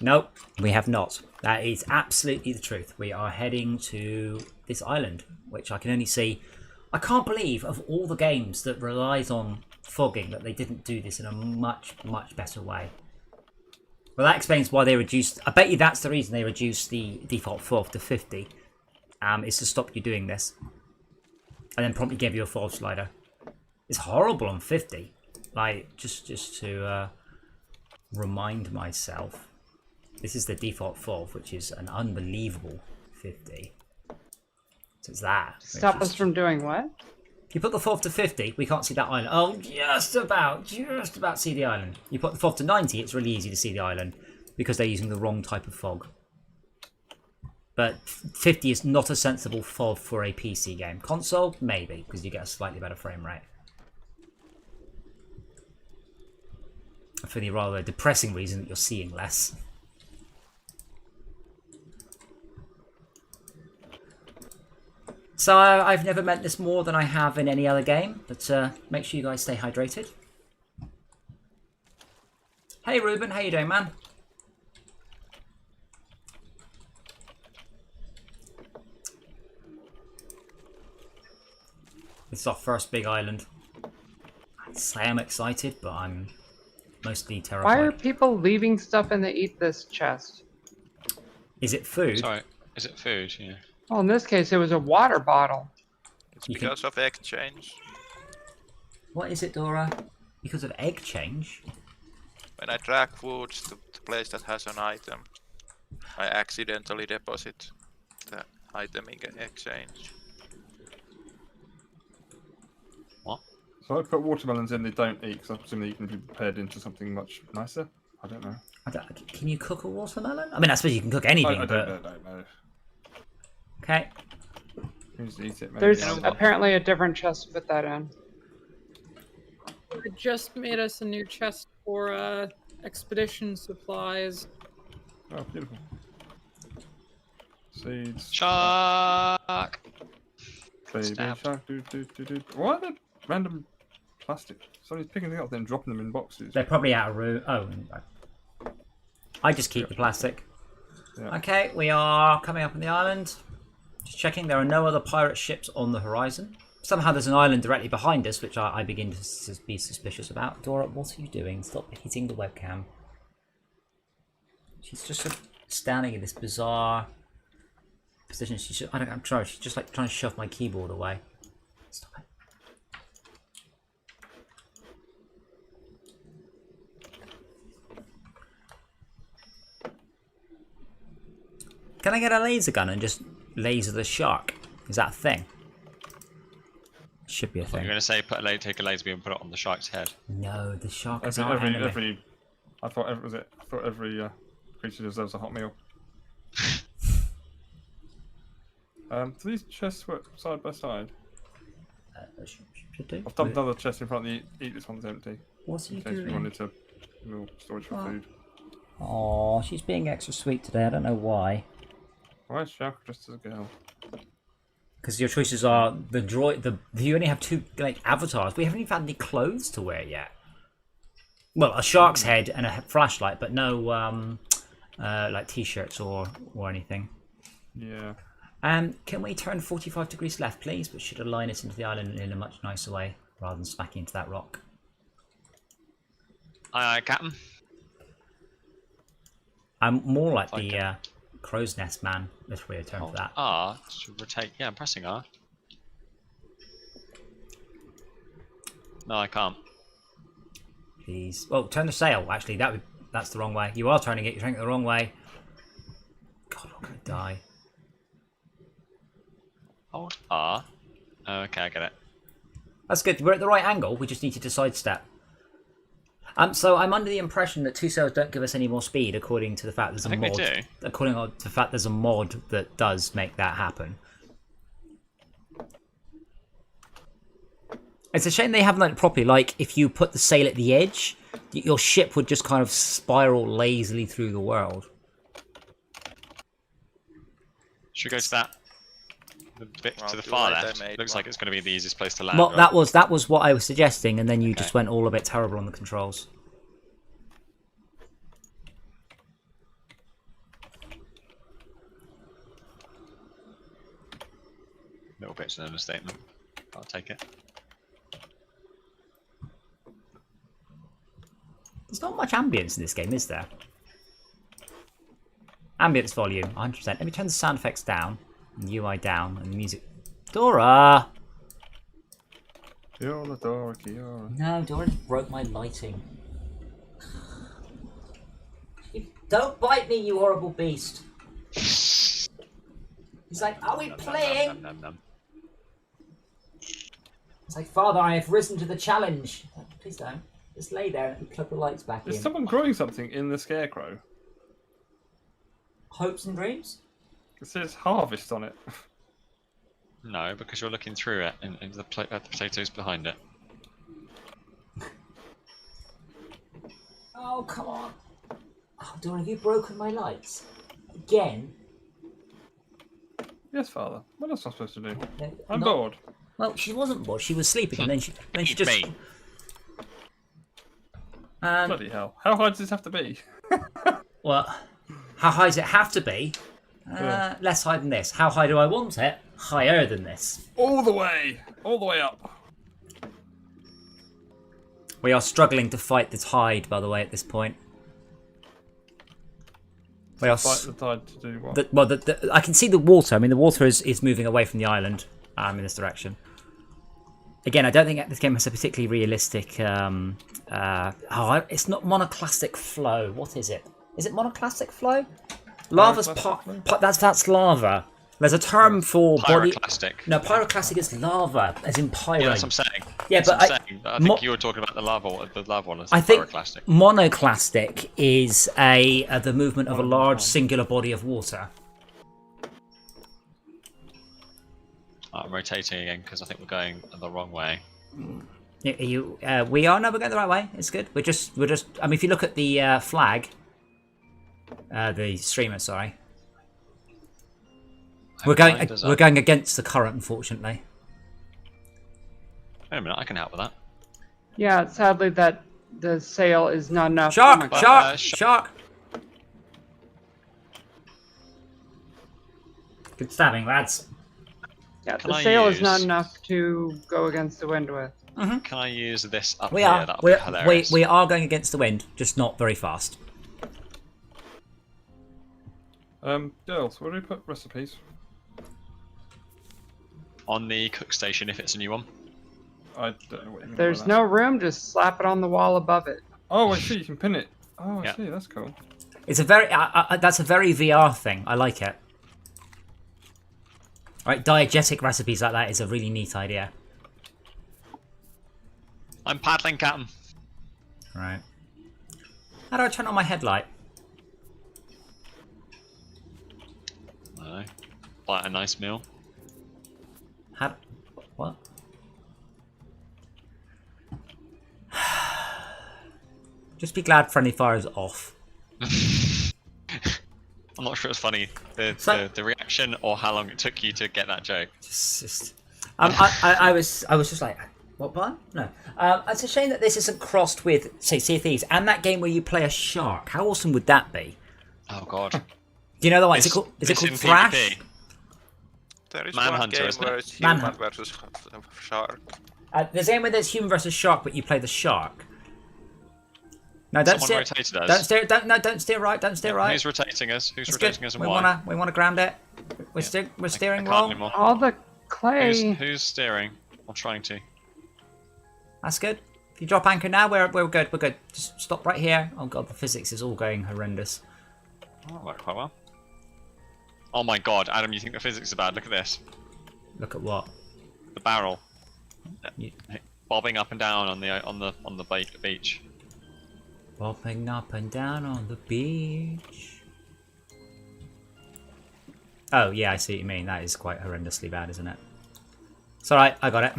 Nope, we have not. That is absolutely the truth. We are heading to this island, which I can only see. I can't believe of all the games that relies on fogging that they didn't do this in a much, much better way. Well, that explains why they reduced. I bet you that's the reason they reduced the default FOV to 50. Is to stop you doing this, and then promptly give you a FOV slider. It's horrible on 50. Like just to remind myself, this is the default FOV, which is an unbelievable 50. So it's that. Stop us from doing what? If you put the FOV to 50, we can't see that island. Oh, just about see the island. You put the FOV to 90, it's really easy to see the island because they're using the wrong type of fog. But 50 is not a sensible FOV for a PC game. Console, maybe, because you get a slightly better frame rate. For the rather depressing reason that you're seeing less. So I've never meant this more than I have in any other game, but make sure you guys stay hydrated. Hey Ruben, how you doing, man? This is our first big island. I'd say I'm excited, but I'm mostly terrified. Why are people leaving stuff in the eat this chest? Is it food? Sorry, is it food? Yeah. Well, in this case, it was a water bottle. It's because of exchange. What is it, Dora? Because of egg change? When I drag foods to the place that has an item, I accidentally deposit the item in exchange. What? So I put watermelons in they don't eat, because I presume they can be prepared into something much nicer. I don't know. Can you cook a watermelon? I mean, I suppose you can cook anything, I but... don't know. Okay. Eat it, maybe. There's apparently a different chest to put that in. I just made us a new chest for expedition supplies. Oh, beautiful. Seeds. Shark! Baby Stab. shark. Why are there random plastic? Somebody's picking them up then dropping them in boxes. They're probably out of room. Oh, I just keep the plastic. Yeah. Okay, we are coming up on the island. Just checking, there are no other pirate ships on the horizon. Somehow there's an island directly behind us, which I begin to be suspicious about. Dora, what are you doing? Stop hitting the webcam. She's just sort of standing in this bizarre position. She's I'm sorry, she's just like trying to shove my keyboard away. Stop it. Can I get a laser gun and just laser the shark? Is that a thing? Should be a thing. You're going to say take a laser beam and put it on the shark's head. No, the shark is I our enemy. thought every creature deserves a hot meal. Do these chests work side by side? Should do. I've dumped another chest in front of the eat. This one's empty. What's he In case we doing? wanted to little storage for food. Oh, she's being extra sweet today. I don't know why. Why is Shark dressed as a girl? Because your choices are the droid. You only have two avatars. We haven't even had any clothes to wear yet. Well, a shark's head and a flashlight, but no like t-shirts or anything. Yeah. Can we turn 45 degrees left, please? Which should align us into the island in a much nicer way, rather than smacking into that rock. Aye, aye, Captain. I'm more like the crow's nest man. That's weird term for that. R to rotate. Yeah, I'm pressing R. No, I can't. Please. Well, turn the sail. Actually, that's the wrong way. You are turning it. You're turning it the wrong way. God, I'm gonna die. Hold R. Oh, okay, I get it. That's good. We're at the right angle. We just needed to sidestep. So I'm under the impression that two sails don't give us any more speed, according to the fact there's a mod. They do. According to the fact there's a mod that does make that happen. It's a shame they haven't done it properly. Like, if you put the sail at the edge, your ship would just kind of spiral lazily through the world. Should we go to that? The bit to the far left. Looks like it's going to be the easiest place to land. Well, right? that was what I was suggesting, and then you just went all a bit terrible on the controls. little bit's an understatement. I'll take it. There's not much ambience in this game, is there? Ambience volume, 100%. Let me turn the sound effects down, and the UI down, and the music. Dora! You're Dora, Dora. No, Dora broke my lighting. Don't bite me, you horrible beast. He's like, are we playing? It's like, Father, I have risen to the challenge. Please don't. Just lay there and plug the lights back Is in. someone growing something in the scarecrow? Hopes and dreams? It says harvest on it. No, because you're looking through it and the potatoes behind it. Oh, come on. Oh, Dora, have you broken my lights? Again? Yes, Father. What else am I supposed to do? No, I'm not- bored. Well, she wasn't bored. She was sleeping, and then she Eat just. me. Bloody hell. How high does this have to be? Well, how high does it have to be? Less high than this. How high do I want it? Higher than this. All the way! All the way up. We are struggling to fight the tide, by the way, at this point. We are. Fight the tide to do what? I can see the water. I mean, the water is moving away from the island in this direction. Again, I don't think this game has a particularly realistic. It's not monoclastic flow. What is it? Is it monoclastic flow? Lava's that's lava. There's a term for body. Pyroclastic. No, pyroclastic is lava, as in pyro. Yeah, that's what I'm saying. Yeah, That's but what I'm saying. I think you were talking about the lava one. Is I think pyroclastic. monoclastic is the movement of a large singular body of water. I'm rotating again because I think we're going the wrong way. We are. No, we're going the right way. It's good. We're just. I mean, if you look at the flag, the streamer. Sorry, we're going against the current, unfortunately. Wait a minute, I can help with that. Yeah, sadly that the sail is not enough. Shark! Oh my God. Shark! Good stabbing, lads. Yeah, Can the I sail is not use- enough to go against the wind with. Can I use this up We here? are. That'll be hilarious. We are going against the wind, just not very fast. Girls, where do we put recipes? On the cook station if it's a new one. I don't know what you mean. There's by that. no room, just slap it on the wall above it. Oh, I see. You can pin it. Oh, I Yeah. see. That's cool. It's a very. That's a very VR thing. I like it. Right, diegetic recipes like that is a really neat idea. I'm paddling, Captain. Right. How do I turn on my headlight? I don't know. Buy a nice meal. How? What? Just be glad friendly fire is off. I'm not sure it's funny. So- The reaction or how long it took you to get that joke. I was just like, what button? No. It's a shame that this isn't crossed with, say, Sea of Thieves and that game where you play a shark. How awesome would that be? Oh god. Do you know the one? Is it It's called in Thrash? PvP. There is Manhunter, one game isn't it? where it's human Manhunt. versus shark. There's a game where there's human versus shark, but you play the shark. No, don't Someone steer. rotated us. Don't steer. Don't steer right. Don't steer right. Who's rotating us? Who's It's rotating good. us and We why? wanna ground it. We're I steering can't wrong. anymore. All the clay. Who's steering? I'm trying to. That's good. If you drop anchor now, we're good. We're good. Just stop right here. Oh god, the physics is all going horrendous. Oh, that worked quite well. Oh my god, Adam, you think the physics are bad? Look at this. Look at what? The barrel. You- Bobbing up and down on the beach. Bobbing up and down on the beach. Oh yeah, I see what you mean. That is quite horrendously bad, isn't it? It's alright, I got it.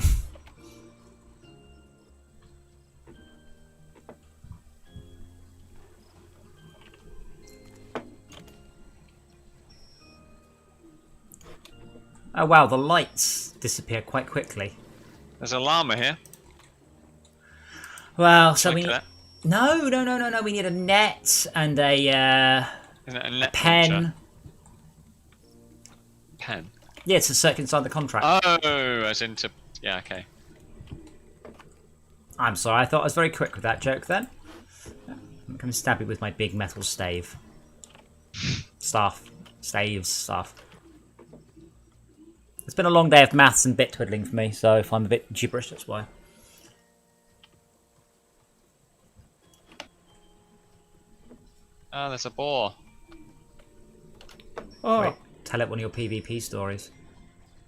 Oh wow, the lights disappear quite quickly. There's a llama here. Well, so Look we at need... that. No. We need a net and a Isn't it a net pen. launcher? Pen. Yeah, it's a circuit inside the contract. Oh, as into... Yeah, okay. I'm sorry, I thought I was very quick with that joke then. I'm going to stab you with my big metal stave. Staff. Staves, staff. It's been a long day of maths and bit twiddling for me, so if I'm a bit gibberish, that's why. Oh, there's a boar. Oh, Wait, tell it one of your PvP stories.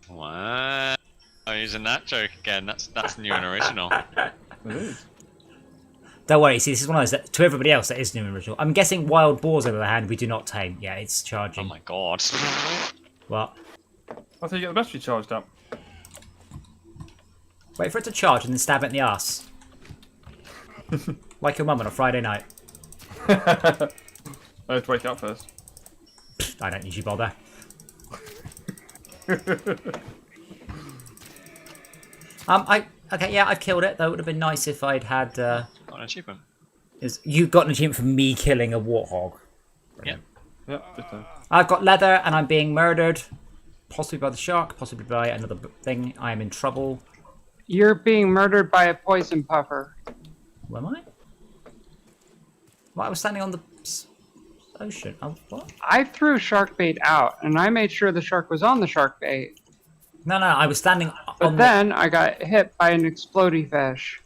Wow. I'm using that joke again. That's new and original. it is. Don't worry, see, this is one of those that, to everybody else, that is new and original. I'm guessing wild boars, on the other hand, we do not tame. Yeah, it's Oh charging. my god. What? I thought you get the battery charged up. Wait for it to charge and then stab it in the ass. Like your mum on a Friday night. I have to wake up first. I don't usually bother. Okay, yeah, I've killed it. Though it would have been nice if I'd had. Got an achievement. You got an achievement for me killing a warthog. Yeah. Yeah, good time. I've got leather and I'm being murdered, possibly by the shark, possibly by another thing. I am in trouble. You're being murdered by a poison puffer. Where am I? Well, I was standing on the ocean. Oh, what? I threw shark bait out, and I made sure the shark was on the shark bait. No, I was standing But on then I got hit by an explodey fish.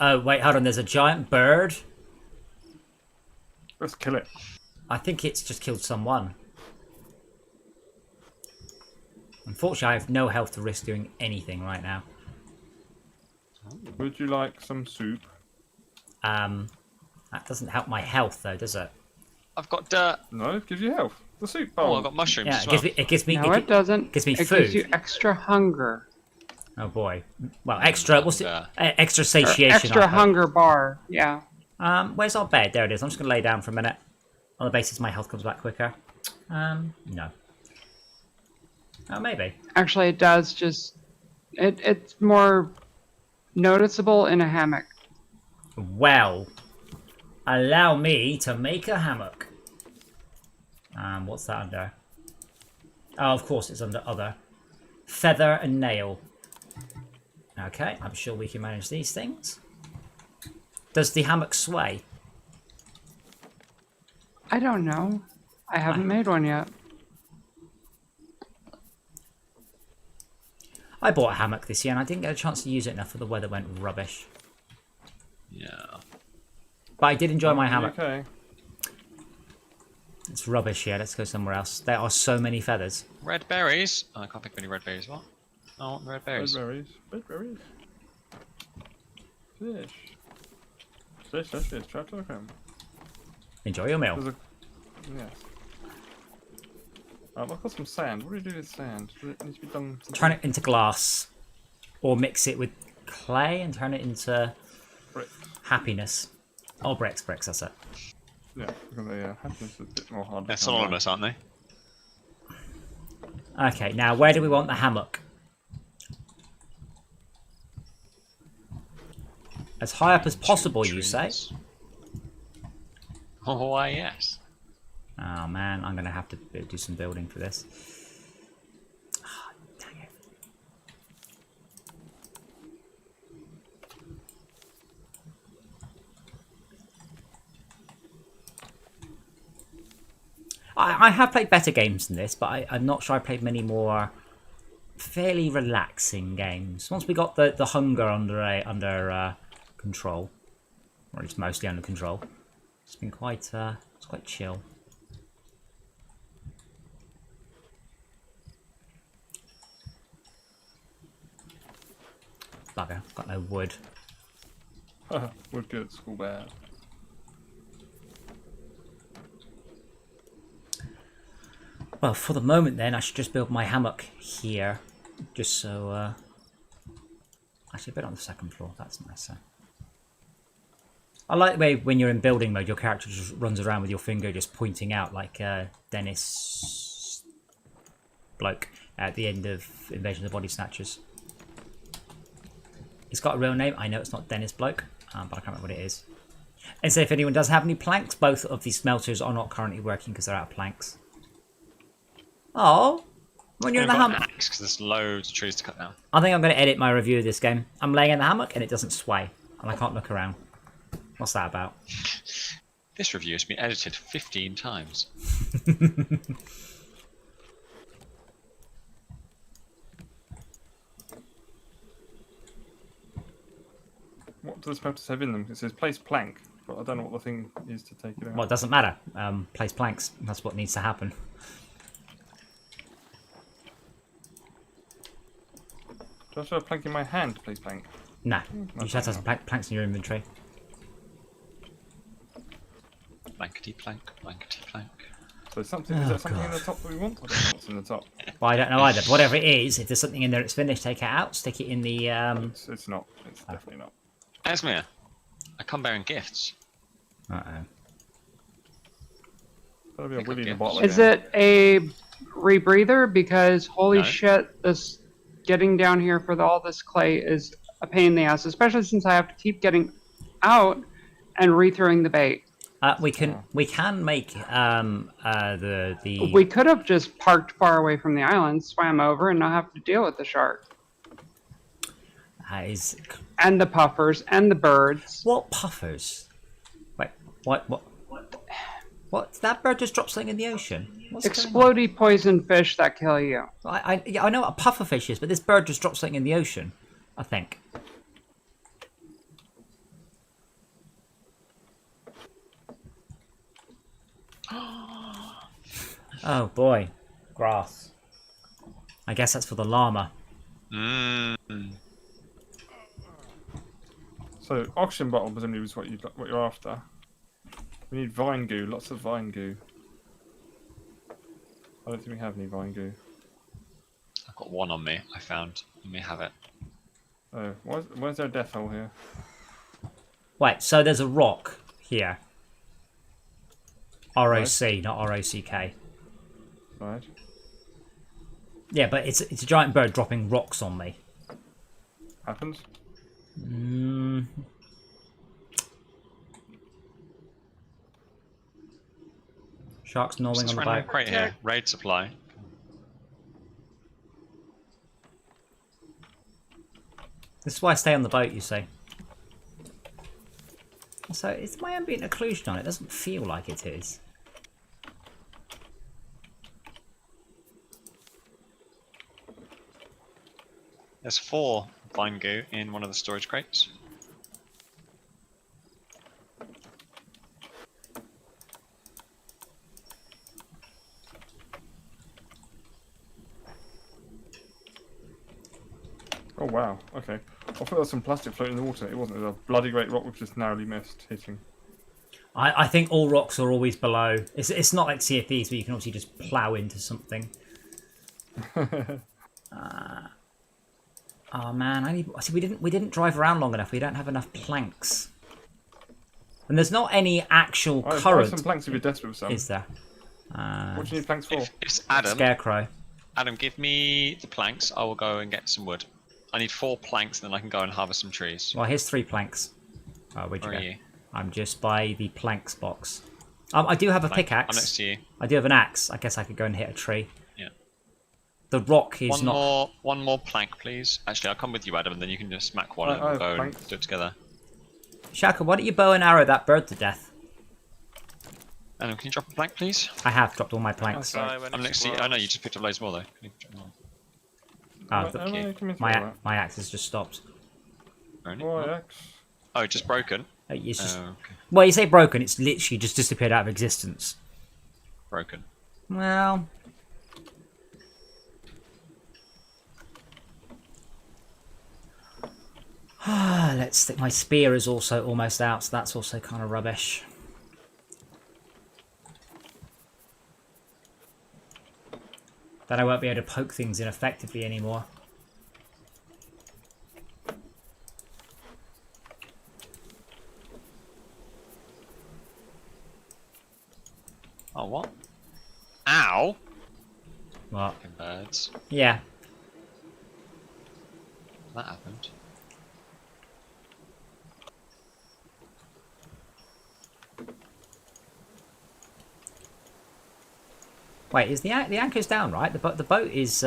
Oh, wait, hold on. There's a giant bird. Let's kill it. I think it's just killed someone. Unfortunately, I have no health to risk doing anything right now. Would you like some soup? That doesn't help my health, though, does it? I've got dirt. No, it gives you health. The soup Oh, bowl. I've got mushrooms Yeah, as well. it gives me. No, it doesn't. gives me it food. gives you extra hunger. Oh boy. Well, extra. What's it? Extra Or satiation. extra I hope. hunger bar. Yeah. Where's our bed? There it is. I'm just gonna lay down for a minute. On the basis my health comes back quicker. No. Oh, maybe. Actually, it does just... It's more noticeable in a hammock. Well, allow me to make a hammock. What's that under? Oh, of course, it's under other. Feather and nail. Okay, I'm sure we can manage these things. Does the hammock sway? I don't know. I haven't made one yet. I bought a hammock this year and I didn't get a chance to use it enough for the weather went rubbish. Yeah. But I did enjoy my hammock. Okay. It's rubbish here. Let's go somewhere else. There are so many feathers. Red berries. Oh, I can't think of any red berries. What? I want red Red berries. berries. Red berries. Fish. Fish. Try to look at them. Enjoy your meal. There's a... Yes. I've got some sand. What do you do with sand? Does it need to be done? Turn it into glass. Or mix it with clay and turn it into Bricks. happiness. Oh, bricks, that's it. Yeah, because they happiness is a bit more hard. They're synonymous, aren't they? Okay, now where do we want the hammock? As high up as possible, you say? Oh, why, yes. Oh man, I'm going to have to do some building for this. Oh, dang it. I have played better games than this, but I'm not sure I played many more fairly relaxing games. Once we got the hunger under control, or it's mostly under control, it's been quite it's quite chill. Bugger, I've got no wood. Wood good, school bad. Well, for the moment then, I should just build my hammock here. Just so... Actually, a bit on the second floor. That's nicer. I like the way when you're in building mode, your character just runs around with your finger just pointing out like Dennis... bloke at the end of Invasion of the Body Snatchers. It's got a real name. I know it's not Dennis Bloke, but I can't remember what it is. And so if anyone does have any planks, both of these smelters are not currently working because they're out of planks. Oh, when you're in the hammock. Because there's loads of trees to cut down. I think I'm going to edit my review of this game. I'm laying in the hammock and it doesn't sway. And I can't look around. What's that about? This review has been edited 15 times. What does the smelters have in them? It says place plank, but I don't know what the thing is to take it out. Well, it doesn't matter. Place planks. That's what needs to happen. Do I have to have a plank in my hand to place plank? No. You just have to have some planks in your inventory. Blankety plank, blankety plank. So something, is there something in the top that we want? I don't know what's in the top. Well, I don't know either. But whatever it is, if there's something in there that's finished, take it out. Stick it in the... It's not. It's definitely not. Esmir, I come bearing gifts. Uh-oh. That'll be a Pick up Willy in a gifts. bottle. Is again. it a rebreather? Because holy No. shit, this getting down here for all this clay is a pain in the ass, especially since I have to keep getting out and re-throwing the bait. We can make the... We could have just parked far away from the island, swam over, and not have to deal with the shark. is... And the puffers, and the birds. What puffers? Wait, what? What? That bird just dropped something in the ocean? What's going Explodey poison fish that kill you. on? I know what a pufferfish is, but this bird just dropped something in the ocean, I think. Oh boy. Grass. I guess that's for the llama. Mmm. So oxygen bottle presumably was what you're after. We need vine goo, lots of vine goo. I don't think we have any vine goo. I've got one on me, I found. You may have it. Oh, where's there a death hole here? Wait, so there's a rock here. ROC, not ROCK. Right. Yeah, but it's a giant bird dropping rocks on me. Happens. Mm. Sharks gnawing Just on the random boat. crate here. Raid supply. This is why I stay on the boat, you see. So, it's my ambient occlusion on it. It doesn't feel like it is. There's 4 vine goo in one of the storage crates. Oh wow, okay. I thought there was some plastic floating in the water. It wasn't. It was a bloody great rock which just narrowly missed hitting. I think all rocks are always below. It's not like CFPs where you can obviously just plough into something. Oh man, I see. We didn't drive around long enough. We don't have enough planks, and there's not any actual I have current. some planks if you're desperate for some. Is there? What do you need planks for? If it's Adam, Scarecrow. Adam, give me the planks. I will go and get some wood. I need 4 planks, then I can go and harvest some trees. Well, here's 3 planks. Oh, where'd you Where go? are you? I'm just by the planks box. I do have a pickaxe. I'm next to you. I do have an axe. I guess I could go and hit a tree. Yeah. The rock is One more plank, please. Actually, I'll come with you, Adam, and then you can just smack one and I we'll have go and planks. do it together. Shaka, why don't you bow and arrow that bird to death? Adam, can you drop a plank, please? I have dropped all my planks. Okay. I'm next to you. Oh no, you just picked up loads more though. Can you drop more? Oh, Thank you. Come into my that. my axe has just stopped. Only? Oh, axe. Oh, just broken. It's just, Oh, okay. well, you say broken. It's literally just disappeared out of existence. Broken. Well, let's think. My spear is also almost out, so that's also kind of rubbish. Then I won't be able to poke things in effectively anymore. Oh, what? Ow! What? Fucking birds. Yeah. That happened. Wait, is the anchor's down, right? The boat is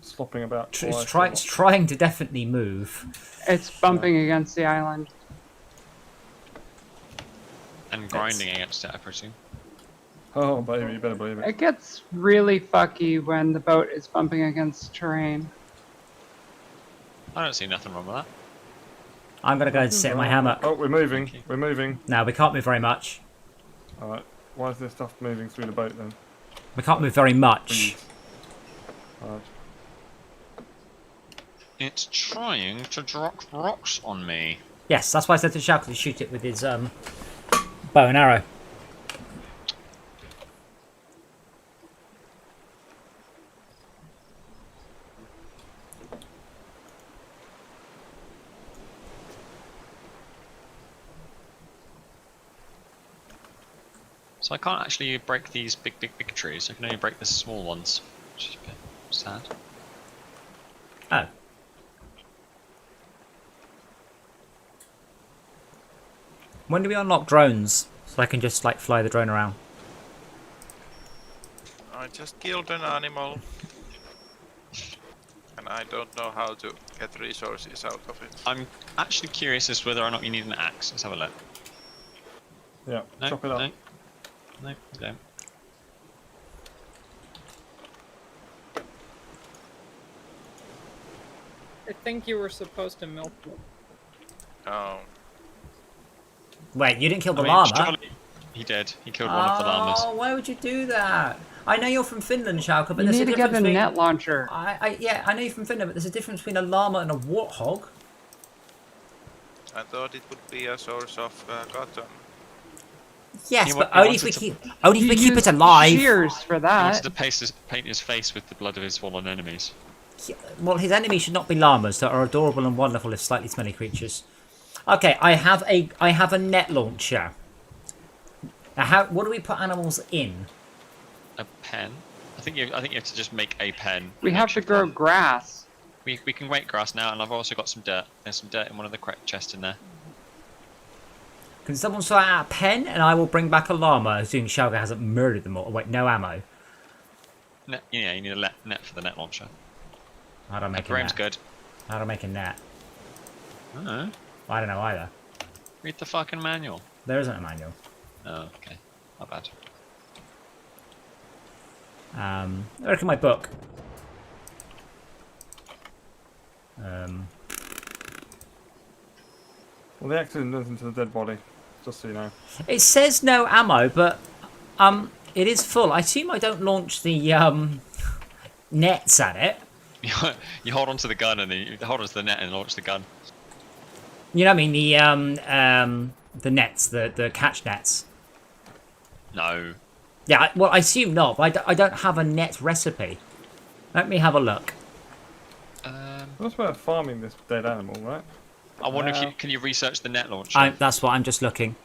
Slopping about. it's trying to definitely move. It's bumping against the island. And grinding against it, I presume. Oh, baby, you better believe it. It gets really fucky when the boat is bumping against terrain. I don't see nothing wrong with that. I'm gonna go and set my hammock. Oh, we're moving. We're moving. No, we can't move very much. Alright. Why is this stuff moving through the boat then? We can't move very much. Alright. It's trying to drop rocks on me. Yes, that's why I said to Shalka to shoot it with his bow and arrow. So I can't actually break these big trees. I can only break the small ones, which is a bit sad. Oh. When do we unlock drones? So I can just like fly the drone around. I just killed an animal. And I don't know how to get resources out of it. I'm actually curious as to whether or not you need an axe. Let's have a look. Yeah, No, chop it up. No, you don't. I think you were supposed to milk them. Oh. Wait, you didn't kill the I mean, llama? surely- He did. He killed one of the llamas. Oh, why would you do that? I know you're from Finland, Shalka, but You there's need a to get difference a between... net launcher. Yeah, I know you're from Finland, but there's a difference between a llama and a warthog. I thought it would be a source of cotton. Yes, He but wa- he only if we wanted keep You it used alive. Shears for He wanted that. to paint his face with the blood of his fallen enemies. Well, his enemies should not be llamas that are adorable and wonderful if slightly smelly creatures. Okay, I have a net launcher. Now, what do we put animals in? A pen. I think you have to just make a pen. We have to grow grass. We can make grass now, and I've also got some dirt. There's some dirt in one of the chests in there. Can someone sort out a pen, and I will bring back a llama, assuming Shalga hasn't murdered them all. Wait, no ammo. Net, yeah, you need a net for the net launcher. How do I make a Graham's net? good. How do I make a net? I don't know. I don't know either. Read the fucking manual. There isn't a manual. Oh, okay. Not bad. I reckon my book. Well, the accident does into the dead body, just so you know. It says no ammo, but it is full. I assume I don't launch the nets at it. You hold onto the gun and then you hold onto the net and launch the gun. You know what I mean? The nets, the catch nets. No. Yeah, well, I assume not, but I don't have a net recipe. Let me have a look. That's about farming this dead animal, right? I wonder if can you research the net launcher? That's what I'm just looking.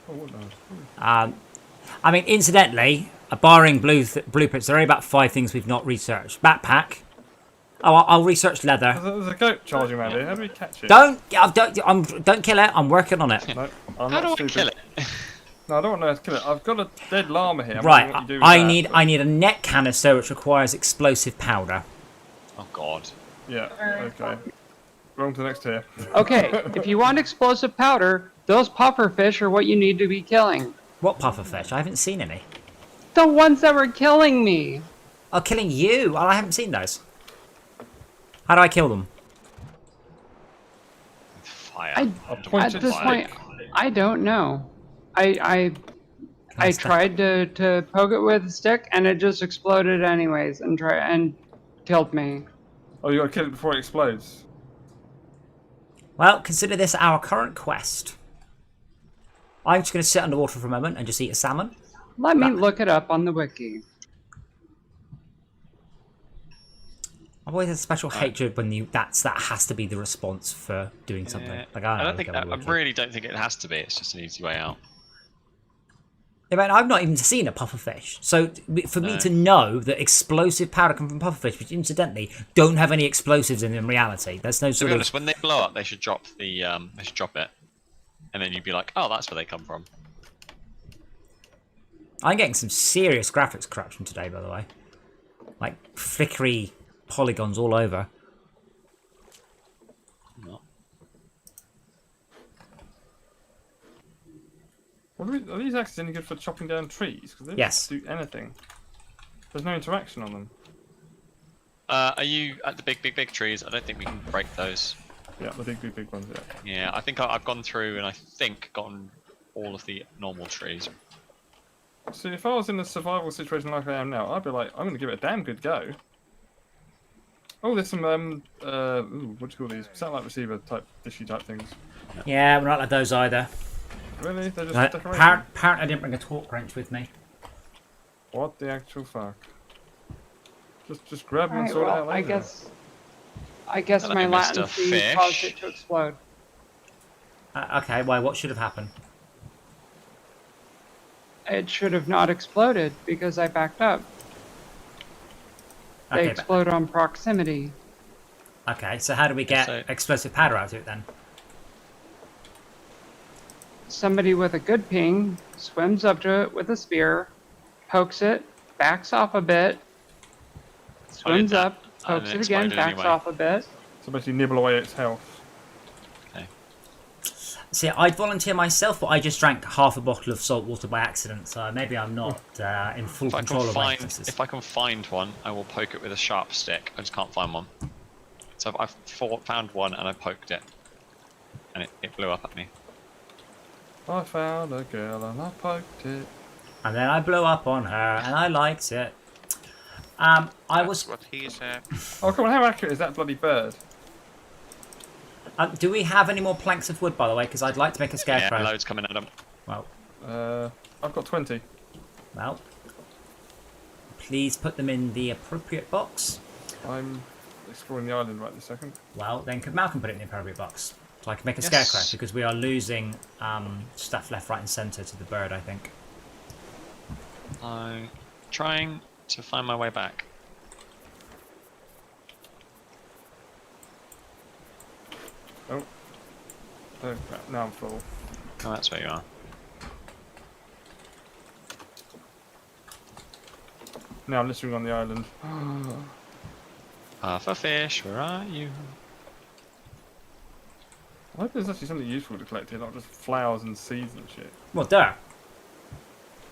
Oh, what no. I mean, incidentally, barring blueprints, there are about 5 things we've not researched. Backpack. Oh, I'll research leather. There's a goat charging around here. How do we catch it? Don't kill it. I'm working on it. No, I'm How not do I stupid. kill it? No, I don't want to know how to kill it. I've got a dead llama here. I'm Right, wondering what you do with I that, need but- I need a net canister which requires explosive powder. Oh god. Yeah, okay. We're on to the next tier. Okay, if you want explosive powder, those puffer fish are what you need to be killing. What pufferfish? I haven't seen any. The ones that were killing me. Oh, killing you? Well, I haven't seen those. How do I kill them? Fire. At Pointed this point, I don't know. I tried to poke it with a stick and it just exploded anyways and killed me. Oh, you gotta kill it before it explodes. Well, consider this our current quest. I'm just going to sit underwater for a moment and just eat a salmon. Let me look it up on the wiki. I've always had a special hatred when that has to be the response for doing something. Like I don't know, I really don't think it has to be. It's just an easy way out. Yeah, man, I've not even seen a pufferfish. So for me to know that explosive powder comes from pufferfish, which incidentally don't have any explosives in reality, there's no To sort be of... honest, when they blow up, they should drop the it, and then you'd be like, oh, that's where they come from. I'm getting some serious graphics corruption today, by the way. Like flickery polygons all over. No. Are these axes any good for chopping down trees? Because they Yes. don't do anything. There's no interaction on them. Are you at the big trees? I don't think we can break those. Yeah, the big ones, yeah. Yeah, I think I've gone through and I think gotten all of the normal trees. So if I was in a survival situation like I am now, I'd be like, I'm going to give it a damn good go. Oh, there's some, ooh, what do you call these? Satellite receiver type, dishy type things. Yeah, we're not like those either. Really? They're just Right, decoration? apparently I didn't bring a torque wrench with me. What the actual fuck? Just grab them and Alright, sort it well, out later. I guess Hello, my Mr. latency Fish. caused it to explode. Okay, why? What should have happened? It should have not exploded because I backed up. They Okay, explode on proximity. okay, so how do we get So- explosive powder out of it then? Somebody with a good ping swims up to it with a spear, pokes it, backs off a bit, swims that, up, and pokes it it again, exploded backs anyway. off a bit. So basically nibble away its health. See, I'd volunteer myself, but I just drank half a bottle of salt water by accident, so maybe I'm not in full If I control can of my find, senses. if I can find one, I will poke it with a sharp stick. I just can't find one. So I've found one and I poked it, and it blew up at me. I found a girl and I poked it. And then I blew up on her, and I liked it. I That's was. what he said. Oh, come on, how accurate is that bloody bird? Do we have any more planks of wood, by the way? Because I'd like to make a scarecrow. Yeah, loads coming at them. Well, I've got 20. well. Please put them in the appropriate box. I'm exploring the island right this second. Well, then could Malcolm put it in the appropriate box? So I can make a Yes. scarecrow, because we are losing stuff left, right, and centre to the bird, I think. I'm trying to find my way back. Oh. Oh crap, now I'm full. Oh, that's where you are. Now I'm littering on the island. Half a fish, where are you? I hope there's actually something useful to collect here, not just flowers and seeds and shit. Well, dirt.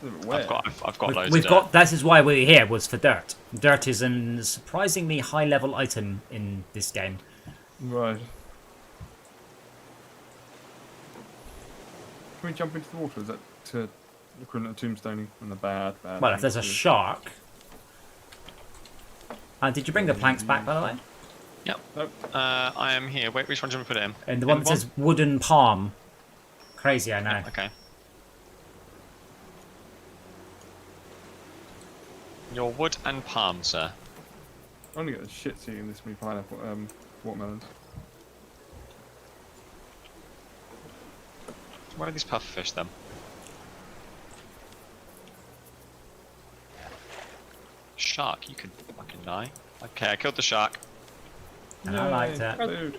It's a bit wet. I've got loads We've of got. dirt. That is why we're here. Was for dirt. Dirt is a surprisingly high-level item in this game. Right. Can we jump into the water? Is that to equivalent of tombstoning and the bad? Well, if there's a shark. Did you bring the planks back, by the way? Yep. Nope. I am here. Wait, which one do you want to put it in? And the one In that says wooden palm. Crazy, I know. Yeah, okay. Your wood and palm, sir. I only get the shit eating this many pineapple, watermelons. Where are these pufferfish then? Shark, you could fucking die. Okay, I killed the shark. And I liked Yay, it. food.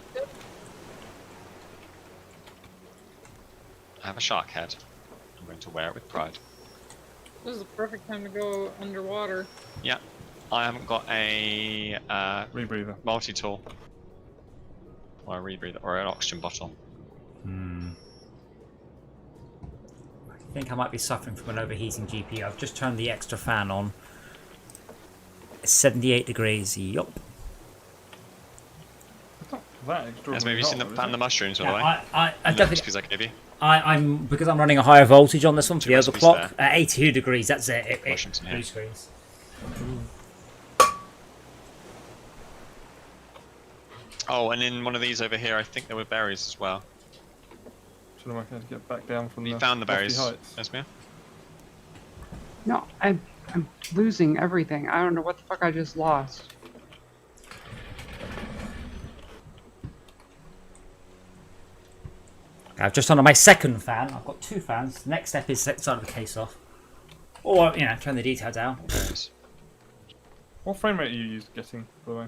I have a shark head. I'm going to wear it with pride. This is the perfect time to go underwater. Yeah. I haven't got a Rebreather. multi-tool. Or a rebreather, or an oxygen bottle. I think I might be suffering from an overheating GPU. I've just turned the extra fan on. It's 78 degrees. Yup. It's not that extraordinary. Has maybe seen the pan the mushrooms, by the way? I Look, definitely. because I gave you. I'm because I'm running a higher voltage on this one for the Two recipes overclock at 82 degrees. That's it. It Mushrooms in here. blue screens. Oh, and in one of these over here, I think there were berries as well. Should I have to get back down from You found the lofty berries, heights? Esmia? No, I'm losing everything. I don't know what the fuck I just lost. I've just turned on my second fan. I've got two fans. The next step is set the side of the case off. Or, turn the detail down. Berries. What frame rate are you getting, by the way?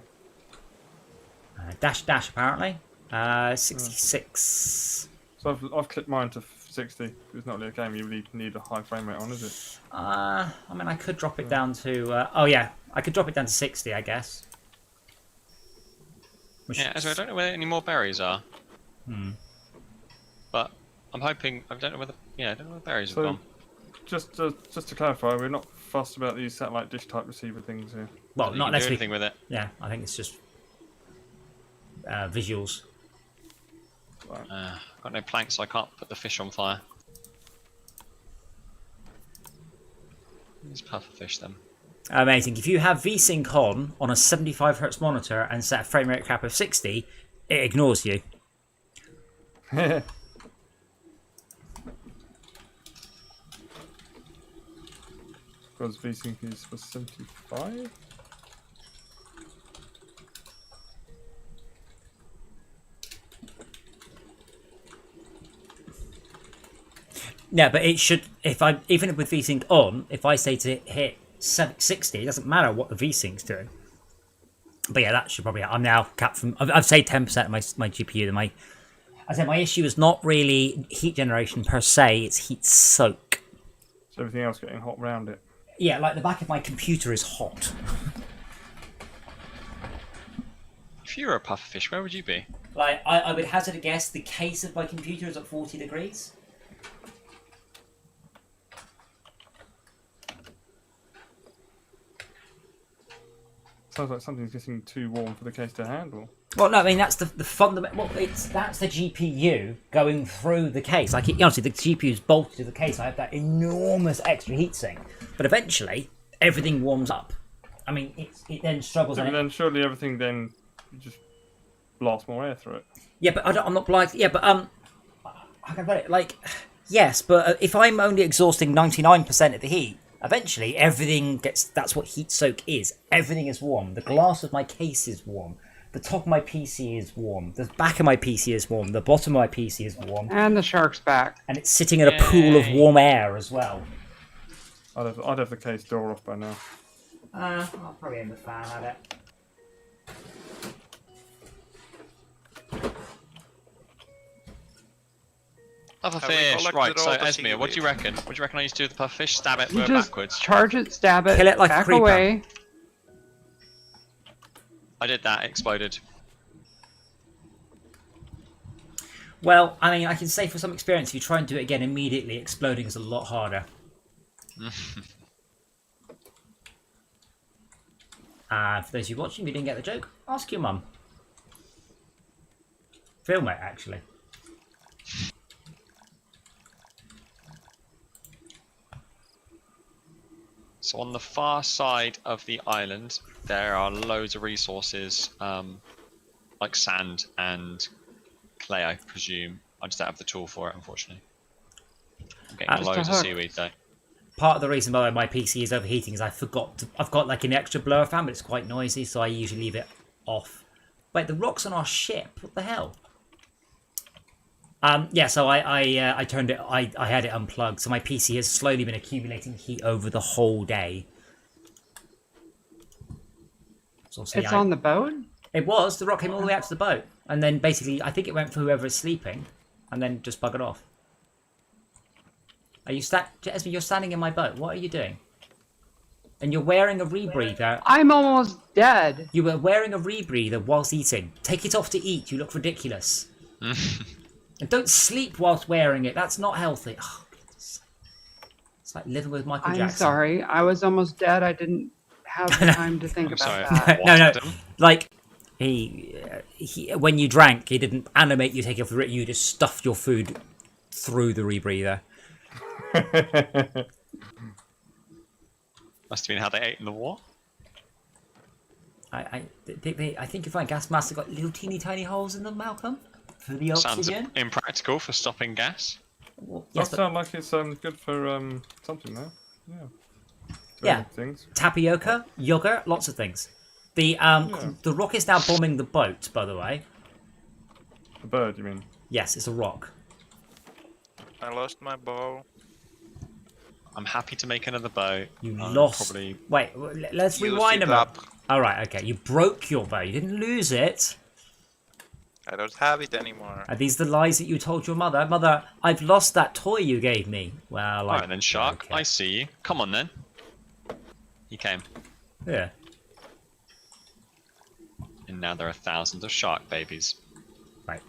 Dash, apparently. 66. So I've clipped mine to for 60. It's not really a game you really need a high frame rate on, is it? I mean, I could drop it down to. Oh yeah, I could drop it down to 60, I guess. Yeah, as I don't know where any more berries are. Hmm. But I'm hoping. I don't know where the. Yeah, I don't know where the berries So- have gone. Just to clarify, we're not fussed about these satellite dish type receiver things here. Well, You not can do necessarily. anything with it. Yeah, I think it's just visuals. I've got no planks, so I can't put the fish on fire. Let's pufferfish them. Amazing. If you have VSync on a 75 Hz monitor and set a frame rate cap of 60, it ignores you. Because VSync is for 75. Yeah, but it should. If I even with VSync on, if I say to hit 60, it doesn't matter what the VSync's doing. But yeah, that should probably. I'm now capped from. I've saved 10% of my GPU. I said my issue is not really heat generation per se; it's heat soak. So everything else getting hot round it. Yeah, like the back of my computer is hot. If you were a pufferfish, where would you be? Like I would hazard a guess, the case of my computer is at 40 degrees. Sounds like something's getting too warm for the case to handle. Well, no, I mean that's the fundamental. Well, that's the GPU going through the case. Like, honestly, the GPU is bolted to the case. I have that enormous extra heatsink, but eventually everything warms up. I mean, it then struggles. But And then surely everything then just blasts more air through it. yeah, but I'm not like yeah, but I can put it like yes, but if I'm only exhausting 99% of the heat. Eventually, everything gets. That's what heat soak is. Everything is warm. The glass of my case is warm. The top of my PC is warm. The back of my PC is warm. The bottom of my PC is warm. And the shark's back. And it's sitting in a pool of warm air as well. I'd have the case door off by now. I'll probably end the fan at it. Pufferfish, collected right, so all the Esmir, what do you seaweed? reckon? What do you reckon I used to do with the pufferfish? Stab it You just backwards. charge it, stab it, Kill it like a back creeper. away. I did that, it exploded. Well, I mean, I can say for some experience, if you try and do it again immediately, exploding is a lot harder. For those of you watching, if you didn't get the joke, ask your mum. Film it, actually. So on the far side of the island, there are loads of resources, like sand and clay, I presume. I just don't have the tool for it, unfortunately. I'm getting Just a loads of hook. seaweed, though. Part of the reason why my PC is overheating is I've got like an extra blower fan, but it's quite noisy, so I usually leave it off. Wait, the rock's on our ship. What the hell? Yeah, so I turned it. I had it unplugged, so my PC has slowly been accumulating heat over the whole day. So obviously It's on the boat? It was. The rock came all the way out to the boat, and then basically I think it went for whoever is sleeping, and then just buggered off. Are you Jasmine, you're standing in my boat. What are you doing? And you're wearing a rebreather. I'm almost dead. You were wearing a rebreather whilst eating. Take it off to eat. You look ridiculous. And don't sleep whilst wearing it. That's not healthy. Oh, goodness. It's like living with Michael I'm Jackson. sorry. I was almost dead. I didn't have the time to think I'm about sorry. that. No, no. Adam? Like, he when you drank, he didn't animate you taking off the rebreather. You just stuffed your food through the rebreather. Must have been how they ate in the war. I think you find gas masks have got little teeny tiny holes in them, Malcolm, for the Sounds oxygen. impractical for stopping gas. Well, Does yes, but sound like it's good for something though. Yeah. Yeah. Things. tapioca, yogurt, lots of things. The the rock is now bombing the boat. By the way, The bird, you mean? yes, it's a rock. I lost my bow. I'm happy to make another boat. You I'm lost. Probably... Wait, let's Use rewind it a minute. up. All right, okay. You broke your bow. You didn't lose it. I don't have it anymore. Are these the lies that you told your mother? Mother, I've lost that toy you gave me. Well, Alright then, Shark. okay. I see you. Come on then. He came. Yeah. And now there are thousands of shark babies. Right.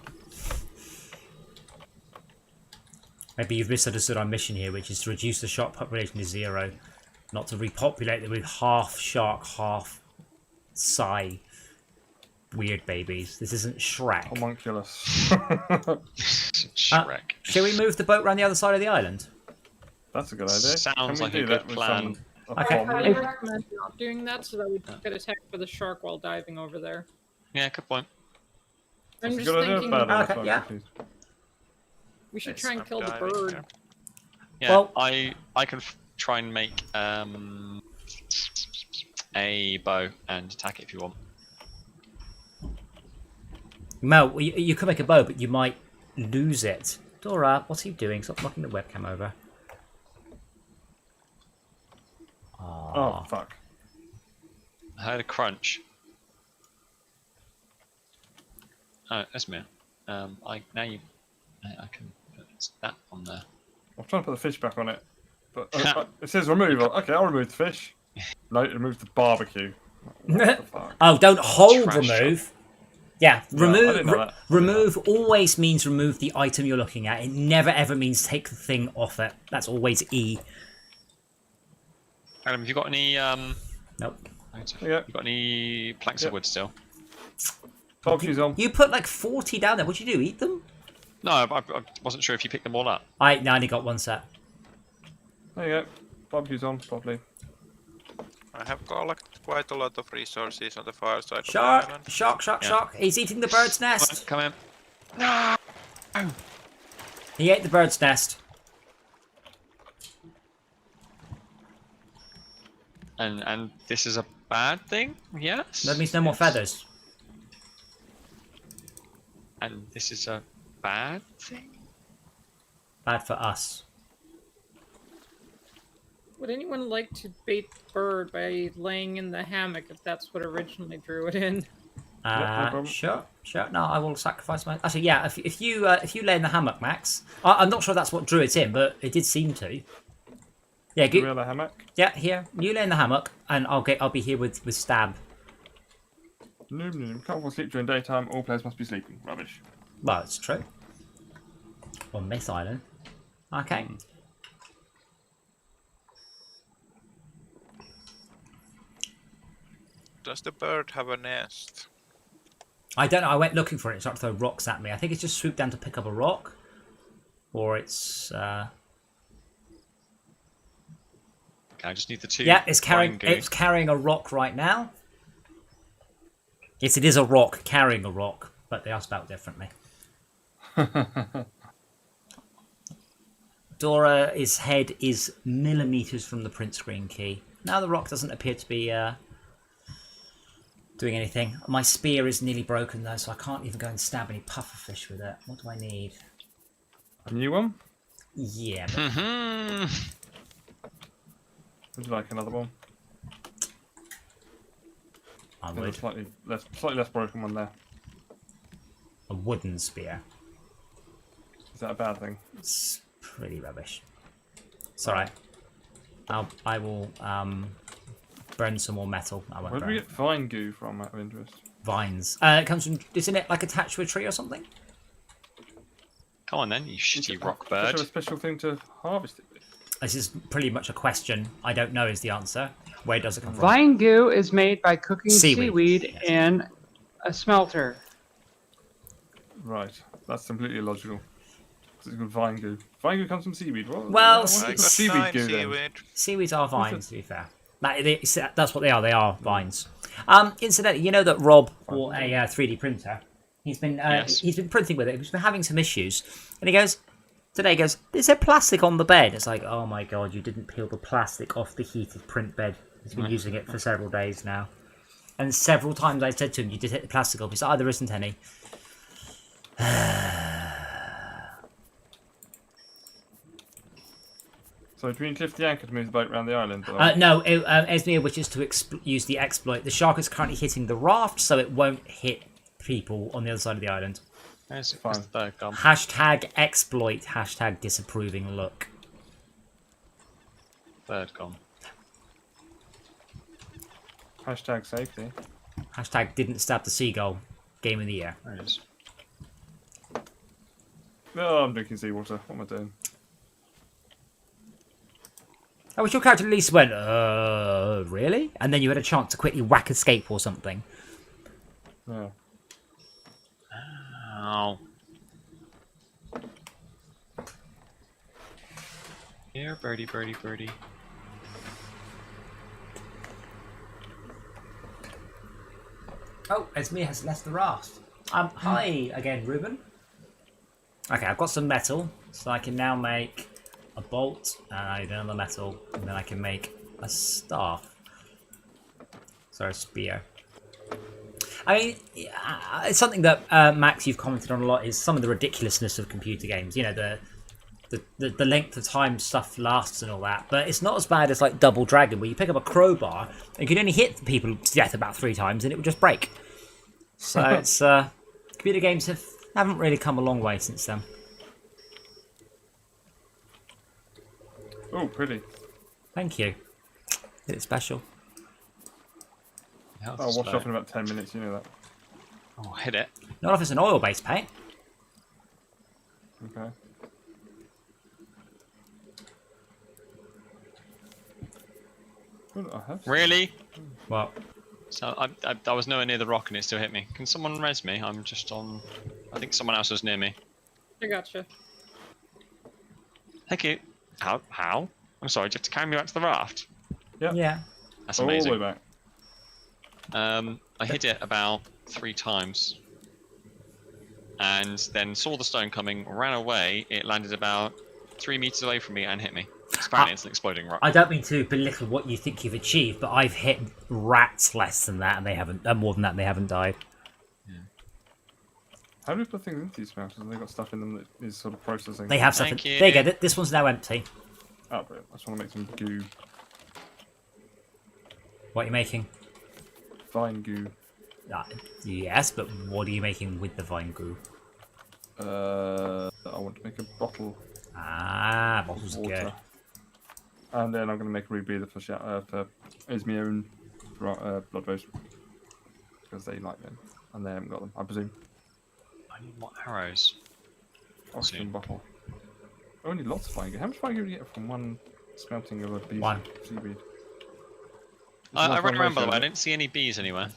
Maybe you've misunderstood our mission here, which is to reduce the shark population to 0, not to repopulate them with half shark, half Psy weird babies. This isn't Shrek. Homunculus. Shrek. Shall we move the boat around the other side of the island? That's a good idea. Sounds Can we like a do good that with plan. Okay. I bomb? highly recommend not doing that so that we don't get attacked by the shark while diving over there. Yeah, good point. I'm That's a just good idea, thinking bad idea, Okay, I'm yeah. confused. we should Yes, try and I'm kill the diving bird. here. Yeah, Well- I can try and make a bow and attack it if you want. Mel, you could make a bow, but you might lose it. Dora, what's he doing? Stop knocking the webcam over. Oh, fuck. I heard a crunch. Oh, that's me. I can put that on there. I'm trying to put the fish back on it. But it says remove. Okay, I'll remove the fish. No, it removes the barbecue. What the fuck? Oh, don't hold Trash remove. Yeah, No, I remove. didn't know that. Remove always means remove the item you're looking at. It never ever means take the thing off it. That's always E. Adam, have you got any Nope. Yeah. You got any planks Yep. of wood still? Barbecue's on. You put like 40 down there. What'd you do? Eat them? No, I wasn't sure if you picked them all up. I only got one set. There you go. Barbecue's on, properly. I have collected quite a lot of resources on the far side of the Shark! island. Shark! Shark! Yeah. Shark! He's eating the bird's nest. Come in. He ate the bird's nest. And this is a bad thing? Yes. That means no more feathers. And this is a bad thing? Bad for us. Would anyone like to bait the bird by laying in the hammock if that's what originally drew it in? no problem. Sure. No, I will sacrifice my. Actually, yeah. If you lay in the hammock, Max. I'm not sure that's what drew it in, but it did seem to. Yeah, Do we good. have a hammock? Yeah, here. You lay in the hammock, and I'll be here with Stab. No. Can't fall asleep during daytime. All players must be sleeping. Rubbish. Well, it's true. On Myth Island. Okay. Does the bird have a nest? I don't know. I went looking for it. It started to throw rocks at me. I think it's just swooped down to pick up a rock, or it's. Okay, I just need the two. Yeah, it's carrying. fine goo. It's carrying a rock right now. Yes, it is a rock carrying a rock, but they are spelled differently. Dora's head is millimeters from the print screen key. Now the rock doesn't appear to be doing anything. My spear is nearly broken though, so I can't even go and stab any pufferfish with it. What do I need? A new one? Yeah, but Mhm. Would you like another one? I There's a would. slightly less broken one there. A wooden spear. Is that a bad thing? It's pretty rubbish. It's alright. I will burn some more metal. I won't Where do burn we get vine goo from, out of interest? vines. It comes from. Isn't it like attached to a tree or something? Come on then, you shitty rock Is there bird. a special thing to harvest it with? This is pretty much a question. I don't know is the answer. Where does it come from? Vine goo is made by cooking Seaweed. seaweed in a smelter. Right, that's completely illogical. 'Cause it's called vine goo. Vine goo comes from seaweed. What? Well, What's I got seaweed nine goo then? seaweed. Seaweeds are vines, to be fair. That's what they are. They are vines. Incidentally, you know that Rob bought a 3D printer. He's been he's been printing with it. He's been having some issues, and he goes today. He goes, "There's a plastic on the bed." It's like, oh my god, you didn't peel the plastic off the heated print bed. He's been using it for several days now, and several times I said to him, "You did take the plastic off." He's like, "Oh, there isn't any." So do we need to lift the anchor to move the boat around the island? Or... No, Esmir wishes to use the exploit. The shark is currently hitting the raft, so it won't hit people on the other side of the island. There's Fine. the third gum. Hashtag exploit. Hashtag disapproving look. Third gum. Hashtag safety. Hashtag didn't stab the seagull. Game of the year. There it is. No, I'm drinking seawater. What am I doing? I wish your character at least went, really? And then you had a chance to quickly whack escape or something. Yeah. Ow. Here, birdie, birdie, birdie. Oh, Esme has left the raft. Hi again, Ruben. Okay, I've got some metal, so I can now make a bolt, and I need another metal, and then I can make a staff. So a spear. I mean, it's something that Max, you've commented on a lot, is some of the ridiculousness of computer games. You know, the length of time stuff lasts and all that, but it's not as bad as like Double Dragon, where you pick up a crowbar and you can only hit people to death about 3 times and it would just break. So it's computer games haven't really come a long way since then. Oh, pretty. Thank you. Did it special. Health I'll is wash low. off in about 10 minutes, you know that. Oh, hit it. Not if it's an oil-based paint. Okay. Well, I have some. Really? Well, So I was nowhere near the rock and it still hit me. Can someone res me? I'm just on. I think someone else was near me. I gotcha. Thank you. How? I'm sorry. Do you have to carry me back to the raft? yeah. That's All the way amazing. back. I hit it about 3 times, and then saw the stone coming, ran away. It landed about 3 meters away from me and hit me. Apparently, it's an exploding rock. I don't mean to belittle what you think you've achieved, but I've hit rats less than that, and they haven't. More than that, and they haven't died. How do we put things into these smelters? Have they got stuff in them that is sort of processing? They have something. Thank you. There you go. This one's now empty. Oh, brilliant. I just want to make some goo. What are you making? Vine goo. Yes, but what are you making with the vine goo? I want to make a bottle Ah, of bottles are water. good. And then I'm going to make a rebreather for Izmir and Blood Rose. Because they like them. And they haven't got them, I presume. I need more arrows. Oxygen Soon. bottle. Only lots of vine goo. How much vine goo do you get from one smelting of a piece One. of seaweed? I It's ran not around, by the way. I ratio, didn't see any bees anywhere.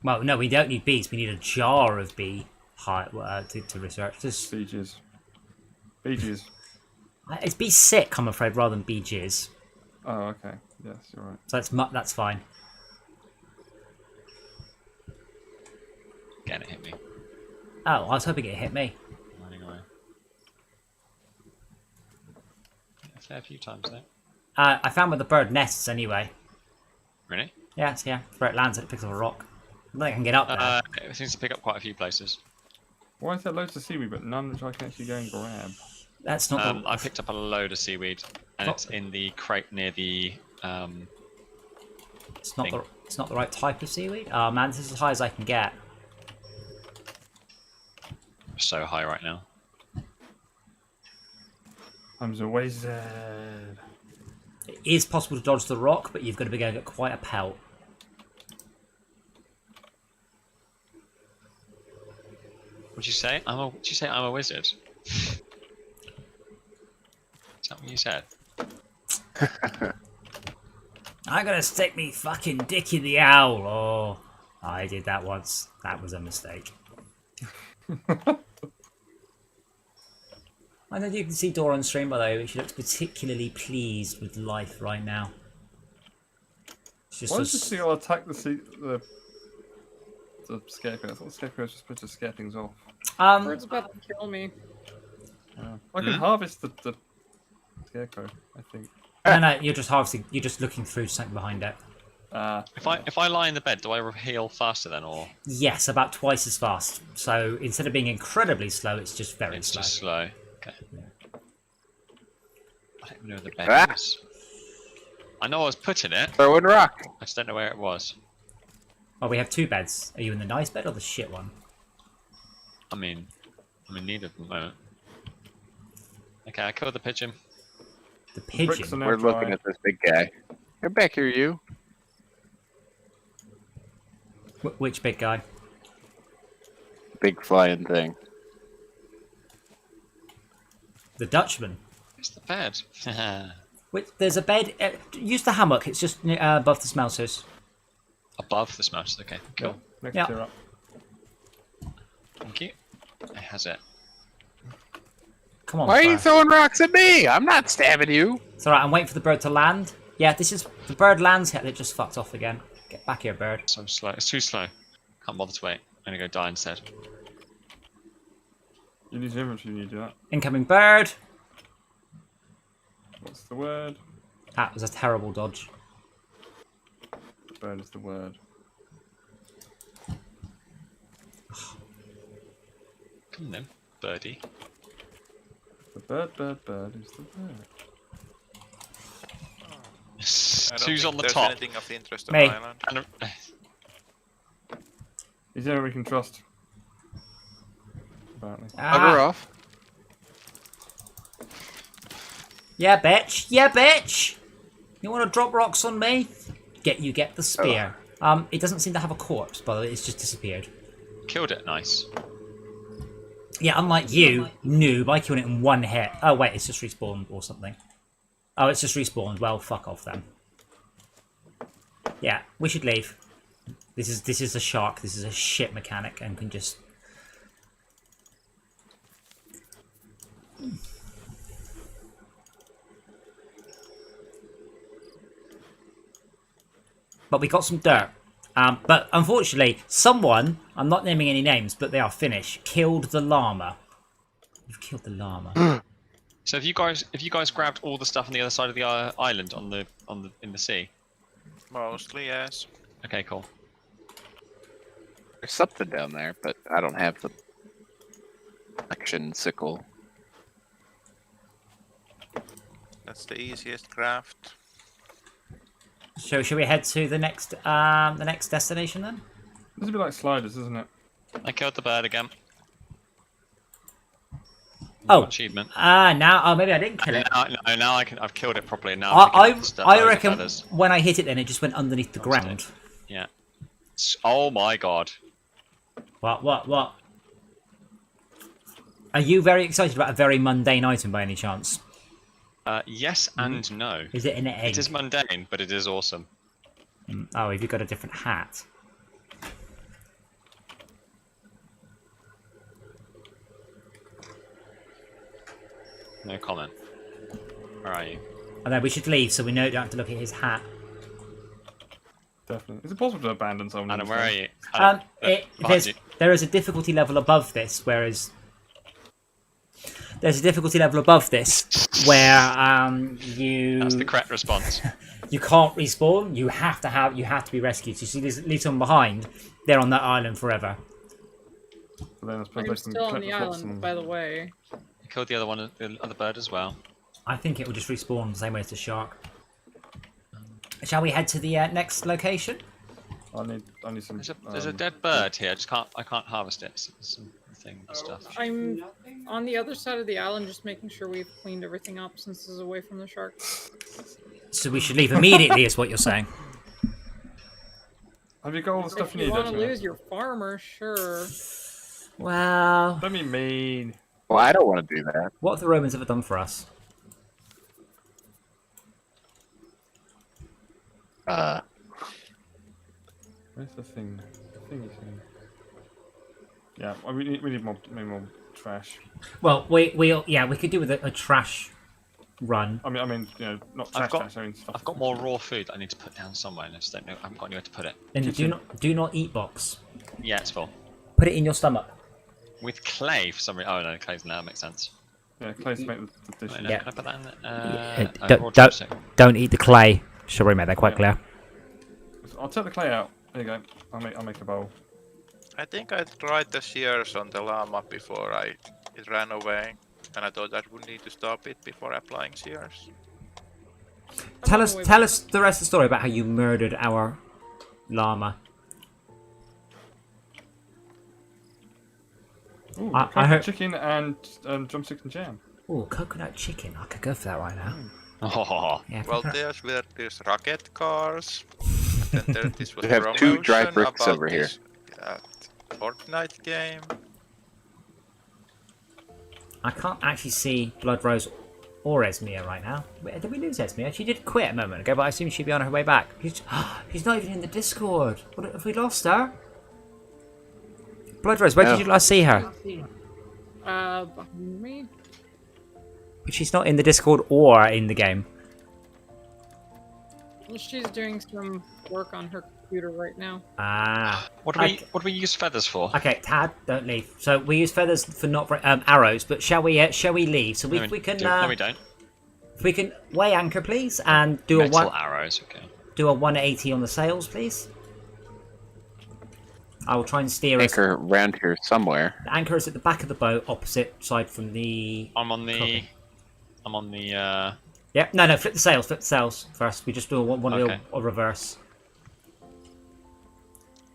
Well, no, we don't need bees. We need a jar of bee to research this. Bee jizz. Bee jizz. It's bee sick, I'm afraid, rather than bee jizz. Oh, okay. Yes, you're right. So that's fine. Again, it hit me. Oh, I was hoping it hit me. Running away. A fair few times there. I found where the bird nests anyway. Really? Yeah, it's, where it lands, it picks up a rock. I think I can get up there. It seems to pick up quite a few places. Why is there loads of seaweed but none which I can actually go and grab? That's not. I picked up a load of seaweed, and Oh. it's in the crate near the. It's not thing. it's not the right type of seaweed. Oh man, this is as high as I can get. So high right now. I'm the wizard. It is possible to dodge the rock, but you've got to be going at quite a pelt. What'd you say? Did you say I'm a wizard? Is that what you said? I'm gonna stick me fucking dick in the owl. Oh, I did that once. That was a mistake. I know you can see Dora on stream, by the way. She looks particularly pleased with life right now. She's Why just does the seagull attack the scarecrow? I thought the scarecrow was supposed to scare things off. Bird's about to kill me. I can harvest the scarecrow, I think. no, you're just harvesting. You're just looking through something behind it. If I lie in the bed, do I heal faster then, or Yes, about twice as fast. So instead of being incredibly slow, it's just very it's slow. just slow? Okay. I don't even know where the bed Ah. is. I know I was putting it. Throwing rock. I just don't know where it was. Well, we have 2 beds. Are you in the nice bed or the shit one? I'm in need of the moment. Okay, I killed the pigeon. The Bricks are pigeon. now We're dry. looking at this big guy. Get back here, you. Which big guy? Big flying thing. The Dutchman. It's the bed. There's a bed. Use the hammock. It's just above the smelters. Above the smelters. Okay, cool. Next Yeah. tier up. Thank you. It has it. Come on. Why are you Fire. throwing rocks at me? I'm not stabbing you. It's alright. I'm waiting for the bird to land. Yeah, this is the bird lands here. It just fucked off again. Get back here, bird. So slow. It's too slow. Can't bother to wait. I'm gonna go die instead. You need your inventory when you do that. Incoming bird. What's the word? That was a terrible dodge. Bird is the word. Come on then, birdie. The bird is the bird. I don't Who's think on the there's top? anything of interest on Me. island. And, He's the only we can trust. Apparently. Bugger off. Yeah, bitch. Yeah, bitch. You want to drop rocks on me? You get the spear. It doesn't seem to have a corpse, by the way. It's just disappeared. killed it. Nice. Yeah, unlike you, noob, I killed it in one hit. Oh wait, it's just respawned or something. Oh, it's just respawned. Well, fuck off then. Yeah, we should leave. This is a shark. This is a shit mechanic and can just. But we got some dirt. But unfortunately, someone, I'm not naming any names, but they are Finnish, killed the llama. You've killed the llama. So have you guys grabbed all the stuff on the other side of the island in the sea? Mostly, yes. Okay, cool. There's something down there, but I don't have the action sickle. That's the easiest craft. So should we head to the next destination then? This is a bit like sliders, isn't it? I killed the bird again. Oh, Achievement. maybe I didn't kill it. Now I've killed it properly. Now I'm picking up the stuff, I loads of reckon feathers. when I hit it, then it just went underneath the ground. Yeah. Oh my god. What? Are you very excited about a very mundane item by any chance? Yes and no. Is it an egg? It is mundane, but it is awesome. Oh, have you got a different hat? No comment. Where are you? I know we should leave so we don't have to look at his hat. Definitely. Is it possible to abandon someone? in Adam, this where are game? you? Adam, behind you. There is a difficulty level above this, whereas there's a difficulty level above this where That's the correct response. you can't respawn. You have to be rescued. So you see, leave someone behind. They're on that island forever. But then I suppose I'm they can still on collect the plots island, and- by the way. I killed the other bird as well. I think it will just respawn the same way as the shark. Shall we head to the next location? I need some. There's a dead bird here. I can't harvest it. So there's some thing stuff. I'm on the other side of the island, just making sure we've cleaned everything up since this is away from the sharks. So we should leave immediately, is what you're saying. Have you got all the stuff If you you need? want to Edgemere? lose your farmer, sure. Well, Don't be mean. Well, I don't want to do that. what have the Romans ever done for us? Where's the thing? The thingy thing. Yeah, we need more trash. Well, we could do with a trash run. I mean, you know, not trash. got- I mean, stuff. I've got more raw food that I need to put down somewhere, and I just don't know. I haven't got anywhere to put it. And Kitchen. do not eat box. Yeah, it's full. Put it in your stomach. With clay for some reason. Oh no, clay's now makes sense. Yeah, clay to make the dishes. Wait, no, Yeah. Can I put that in there? Don't- raw don't- chopstick. Don't eat the clay. Should we make that quite clear? I'll take the clay out. There you go. I'll make a bowl. I think I tried the shears on the llama before it ran away, and I thought I would need to stop it before applying shears. Tell us the rest of the story about how you murdered our llama. Ooh, I coconut hope- chicken and drumsticks and jam. Oh, coconut chicken. I could go for that right now. Oh, Yeah, Well, coconut- there's rocket cars. And then this was We have 2 dry promotion bricks about over here. this Fortnite game. I can't actually see Blood Rose or Esmia right now. Wait, did we lose Esmia? She did quit a moment ago, but I assume she'd be on her way back. She's not even in the Discord. What, have we lost her? Blood Rose, where No. did you last see her? Behind me. She's not in the Discord or in the game. Well, she's doing some work on her computer right now. Ah. what do we use feathers for? Okay, Tad, don't leave. So we use feathers for not arrows, but shall we leave? So we can No, we don't. if we can weigh anchor, please, and do Metal a arrows. Okay. do a 180 on the sails, please. I will try and steer us. Anchor around here somewhere. The anchor is at the back of the boat, opposite side from the. I'm on the. Copy. I'm on the. Yep. No. Flip the sails first. We just do one Okay. little a reverse.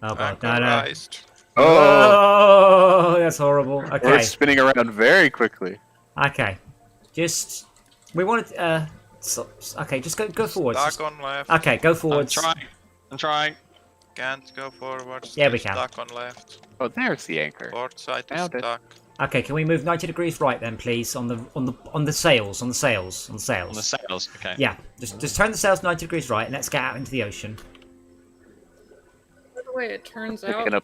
Oh god, no. Anchorized. Oh, Oh, that's horrible. we're Okay. spinning around very quickly. Okay. Just we wanted. Okay, just go forwards. Stuck Just- on left. Okay, go I'm forwards. trying. Can't go forwards. Yeah, we still can. Stuck on left. Oh, there's the anchor. Port side is Found it. stuck. Okay, can we move 90 degrees right then, please, on the sails, on the sails. On the sails. Okay. Yeah, just turn the sails 90 degrees right, and let's get out into the ocean. By the way, it turns Picking out up.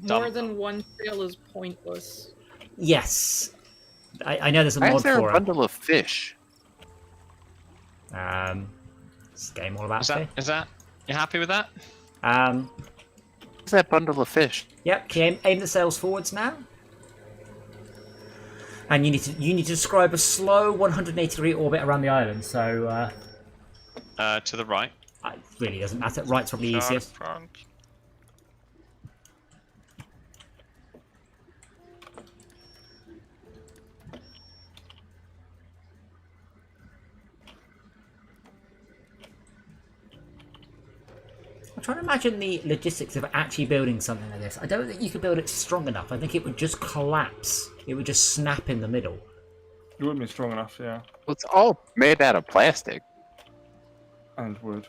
more Dumb. than one sail is pointless. Yes, I know there's a Why mod is there for a it. bundle of fish? It's a game all about fish. Is that? You happy with that? What's that bundle of fish? Yep. Can you aim the sails forwards now? And you need to describe a slow 180 degree orbit around the island. So To the right. it really doesn't matter. Right's probably Shark easiest. front. I'm trying to imagine the logistics of actually building something like this. I don't think you could build it strong enough. I think it would just collapse. It would just snap in the middle. It wouldn't be strong enough, yeah. Well, it's all made out of plastic. And wood.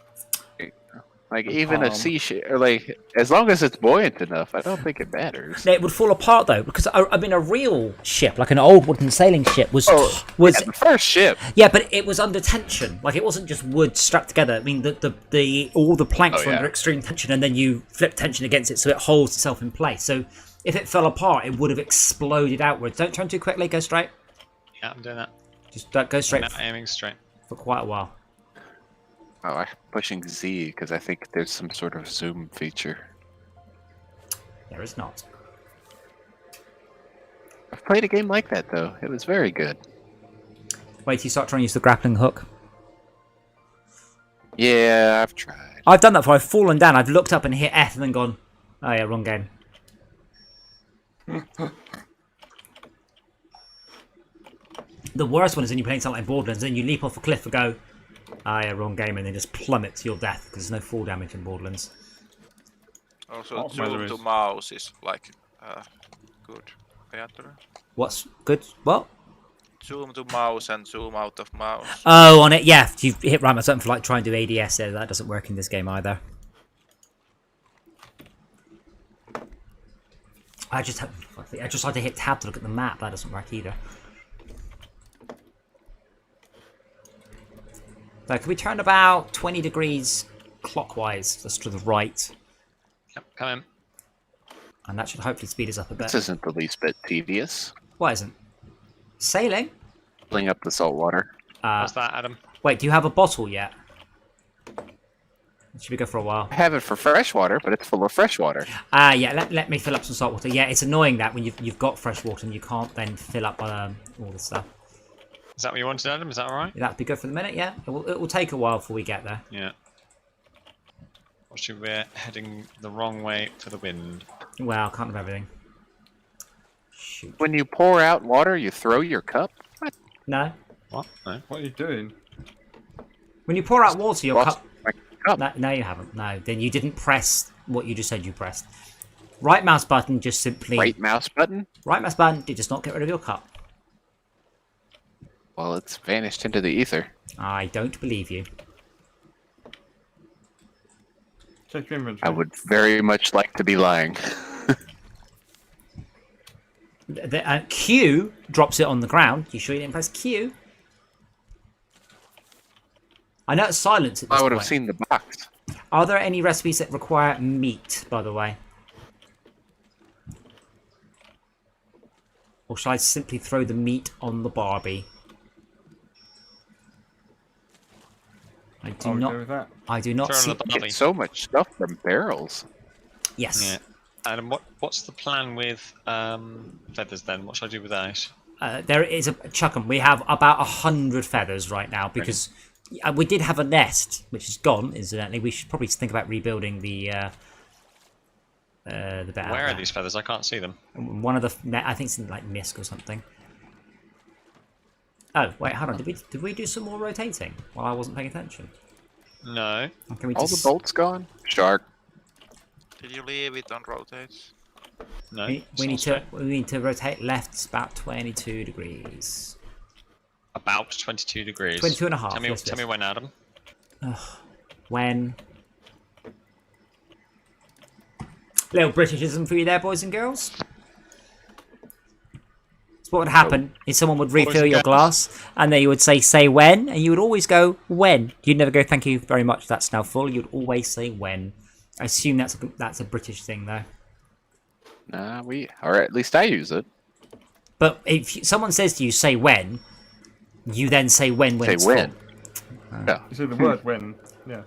Like even a Palm. sea ship, or like as long as it's buoyant enough, I don't think it matters. No, it would fall apart though, because I mean, a real ship, like an old wooden sailing ship, was Oh, was Yeah, the first ship. yeah, but it was under tension. Like it wasn't just wood strapped together. I mean, the all the planks Oh, were yeah. under extreme tension, and then you flip tension against it, so it holds itself in place. So if it fell apart, it would have exploded outwards. Don't turn too quickly. Go straight. Yeah, I'm doing that. Just go straight Now aiming straight. for quite a while. Oh, I'm pushing Z because I think there's some sort of zoom feature. There is not. I've played a game like that though. It was very good. Wait till you start trying to use the grappling hook. Yeah, I've tried. I've done that before. I've fallen down. I've looked up and hit F and then gone, oh yeah, wrong game. The worst one is when you're playing something like Borderlands, then you leap off a cliff and go, oh yeah, wrong game, and then just plummet to your death because there's no fall damage in Borderlands. Also, Oh, zoom there to is. mouse is like good. Better. What's good? What? Zoom to mouse and zoom out of mouse. Oh, on it, yeah. If you hit right something for like trying to do ADS there, that doesn't work in this game either. I just had to hit tab to look at the map. That doesn't work either. So can we turn about 20 degrees clockwise, just to the right, Yep, come in. and that should hopefully speed us up a This bit. isn't the least bit tedious. Why isn't? Sailing? Filling up the salt water. What's that, Adam? Wait, do you have a bottle yet? Should we go for a while? I have it for fresh water, but it's full of fresh water. Yeah, let me fill up some salt water. Yeah, it's annoying that when you've got fresh water and you can't then fill up all the stuff. Is that what you wanted, Adam? Is that alright? That'd be good for the minute, yeah. It will take a while before we get there. Yeah. Watching we're heading the wrong way for the wind. Well, I can't have everything. Shoot. When you pour out water, you throw your cup? What? No. What? No. What are you doing? When you pour out water, your Lost cup... my cup. No, you haven't. No, then you didn't press what you just said you pressed. Right mouse button just simply... Right mouse button? Right mouse button, it does not get rid of your cup. Well, it's vanished into the ether. I don't believe you. Check your inventory. I would very much like to be lying. Q drops it on the ground. You sure you didn't press Q? I know it's silence at this I would point. have seen the box. Are there any recipes that require meat, by the way? Or shall I simply throw the meat on the Barbie? I do I'll not. go with that. I do not Throw it see. on the You Barbie. get so much stuff from barrels. Yes. Yeah. And what's the plan with feathers then? What should I do with those? There is a chuck 'em. We have about 100 feathers right now because we did have a nest, which is gone. Incidentally, we should probably think about rebuilding the bit. out Where are there. these feathers? I can't see them. One of the, I think it's in like Misk or something. Oh wait, hold on. Did we do some more rotating while I wasn't paying attention? No. Or can we All just... the bolts gone? Shark. Did you leave it on rotates? No. We need to rotate left about 22 degrees. About 22 degrees. 22 and a half. Tell me, yes, tell me when, Adam. When. Little Britishism for you there, boys and girls. So what would happen is someone would refill and your girls. glass and they would say when, and you would always go when. You'd never go thank you very much, that's now full. You'd always say when. I assume that's a British thing though. Nah, or at least I use it. But if someone says to you say when, you then say when Say it's when. full. Yeah. You say the word when. Yes.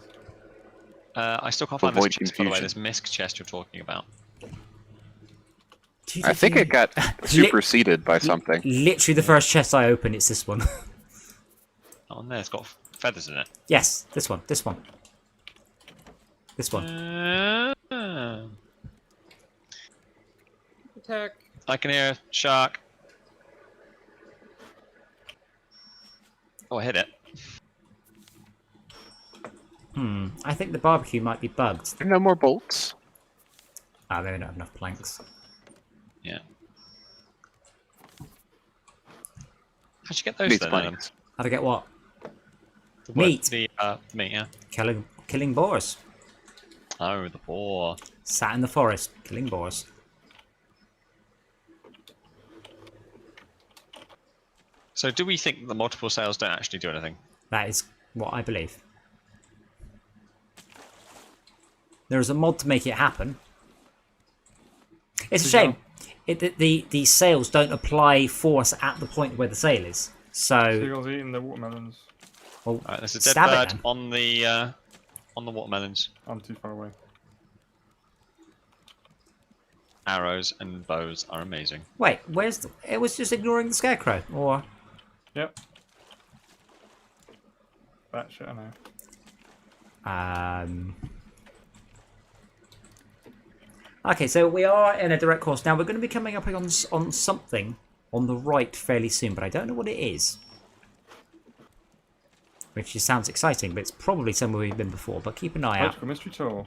I still can't find Avoid this chest, by the way, confusion. this Misk chest you're talking about. Do you I think you- it got superseded by something. Literally the first chest I open, it's this one. Oh, on there, it's got feathers in it. Yes, this one. This one. Attack. I can hear a shark. Oh, I hit it. I think the barbecue might be bugged. No more bolts. Ah, they don't have enough planks. Yeah. How'd you get those Needs then, Adam? planks. How to get what? The Meat. The meat, yeah. Killing boars. Oh, the boar. Sat in the forest, killing boars. So do we think the multiple sales don't actually do anything? That is what I believe. There is a mod to make it happen. It's a shame. The sales don't apply for us at the point where the sale is. So, Seagulls eating the watermelons. well, Alright, there's a dead stab it bird then. on the watermelons. I'm too far away. Arrows and bows are amazing. Wait, it was just ignoring the scarecrow, or Yep. That shit, I know. Okay, so we are in a direct course now. We're going to be coming up on something on the right fairly soon, but I don't know what it is. Which just sounds exciting, but it's probably somewhere we've been before. But keep an eye out. Electrical mystery tour.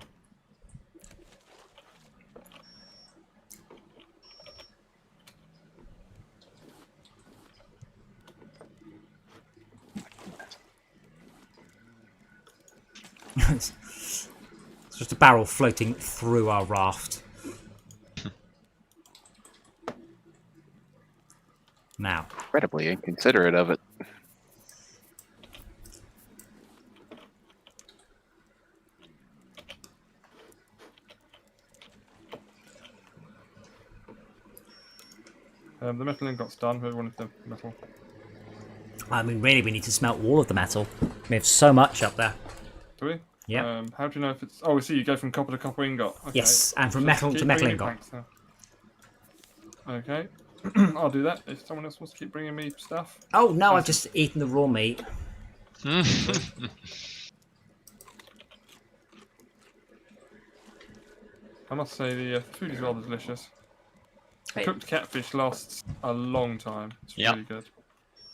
It's just a barrel floating through our raft. Now, Incredibly inconsiderate of it. The metal ingot's done. Who wanted the metal? I mean, really, we need to smelt all of the metal. We have so much up there. Do we? Yeah. How do you know if it's? Oh, we see. You go from copper to copper ingot. Okay. Yes, and from So metal keep to metal bringing me ingot. planks now. Okay. I'll do that. If someone else wants to keep bringing me stuff. Oh no, I've just eaten the raw meat. I must say the food is rather delicious. Hey. Cooked catfish lasts a long time. It's Yeah. really good.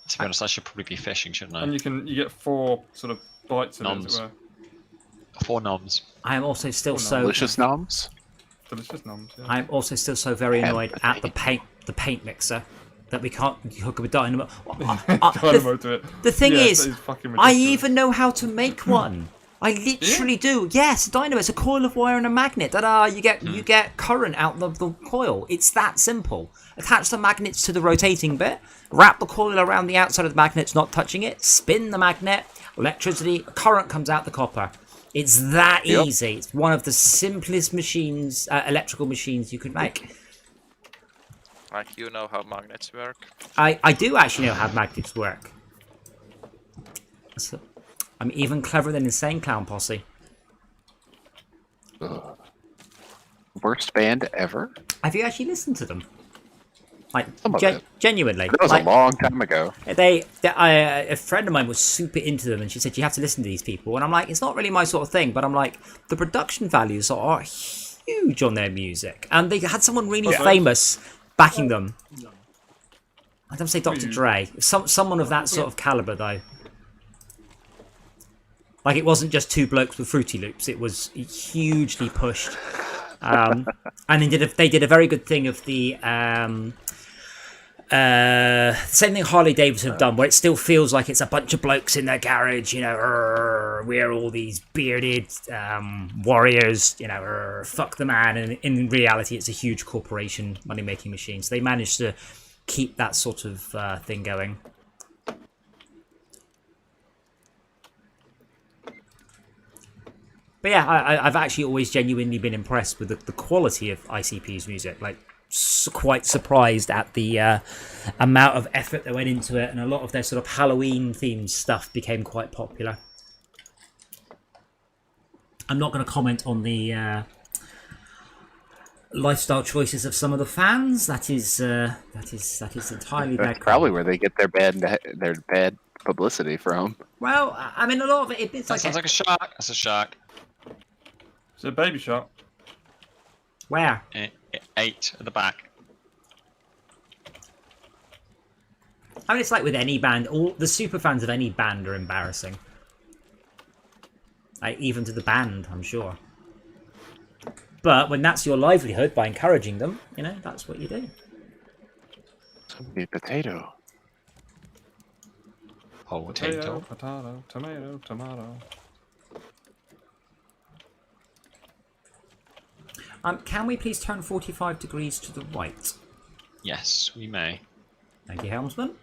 To be honest, I should probably be fishing, shouldn't I? And you get 4 sort of bites of it, as Noms. it were. 4 noms. I am also still Oh, no. so Delicious noms. delicious noms. Yeah. I'm also still so very Have annoyed the at the paint mixer that we can't hook up a dynamo. Dynamo to it. The thing Yeah, is, that is fucking I ridiculous. even know how to make one. I literally do. Yes, a dynamo. It's a coil of wire and a magnet. Ta-da! You get current out of the coil. It's that simple. Attach the magnets to the rotating bit. Wrap the coil around the outside of the magnets, not touching it. Spin the magnet. Electricity, current comes out the copper. It's that easy. It's one of the simplest machines, electrical machines you could make. Like, you know how magnets work. I do actually know how magnets work. So, I'm even cleverer than Insane Clown Posse. Worst band ever? Have you actually listened to them? Like, Some of it. genuinely. That was like, a long time ago. a friend of mine was super into them, and she said, you have to listen to these people. And I'm like, it's not really my sort of thing, but I'm like, the production values are huge on their music. And they had someone really famous backing them. I don't say Dr. Dre. Someone of that sort of caliber, though. Like, it wasn't just two blokes with Fruity Loops. It was hugely pushed. And they did a very good thing of the same thing Harley Davidson have done, where it still feels like it's a bunch of blokes in their garage, you know, we're all these bearded warriors, you know, fuck the man. And in reality, it's a huge corporation money-making machine. So they managed to keep that sort of thing going. But yeah, I've actually always genuinely been impressed with the quality of ICP's music. Like, quite surprised at the amount of effort that went into it, and a lot of their sort of Halloween themed stuff became quite popular. I'm not going to comment on the lifestyle choices of some of the fans. That is entirely their That's probably where they get their bad publicity from. Well, I mean, a lot of it's That like sounds like a shark. That's a shark. It's a baby shark. where 8 at the back. I mean, it's like with any band. All the super fans of any band are embarrassing. Like, even to the band, I'm sure. But when that's your livelihood by encouraging them, you know, that's what you do. Somebody potato. Potato, potato, tomato, tomato. Can we please turn 45 degrees to the right? Yes, we may. Thank you, Helmsman.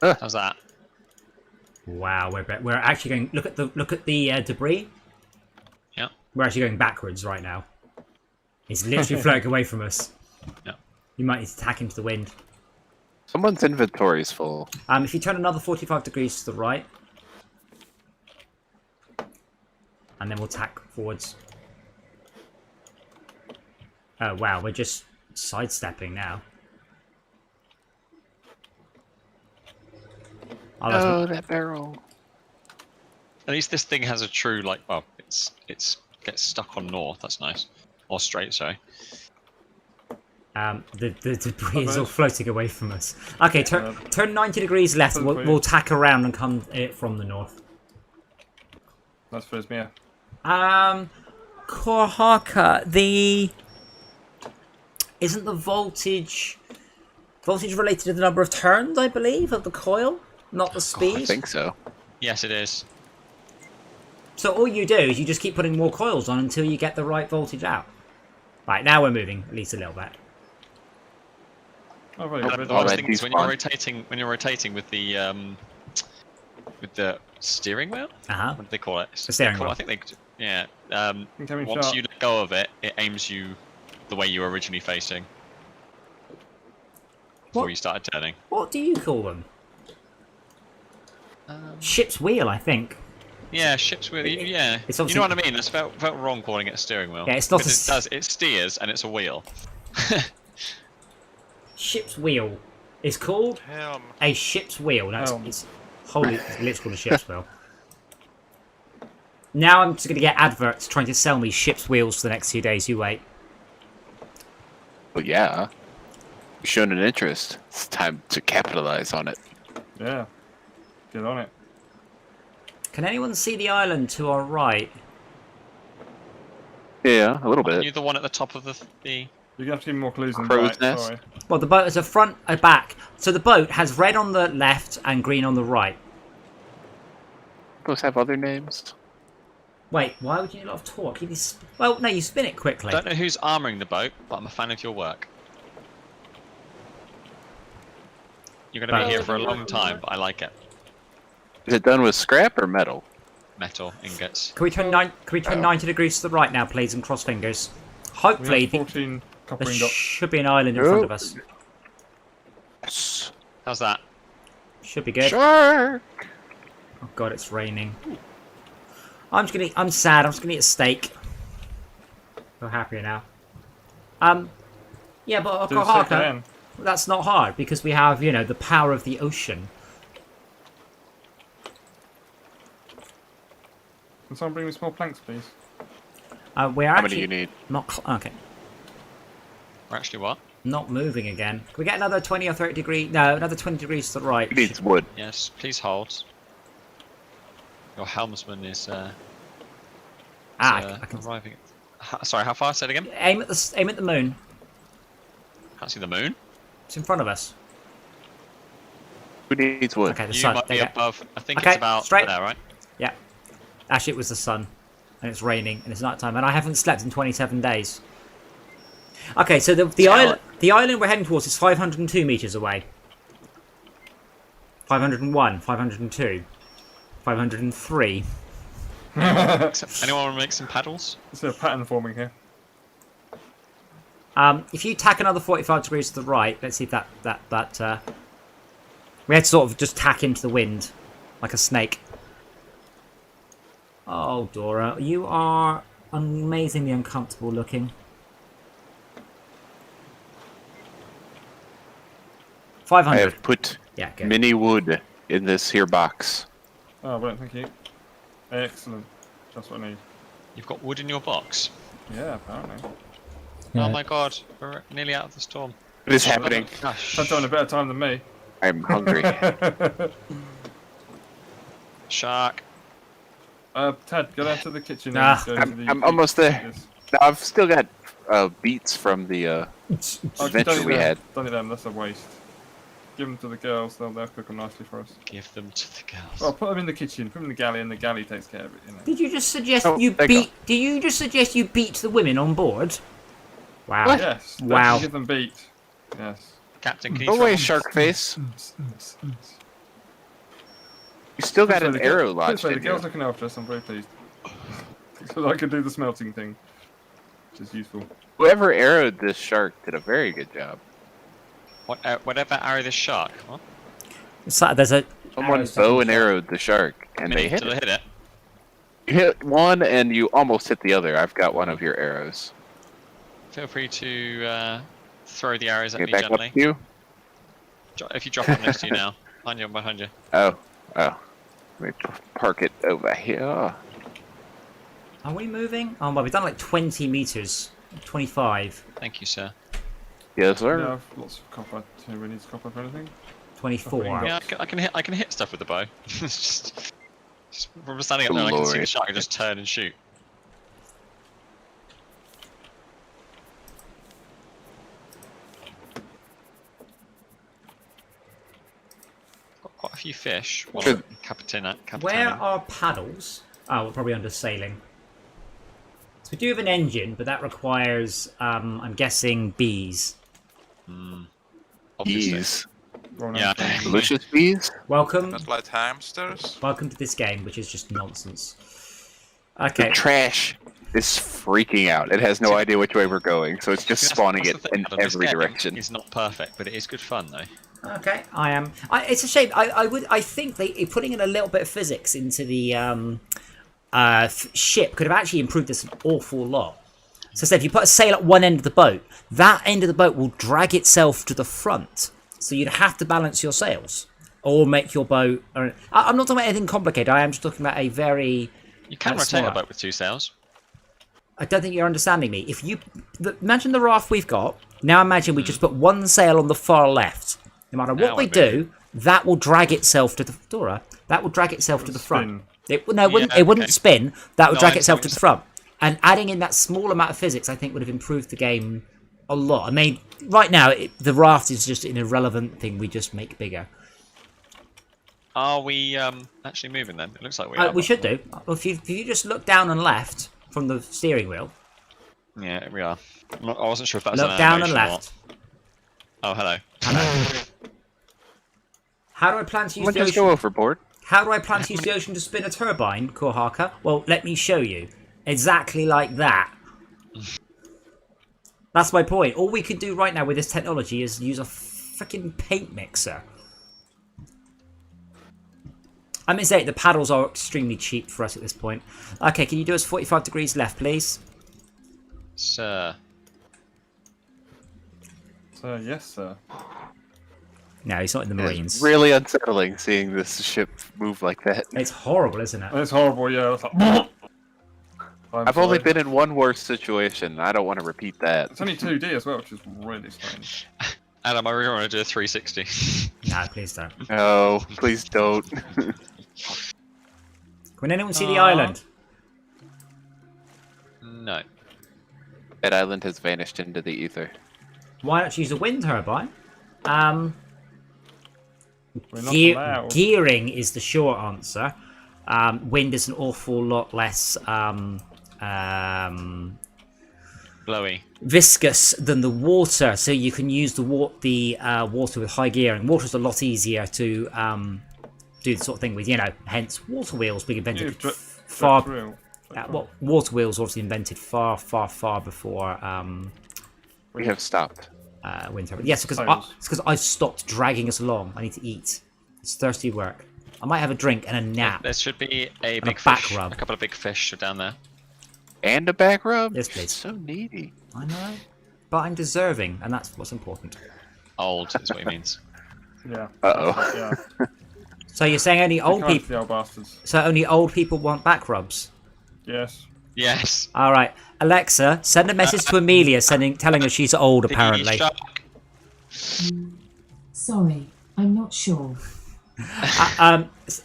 How's that? Wow, we're actually going. Look at the debris. Yeah. We're actually going backwards right now. It's literally floating away from us. Yeah. You might need to tack into the wind. Someone's inventory is full. If you turn another 45 degrees to the right, and then we'll tack forwards. Oh wow, we're just sidestepping now. Oh, that barrel. At least this thing has a true, like, well, it's gets stuck on north. That's nice. Or straight, sorry. The debris is all floating away from us. Okay, turn 90 degrees left. We'll tack around and come from the north. That's for Mia. Korhaka, isn't the voltage related to the number of turns, I believe, of the coil, not the speed? I think so. Yes, it is. So all you do is you just keep putting more coils on until you get the right voltage out. Right, now we're moving at least a little bit. Oh, right, One of the worst things when you're rotating with the steering wheel. Uh-huh. What do they call it? The steering wheel. I think they. Yeah. Incoming Once shot. you let go of it, it aims you the way you were originally facing. Before What? you started turning. What do you call them? Ship's wheel, I think. Yeah, ship's wheel. Yeah, It's you know what I obviously- mean. It's felt wrong calling it a steering wheel. Yeah, it's not Because a it steers and it's a wheel. Ship's wheel is called Helm. a ship's wheel. No, Helm. it's literally called a ship's wheel. Now I'm just going to get adverts trying to sell me ship's wheels for the next 2 days. You wait. Well, yeah. You've shown an interest. It's time to capitalize on it. Yeah. Get on it. Can anyone see the island to our right? Yeah, a little Are bit. you the one at the top of the? You're gonna have to give me more clues than Crow's right. nest. Sorry. Well, the boat has a front, a back. So the boat has red on the left and green on the right. Those have other names. Wait, why would you not have talk? Well, no, you spin it quickly. Don't know who's armouring the boat, but I'm a fan of your work. You're going to be here for a long time, but I like it. Is it done with scrap or metal? Metal ingots. Can we turn 90 degrees to the right now, please, and cross fingers? We Hopefully, have 14 copper there ingots. should be an island in front of us. Yes. How's that? Should be good. Shark! Oh god, it's raining. I'm sad. I'm just gonna eat a steak. Feel happier now. Yeah, but Do the second Okahaka, end. that's not hard because we have, you know, the power of the ocean. Can someone bring me small planks, please? We're How actually many you need? okay. We're actually what? Not moving again. Can we get another 20 or 30 degrees? No, another 20 degrees to the right. Who needs wood? Yes, please hold. Your helmsman is I can arriving. Sorry, how far? Say it again. aim at the moon. Can't see the moon. It's in front of us. Who needs wood? Okay, the You sun. might be There you go. above. I think Okay, it's about straight. there, right? Yeah. Actually, it was the sun, and it's raining, and it's night time, and I haven't slept in 27 days. Okay, so the island we're heading towards is 502 meters away. 501, 502, 503. Anyone want to make some paddles? Is there a pattern forming here? If you tack another 45 degrees to the right, let's see if that we had to sort of just tack into the wind like a snake. Oh, Dora, you are amazingly uncomfortable looking. 500. I have put Yeah, good. mini wood in this here box. Oh, brilliant, thank you. Excellent. That's what I need. You've got wood in your box. Yeah, apparently. Oh my god, we're nearly out of the storm. What is happening? Gosh. Ted's having a better time than me. I'm hungry. Shark. Ted, go down to the kitchen Ah. and go to the... I'm almost there. Yes. No, I've still got beets from the Oh, adventure don't eat we them. had. Don't eat them, that's a waste. Give them to the girls, they'll cook them nicely for us. Give them to the girls. Well, put them in the kitchen, put them in the galley, and the galley takes care of it, you know. Did you just suggest Oh, you there you beat? Did you just suggest you beat the women on board? Wow. Yes, Wow. wow. Give them beat. Yes. Captain, can you Go throw away, them? shark face. You still got an arrow lodged The in girls here. looking after us, I'm very pleased. So I can do the smelting thing, which is useful. Whoever arrowed this shark did a very good job. Whatever arrow this shark. What? So there's a Someone arrow bow and stuck in the arrowed the shark, and they hit Did I it. hit it? You hit one, and you almost hit the other. I've got one of your arrows. Feel free to throw the arrows at Get me back up gently. to you. If you drop it next to you now. Behind you. Oh. Let me park it over here. Are we moving? Oh, well, we've done like 20 meters. 25. Thank you, sir. Yes, sir. Yeah, I've lots of copper. Do we need copper for anything? 24. Yeah, I can hit stuff with the bow. just from standing up there, I can see the Lord. shark and just turn and shoot. Got quite a few fish. Well, Should- Captain. Where are paddles? Oh, we're probably under sailing. So we do have an engine, but that requires, I'm guessing, bees. Obviously. Bees. Well, Yeah. Delicious bees. Welcome, Not like hamsters. welcome to this game, which is just nonsense. The Okay, trash is freaking out. It has no idea which way we're going, so it's just That's- spawning that's it the thing, in Adam, this every game direction. It's not perfect, but it is good fun though. okay, I am. It's a shame. I think putting in a little bit of physics into the ship could have actually improved this an awful lot. So, say if you put a sail at one end of the boat, that end of the boat will drag itself to the front. So you'd have to balance your sails or make your boat. I'm not talking about anything complicated. I am just talking about a very. You can That's rotate a smart. boat with two sails. I don't think you're understanding me. If you imagine the raft we've got, now imagine we just put one sail on the far left. No matter Now what we I do, that will drag itself to the Dora. That will drag itself to the front. Spin. It Yeah, wouldn't okay. spin. That would No, drag I itself to understand the front. And adding in that small amount of physics, I think, would have improved the game a lot. I mean, right now, the raft is just an irrelevant thing we just make bigger. Are we actually moving then? It looks like we are. We but- should do. If you just look down and left from the steering wheel, Yeah, we are. I wasn't sure if that was look an down and animation or left. not. Oh, hello. How do I plan to use Let's the just go ocean? overboard. How do I plan to use the ocean to spin a turbine, Korhaka? Well, let me show you. Exactly like that. That's my point. All we can do right now with this technology is use a freaking paint mixer. I mean, say the paddles are extremely cheap for us at this point. Okay, can you do us 45 degrees left, please? Sir. So yes, sir. No, he's not in the Marines. It's really unsettling seeing this ship move like that. It's horrible, isn't it? It's horrible. Yeah. It's like, I've only been in one worse situation. I don't want to repeat that. It's only 2D as well, which is really strange. Adam, I really want to do a 360. No, please don't. No, please don't. Can anyone see the island? No. That island has vanished into the ether. Why not use a wind turbine? We're not allowed. Gearing is the short answer. Wind is an awful lot less Blowy. viscous than the water, so you can use the water with high gearing. Water is a lot easier to do the sort of thing with, hence water wheels being invented far. Well, water wheels were obviously invented far before We have stopped. wind turbine. Yes, because Sails. it's because I've stopped dragging us along. I need to eat. It's thirsty work. I might have a drink and a nap. There should be a a big back fish. rub. A couple of big fish are down there. And a back rub? Yes, please. So needy. I know, but I'm deserving, and that's what's important. Old is what he means. Yeah. Uh-oh. Yeah. So you're saying only old people? The old bastards. So only old people want back rubs? Yes. Yes. All right, Alexa, send a message to Amelia, telling her she's old. The Apparently, shark. Sorry, I'm not sure.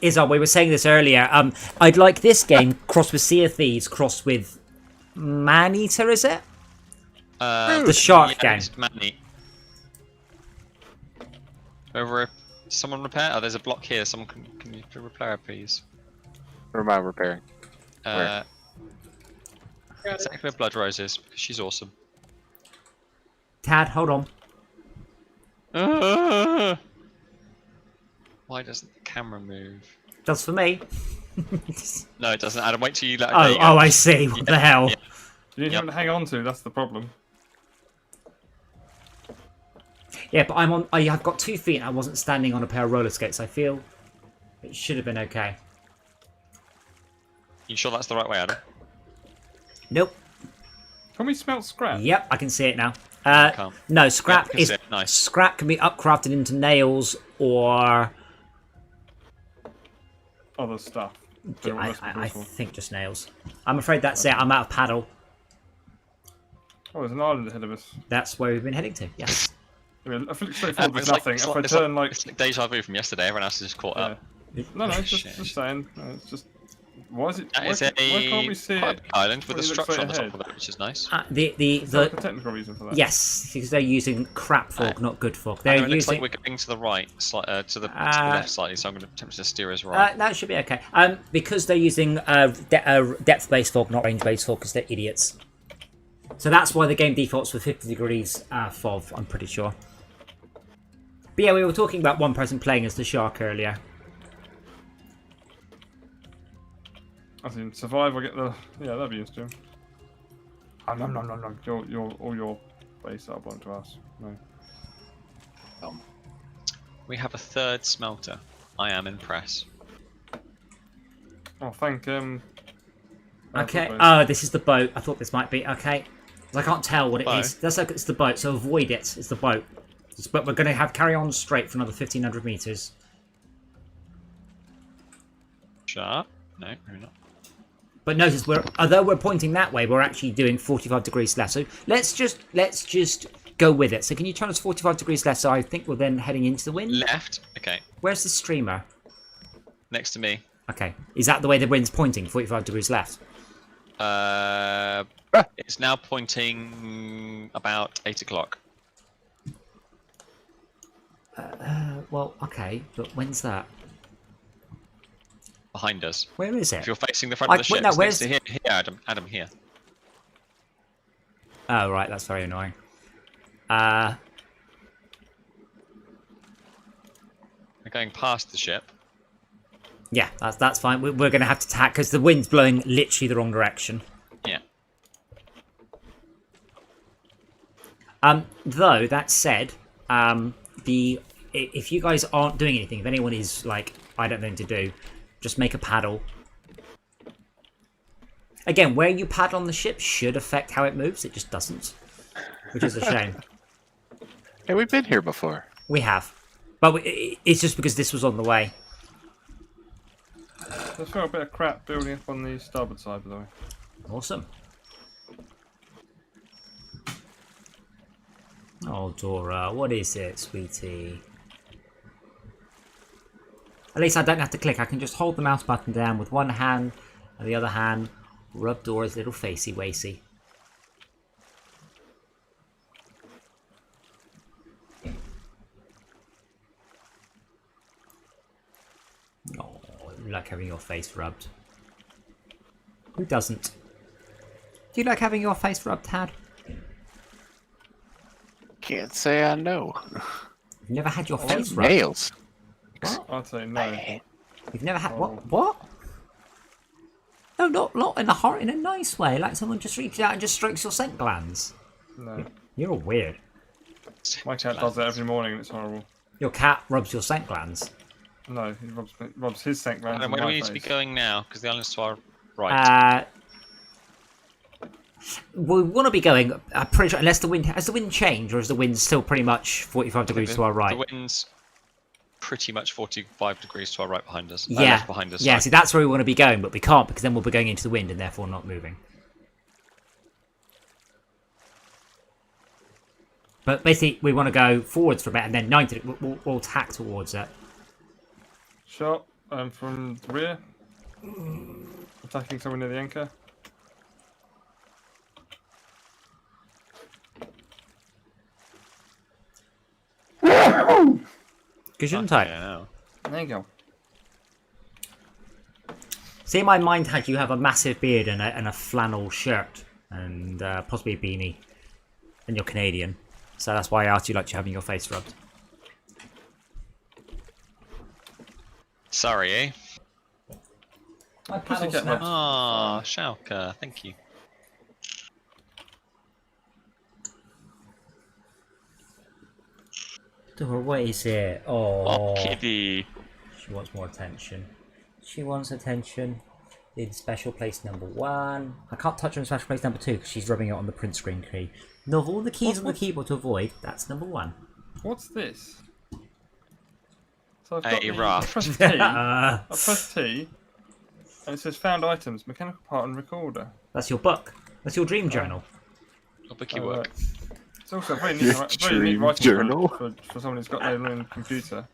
Izal, we were saying this earlier. I'd like this game crossed with Sea of Thieves, crossed with Maneater. Is it the shark game? It's Manny. Over. Someone repair? Oh, there's a block here. Someone can you repair it, please? Or am I repairing? Uh, Got it. Exactly where Blood Rose is, because she's awesome. Tad, hold on. Why doesn't the camera move? Does for me. No, it doesn't. Adam, wait till you let Oh, there you go. I see. What the hell? Yeah. You need Yep. something to hang on to. That's the problem. Yeah, but I've got 2 feet and I wasn't standing on a pair of roller skates. I feel it should have been okay. You sure that's the right way, Adam? Nope. Can we smelt scrap? Yep, I can see it now. can't. No, scrap Yeah, I can is see it. Nice. scrap can be upcrafted into nails or Other stuff. They're all less I useful. think just nails. I'm afraid that's it. I'm out of paddle. Oh, there's an island ahead of us. That's where we've been heading to. Yes. I mean, I think straightforward. There's It's like- nothing. it's If like- I it's like- turn like, it's like deja vu from yesterday. Everyone else is just caught yeah. up. No, just Shit. saying. It's just. Why is it? That Why, is why can't a we see quite it? big island with when a you look structure on the straight top of it, which is nice. Is there like a The technical reason for that? yes, because they're using crap fog, not good fog. I They're know, it looks using. like we're going to the right, to the left slightly, so I'm going to attempt to steer us right. No, it should be okay. Because they're using depth-based fog, not range-based fog, because they're idiots. So that's why the game defaults for 50 degrees fog. I'm pretty sure. But yeah, we were talking about one person playing as the shark earlier. I think survive or get the. Yeah, that'd be interesting. Nom nom nom nom. All your base are belong to us. No. We have a third smelter. I am impressed. Oh, thank Okay. boat. Oh, this is the boat. I thought this might be okay. I can't tell what it Boat? is. That's like it's the boat. So avoid it. It's the boat. But we're going to carry on straight for another 1,500 meters. Sharp? No, maybe not. But notice, although we're pointing that way, we're actually doing 45 degrees left. So let's just go with it. So can you turn us 45 degrees left? So I think we're then heading into the wind. Left? Okay. Where's the streamer? Next to me. Okay. Is that the way the wind's pointing? 45 degrees left. It's now pointing about 8 o'clock. Well, okay, but when's that? Behind us. Where is it? If you're facing the front of the ship, no, it's next where's... to here, Adam. Adam, here. Oh, right, that's very annoying. We're going past the ship. Yeah, that's fine. We're going to have to tack because the wind's blowing literally the wrong direction. Yeah. Though that said, if you guys aren't doing anything, if anyone is like, I don't know what to do, just make a paddle. Again, where you paddle on the ship should affect how it moves. It just doesn't, which is a shame. Hey, we've been here before. We have, but it's just because this was on the way. There's got a bit of crap building up on the starboard side, by the way. Awesome. Oh, Dora, what is it, sweetie? At least I don't have to click. I can just hold the mouse button down with one hand and the other hand rub Dora's little facey wacy. Oh, you like having your face rubbed. Who doesn't? Do you like having your face rubbed, Tad? Can't say I know. You've never had your face rubbed? Nails. I'd say no. You've never had what? No, not in a nice way. Like someone just reaches out and just strokes your scent glands. No. You're weird. My cat does that every morning and it's horrible. Your cat rubs your scent glands. No, he rubs his scent glands. Adam, on where do my we need to be face. going now? Because the island's to our right. We want to be going. I'm pretty sure, unless the wind has the wind changed, or is the wind still pretty much 45 degrees to our right? The wind's pretty much 45 degrees to our right behind us. Yeah, Left behind us. yeah. sorry. See, that's where we want to be going, but we can't because then we'll be going into the wind and therefore not moving. But basically, we want to go forwards for a bit and then 90. We'll tack towards it. Shot from the rear. Attacking someone near the anchor. Gesundheit. Yeah. There you go. See, in my mind had you have a massive beard and a flannel shirt and possibly a beanie, and you're Canadian, so that's why I asked you like you having your face rubbed. Sorry, eh? My Pussycat snapped. Ah, Schalke, thank you. Dora, what is it? Oh, Kitty. she wants more attention. She wants attention. In special place number 1. I can't touch her in special place number 2 because she's rubbing it on the print screen key. No, of all the keys on the keyboard to avoid, that's number 1. What's this? So I've A got the, raft. I press T. I press T, and it says found items, mechanical part and recorder. That's your book. That's your dream journal. I'll book your Oh, work. right. It's also a very neat, Your very neat dream writing journal. for someone who's got no own computer.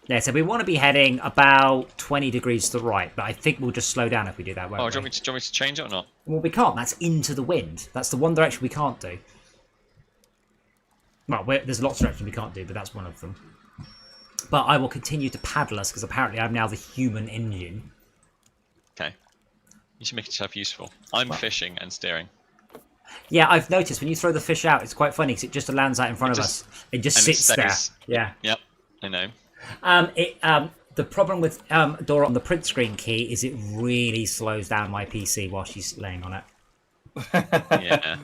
Yeah, so we want to be heading about 20 degrees to the right, but I think we'll just slow down if we do that, won't Oh, we? do you want me to change it or not? Well, we can't. That's into the wind. That's the one direction we can't do. Well, there's lots of directions we can't do, but that's one of them. But I will continue to paddle us, because apparently I'm now the human engine. Okay. You should make yourself useful. I'm fishing and steering. Yeah, I've noticed when you throw the fish out, it's quite funny, because it just lands out in front of us. It just and it sits there. stays. Yeah. Yep, I know. The problem with Dora on the print screen key is it really slows down my PC while she's laying on it. Yeah.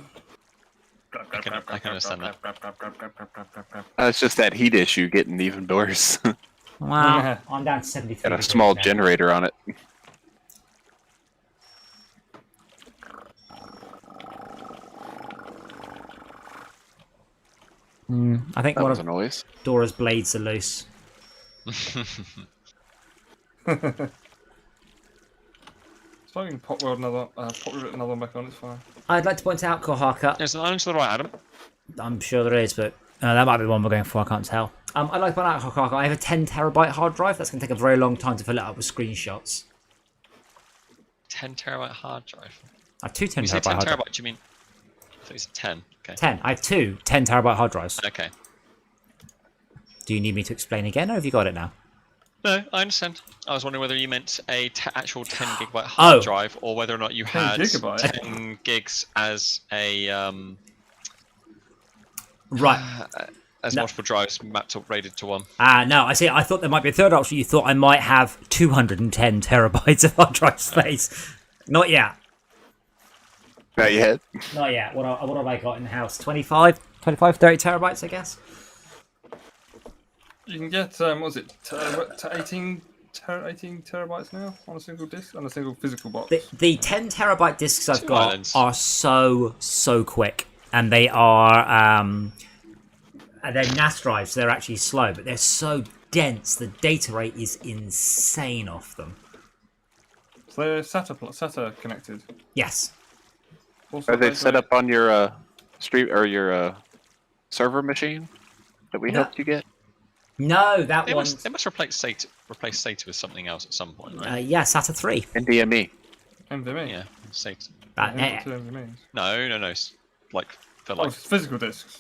I can understand that. It's just that heat issue getting even worse. Wow, I'm down to 73. Got a degrees small now. generator on it. I think That one was of a noise. Dora's blades are loose. So I can pop another one back on, it's fine. I'd like to point out, Kohaka, There's an island to the right, Adam. I'm sure there is, but That might be the one we're going for. I can't tell. I like one out. I have a 10 terabyte hard drive. That's going to take a very long time to fill it up with screenshots. 10 terabyte hard drive. I have two 10 You say terabyte 10 hard drives. terabyte? Do you mean? I thought you said 10. Okay. 10. I have two 10 terabyte hard drives. Okay. Do you need me to explain again, or have you got it now? No, I understand. I was wondering whether you meant a actual 10 gigabyte hard Oh. drive, or whether or not you 10 had gigabyte? 10 gigs as a Right. as No. multiple drives mapped up rated to one. No, I see. I thought there might be a third option. You thought I might have 210 terabytes of hard drive space. Not yet. Not yet. Not yet. What have I got in the house? 25, 30 terabytes, I guess. You can get what was it? 18 terabytes now on a single disc, on a single physical box. The 10 terabyte discs I've Two got islands. are so quick, and they are they're NAS drives. So they're actually slow, but they're so dense. The data rate is insane off them. So they're SATA connected. Yes. Also Are they data set rate- up on your stream or your server machine that we No. helped you get? No, that They one. must replace SATA with something else at some point, right? Yeah, SATA 3. NVMe. NVME? Yeah, SATA. Yeah, two NVMEs. No. It's like for Oh, like it's physical discs.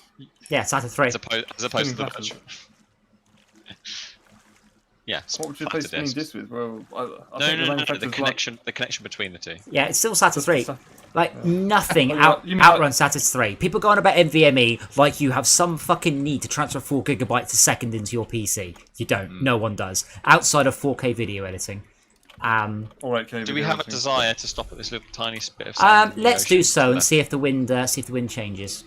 Yeah, SATA 3. as opposed to the Spinning virtual. Yeah. What would you flatter replace spinning disks. discs with? Well, I No, think the the manufacturers connection between the two. Yeah, it's still SATA 3. Like, nothing Oh, you mean like- outruns SATA 3. People go on about NVMe like you have some fucking need to transfer 4 gigabytes a second into your PC. You don't. No one does. Outside of 4K video editing. All right, okay. Do we have a desire to stop at this little tiny bit of sand in the Let's do ocean so and left? see if the wind changes.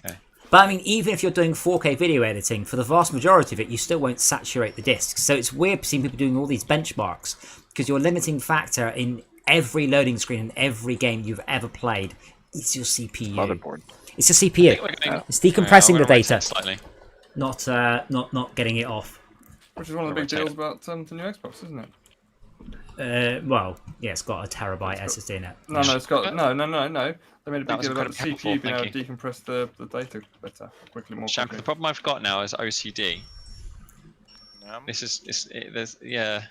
Okay. But I mean, even if you're doing 4K video editing, for the vast majority of it, you still won't saturate the discs. So it's weird seeing people doing all these benchmarks, because your limiting factor in every loading screen in every game you've ever played is your CPU. Motherboard. It's your CPU. We're going- It's decompressing we're the gonna data, rotate slightly. not getting it off. Which is one of the big Rotate deals it. about the new Xbox, isn't it? Well, yeah, it's got a terabyte SSD in it. No, it's got no. They made a That big was deal about the incredibly CPU being helpful, able to decompress the data better, more Shaq, quickly. the problem I've got now is OCD. Yeah. There's yeah.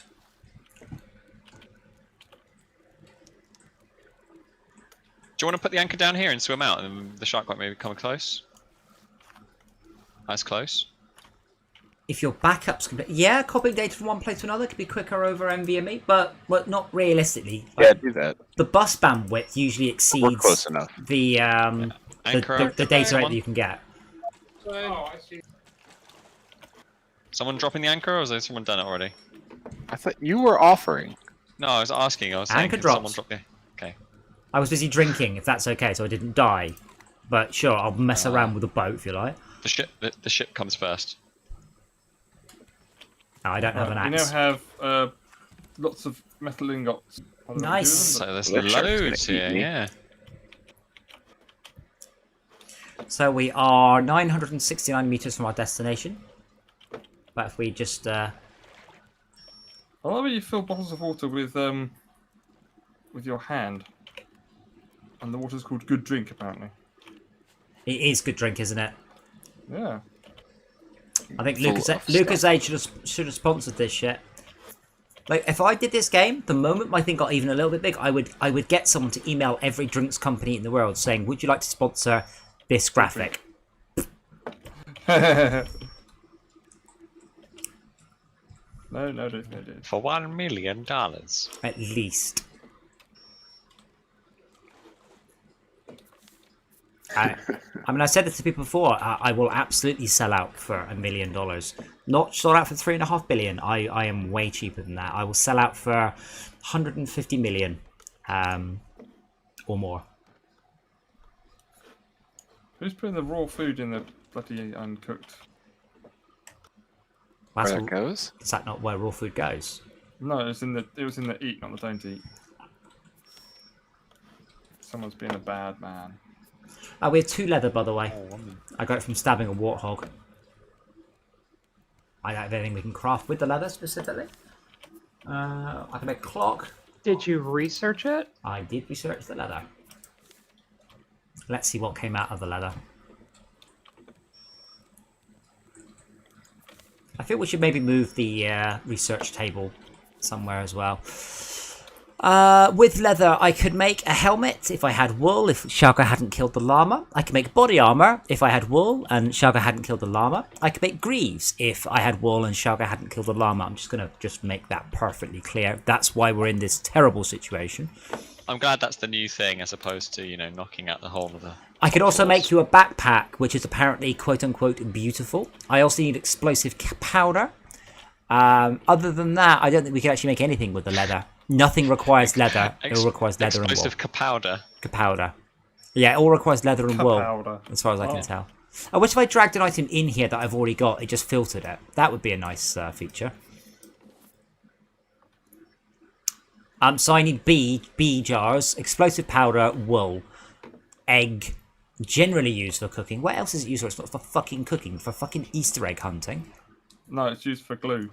Do you want to put the anchor down here and swim out, and the shark might maybe come close? As close? If your backup's complete, yeah, copying data from one place to another could be quicker over NVMe, but not realistically. Yeah, do that. The bus bandwidth usually We're exceeds close enough. the Anchor. the data rate Someone? that you can get. Someone dropping the anchor, or has someone done it already? I thought you were offering. No, I was asking. I was saying, Anchor can someone drops. drop the? Okay. I was busy drinking, if that's okay, so I didn't die. But sure, I'll mess around with the boat if you like. The ship comes first. No, I don't have an We now axe. have lots of metal ingots. I don't know what to do with Nice. them, So there's Well, that shark's gonna loads eat here. me. Yeah. So we are 969 meters from our destination. But if we just but- I love how you fill bottles of water with your hand, and the water's called good drink apparently. it is good drink, isn't it? Yeah. I think Full Lucas of Aid should have sponsored this shit. Like, if I did this game, the moment my thing got even a little bit big, I would get someone to email every drinks company in the world saying, "Would you like to sponsor this graphic?" No, dude. For $1 million. At least. I mean, I said this to people before. I will absolutely sell out for $1 million. Not sell out for $3.5 billion. I am way cheaper than that. I will sell out for 150 million, or more. Who's putting the raw food in the bloody uncooked? That's Where that goes? Is that not where raw food goes? No, it was in the eat, not the don't eat. Someone's being a bad man. We have 2 leather, by the way. I got it from stabbing a warthog. I don't have anything we can craft with the leather specifically. I can make a clock. Did you research it? I did research the leather. Let's see what came out of the leather. think we should maybe move the research table somewhere as well. With leather, I could make a helmet if I had wool, if Shaka hadn't killed the llama. I could make body armor if I had wool and Shaka hadn't killed the llama. I could make greaves if I had wool and Shaka hadn't killed the llama. I'm just going to make that perfectly clear. That's why we're in this terrible situation. I'm glad that's the new thing as opposed to, you know, knocking out the whole of the... I could also make you a backpack, which is apparently quote-unquote beautiful. I also need explosive powder. Other than that, I don't think we can actually make anything with the leather. Nothing requires leather. It all requires leather and wool. Explosive powder. Kapowder. Yeah, it all requires leather and wool, Powder. as far as I can tell. I wish if I dragged an item in here that I've already got, it just filtered it. That would be a nice feature. So I need bee jars, explosive powder, wool, egg, generally used for cooking. What else is it used for? It's not for fucking cooking, for fucking Easter egg hunting. No, it's used for glue.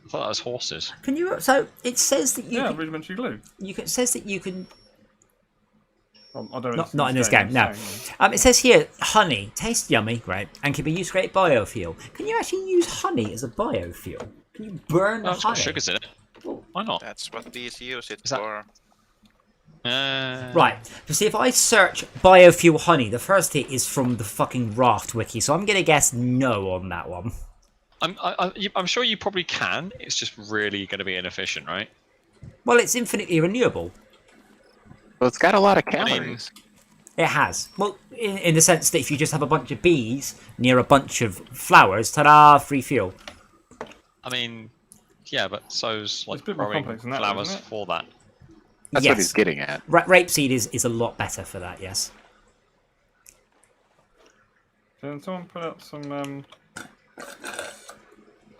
I thought that was horses. Can you? So it says that you. Yeah, can, rudimentary glue. it says that you can. I don't know. Not in this game. No. It says here, honey tastes yummy, great, and can be used to create biofuel. Can you actually use honey as a biofuel? Can you burn the Oh, it's got honey? sugars in it. Why not? That's what bees use it Is that- for. Right. So see, if I search biofuel honey, the first hit is from the fucking Raft wiki, so I'm gonna guess no on that one. I'm sure you probably can. It's just really going to be inefficient, right? Well, it's infinitely renewable. Well, it's got a lot of mean- calories. It has. Well, in the sense that if you just have a bunch of bees near a bunch of flowers, ta-da, free fuel. I mean, yeah, but so's like It's a bit more growing complex than that, flowers isn't it? for that. That's Yes. what he's getting at. Rapeseed is a lot better for that, yes. Can someone put out some?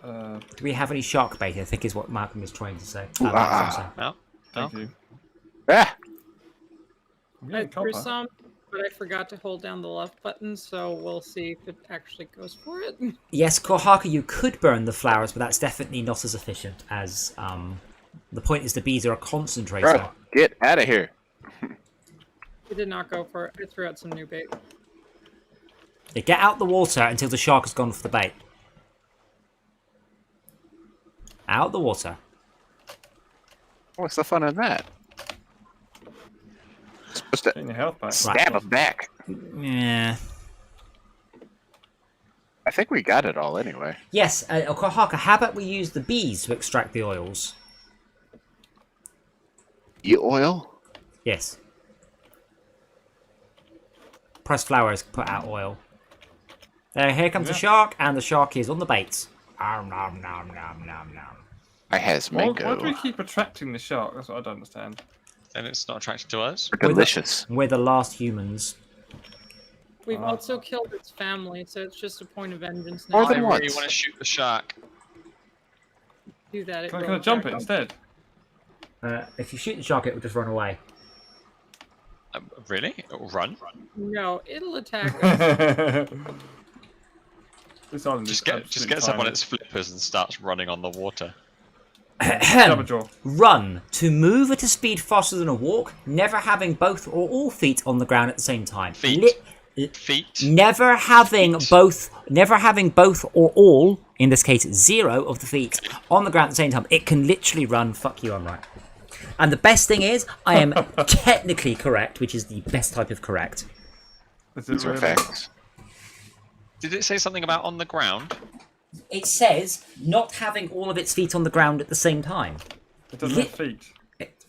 Do we have any shark bait, I think is what Malcolm is trying to say. Ooh, No? Thank No? you. Ah! I'm I getting threw copper. some, but I forgot to hold down the left button, so we'll see if it actually goes for it. Yes, Kohaka, you could burn the flowers, but that's definitely not as efficient as... the point is the bees are a concentrator. Bro, get out of here. It did not go for it. I threw out some new bait. Yeah, get out the water until the shark has gone for the bait. Out the water. What's the fun in that? Supposed to Getting your health back. stab him back. Yeah. I think we got it all anyway. Yes, Kohaka, how about we use the bees to extract the oils? E oil? Yes. Press flowers, put out oil. Here comes the shark, and the shark is on the bait. Nom, nom, nom, nom, nom, nom. I has Why mango. do we keep attracting the shark? That's what I don't understand. Then it's not attracted to us. Delicious. We're the last humans. We've also killed its family, so it's just a point of vengeance More now. I than really once. want to shoot the shark. Do that. It Can will I jump it attack us. instead? If you shoot the shark, it will just run away. Really? It'll run? No, it'll attack us. This island Just is gets up on its flippers and starts running on the water. Jabberjaw. Run. To move at a speed faster than a walk, never having both or all feet on the ground at the same time. Feet. Feet. Never having both or all, in this case 0 of the feet, on the ground at the same time. It can literally run. Fuck you, I'm right. And the best thing is, I am technically correct, which is the best type of correct. Is it These are really? facts. Did it say something about on the ground? It says not having all of its feet on the ground at the same time. It doesn't have feet.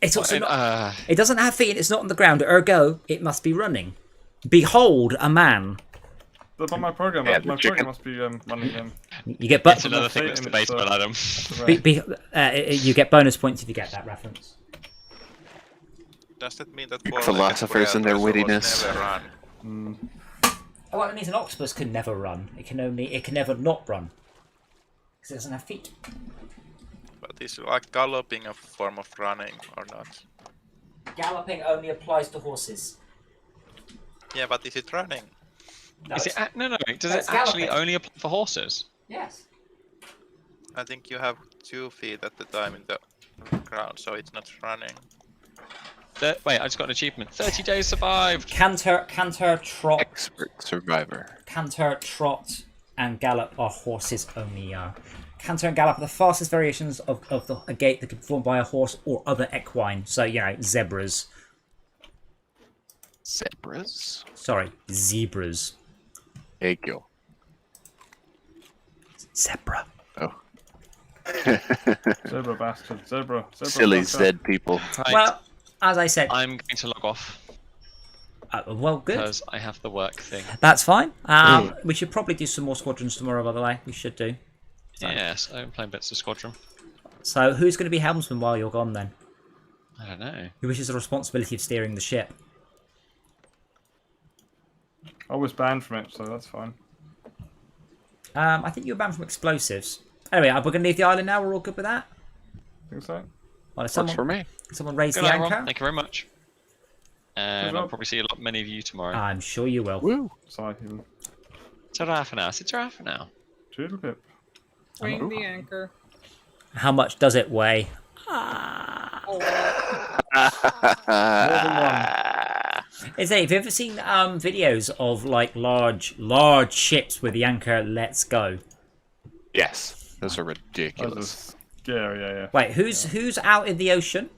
It's also not, Uh, it doesn't have feet and it's not on the ground, ergo, it must be running. Behold a man. But my program, Yeah, my the chicken. program must be running them. You get it's bu- another not thing feet that's and debatable, it's, Adam. you get bonus points if you get that reference. Does that mean that Philosophers and their wittiness. never run? Oh, well, it means an octopus can never run. It can never not run. Because it doesn't have feet. But is like galloping a form of running or not? Galloping only applies to horses. Yeah, but is it running? No, Is it? it's- No. Does it's it actually galloping. only apply for horses? Yes. I think you have 2 feet at the time in the ground, so it's not running. Wait, I just got an achievement. 30 days survived. Canter, trot, Expert survivor. canter, trot, and gallop are horses only. Canter and gallop are the fastest variations of a gait that can be performed by a horse or other equine. So, zebras. Zebras? Sorry, zebras. Thank you. Zebra. Oh. Zebra bastard. Zebra. Silly bastard. Zed people. Right. Well, as I said, I'm going to log off well, good. because I have the work thing. That's fine. We should probably do some more squadrons tomorrow, by the way. We should do. Yes, I'm playing bits of Squadron. So, who's going to be helmsman while you're gone then? I don't know. Who wishes the responsibility of steering the ship? I was banned from it, so that's fine. I think you were banned from explosives. Anyway, we're going to leave the island now. We're all good with that? Think so? Well, if Works for me. someone raise Good the night, anchor. everyone. Thank you very much. And Good I'll job. probably see many of you tomorrow. I'm sure you will. Woo. Sorry. Ta-ra for now. Ta-ra for now. Toodle pip. Weighing the anchor. How much does it weigh? Oh, More than one. Have you ever seen videos of like large ships where the anchor lets go? Yes. Those are Those ridiculous. are scary, yeah. Wait, who's out in the ocean?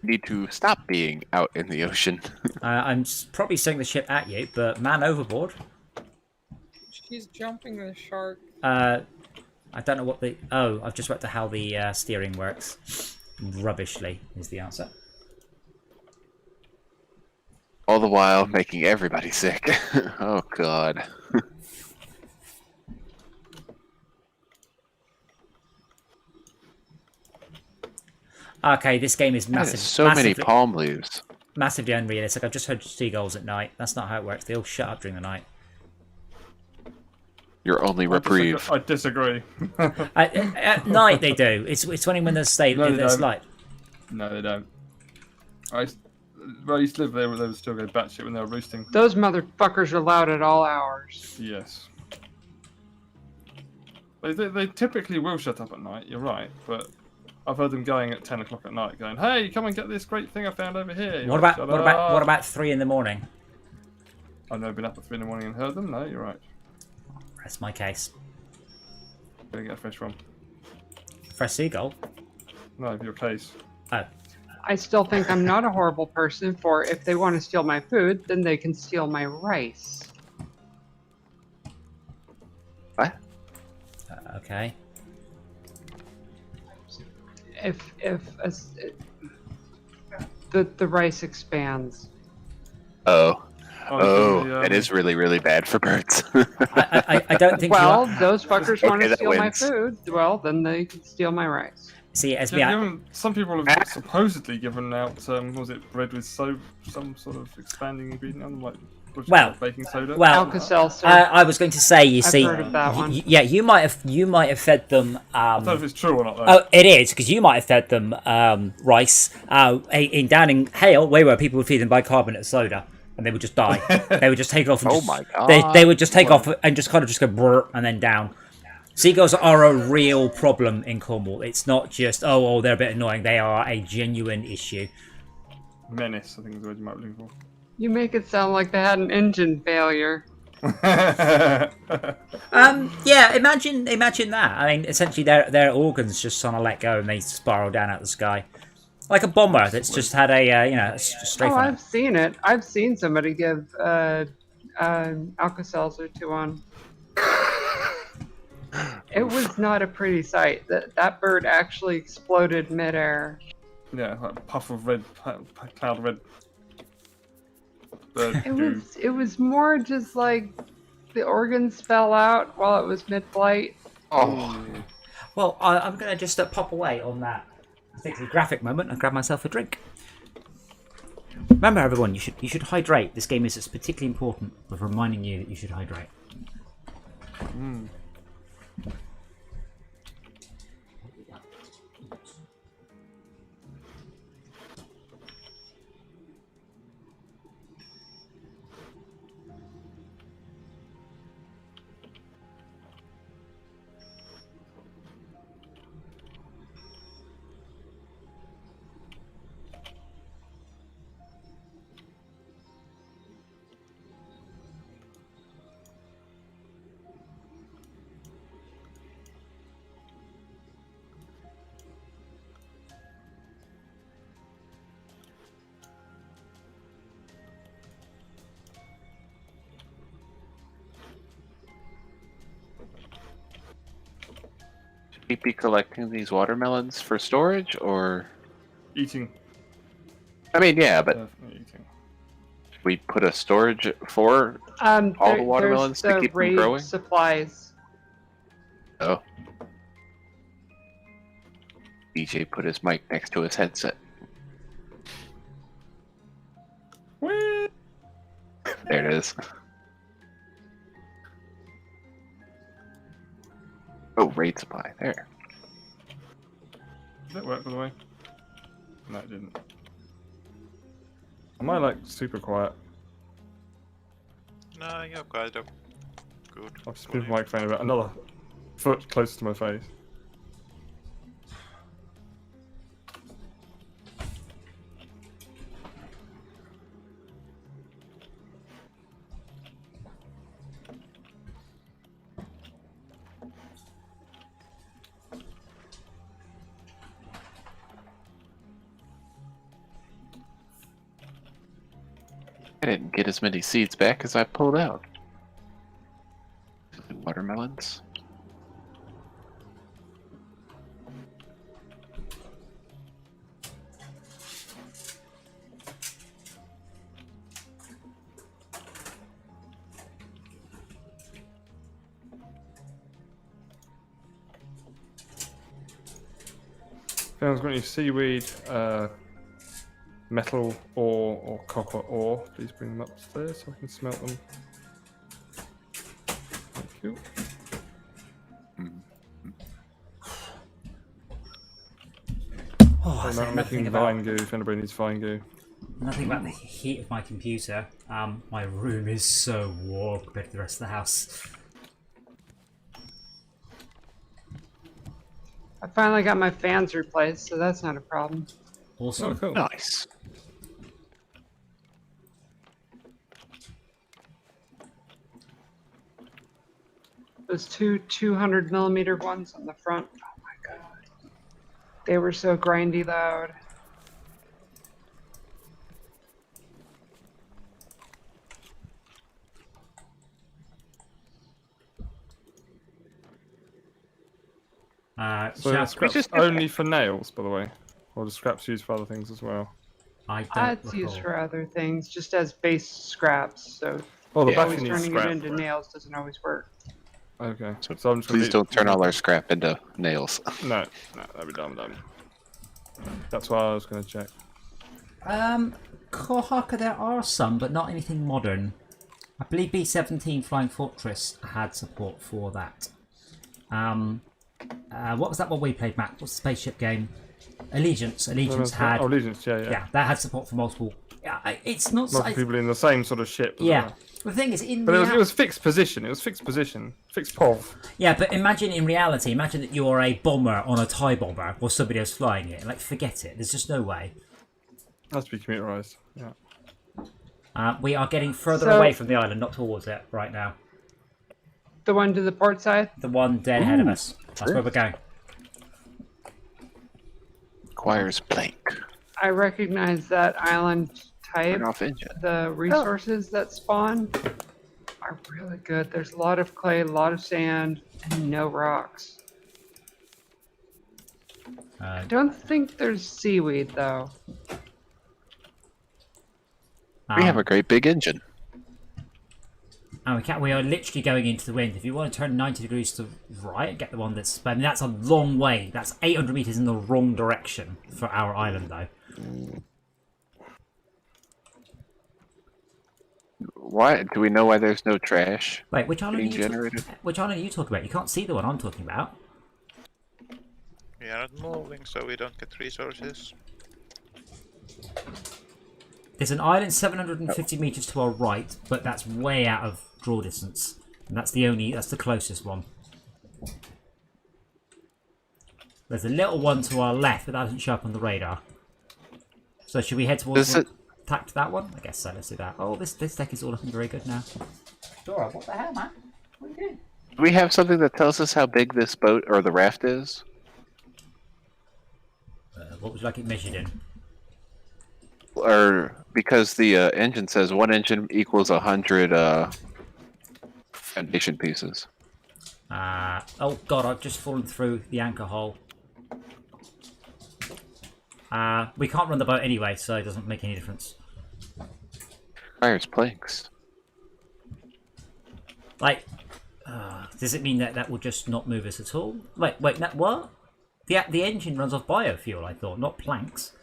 Need to stop being out in the ocean. I'm probably sending the ship at you, but man overboard. she's jumping the shark. I don't know what the... Oh, I've just worked out how the steering works. Rubbishly is the answer. All the while making everybody sick. Oh, God. Okay, this game is That massive. is so many massively, palm leaves. massively unrealistic. I've just heard seagulls at night. That's not how it works. They all shut up during the night. Your only reprieve. I disagree. At night they do. It's when there's No, they there's don't. light. No, they don't. Where I used to live, they would still go batshit when they were roosting. Those motherfuckers are loud at all hours. Yes. They typically will shut up at night, you're right, but I've heard them going at 10 o'clock at night going, hey, come and get this great thing I found over here. You're What like, about 3 in the morning? I've never been up at 3 in the morning and heard them, no, you're right. That's my case. Where do you get a fish from? Fresh seagull. No, your case. Oh, I still think I'm not a horrible person, for if they want to steal my food, then they can steal my rice. What? okay. If the rice expands. Oh. Oh, Oh, the, it is really, really bad for birds. I don't think Well, you are. those fuckers want Okay, to that steal my wins. food. Well, then they can steal my rice. See, as we Yeah, are, some people have supposedly given out, was it bread with some sort of expanding ingredient on them, like what's it Well, called, baking soda? well, Alka-Seltzer. I was going to say, you I've see, heard of that one. yeah, you might have fed them. I don't know if it's true or not, though. Oh, it is, because you might have fed them rice in down in Hale, where people would feed them bicarbonate soda, and they would just die. They would just take off. And Oh just, my God. They would just take off and just kind of just go brr, and then down. Seagulls are a real problem in Cornwall. It's not just oh they're a bit annoying. They are a genuine issue. Menace, I think is the word you might be looking You make it sound like they had an engine failure. for. Yeah, imagine that. I mean, essentially their organs just sort of let go and they spiral down out the sky, like a bomber that's just had a strafe Oh, on I've it. seen it. I've seen somebody give Alka-Seltzer to one. It was not a pretty sight. That bird actually exploded midair. Yeah, like a puff of red, cloud of red. It was more just like the organs fell out while it was mid-flight. Oh. Well, I'm going to just pop away on that particularly graphic moment and grab myself a drink. Remember, everyone, you should hydrate. This game is particularly important with reminding you that you should hydrate. be collecting these watermelons for storage, or? Eating. I mean, yeah, but Definitely eating. we put a storage for all the watermelons there's to the keep them raid growing? supplies. Oh. DJ put his mic next to his headset. Whee! There it is. Oh, raid supply. There. Did that work, by the way? No, it didn't. Am I like super quiet? No, you're kind of good. I've just moved the microphone about another foot closer to my face. I didn't get as many seeds back as I pulled out. Watermelons. If anyone's got any seaweed, metal ore or copper ore, please bring them upstairs so I can smelt them. Thank you. Oh, I'm so making nothing vine about, goo if anybody needs vine goo. nothing about the heat of my computer. My room is so warm compared to the rest of the house. I finally got my fans replaced, so that's not a problem. Awesome. Oh, cool. Nice. Those two 200mm ones on the front. Oh my god. They were so grindy loud. So shall- the scraps only for nails, by the way? Or the scraps used for other things as well? I don't It's used recall. for other things, just as base scraps, so Oh, the Yeah. always battery needs turning it scrap. into nails doesn't always work. Okay, so I'm just gonna Please don't turn all our scrap into nails. No, that'd be dumb. That's why I was gonna check. Kohaka, there are some, but not anything modern. I believe B-17 Flying Fortress had support for that. What was that one we played, Matt? What's the spaceship game? Allegiance. Allegiance had. Oh, Allegiance, yeah. Yeah, that had support for multiple. Yeah, it's not. Multiple people in the same sort of ship. as Yeah. well. The thing is, in But reality, it was fixed position. It was fixed position. Fixed POV. yeah, but imagine in reality, imagine that you're a bomber on a TIE bomber while somebody else flying it. Like, forget it. There's just no way. Has to be computerized. Yeah. We are getting further So- away from the island, not towards it right now. The one to the port side? The one dead ahead of us. That's where we're going. Requires plank. I recognize that island type. Turn off engine. The resources that spawn are really good. There's a lot of clay, a lot of sand, and no rocks. I don't think there's seaweed though. We have a great big engine. And we are literally going into the wind. If you want to turn 90 degrees to the right and get the one that's... I mean, that's a long way. That's 800 meters in the wrong direction for our island, though. Why do we know why there's no trash Wait, which island, being generated? which island are you talking about? You can't see the one I'm talking about. We are not moving, so we don't get resources. There's an island 750 meters to our right, but that's way out of draw distance. And that's the closest one. There's a little one to our left, but that doesn't show up on the radar. So should we head towards attack to that one? I guess so, let's do that. Oh, this deck is all looking very good now. Dora, what the hell, man? What are you doing? Do we have something that tells us how big this boat or the raft is? What would you like it measured in? Or because the engine says one engine equals 100 foundation pieces. Oh god, I've just fallen through the anchor hole. We can't run the boat anyway, so it doesn't make any difference. Fires planks. Like, does it mean that that will just not move us at all? Wait, what? The engine runs off biofuel, I thought, not planks.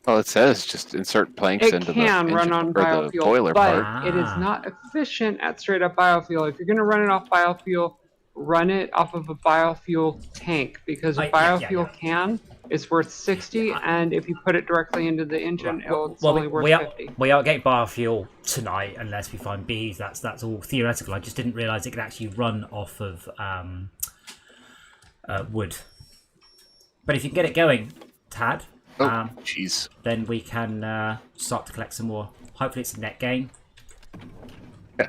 Well, it says just insert planks It into can the run engine, on or the biofuel, boiler but part. it is not efficient at straight up biofuel. If you're going to run it off biofuel, run it off of a biofuel tank, because a biofuel can is worth 60, and if you put it directly into the engine, it's only worth 50. We are getting biofuel tonight unless we find bees. That's all theoretical. I just didn't realise it could actually run off of wood. But if you can get it going, Tad, jeez. then we can start to collect some more. Hopefully it's a net gain. Yeah.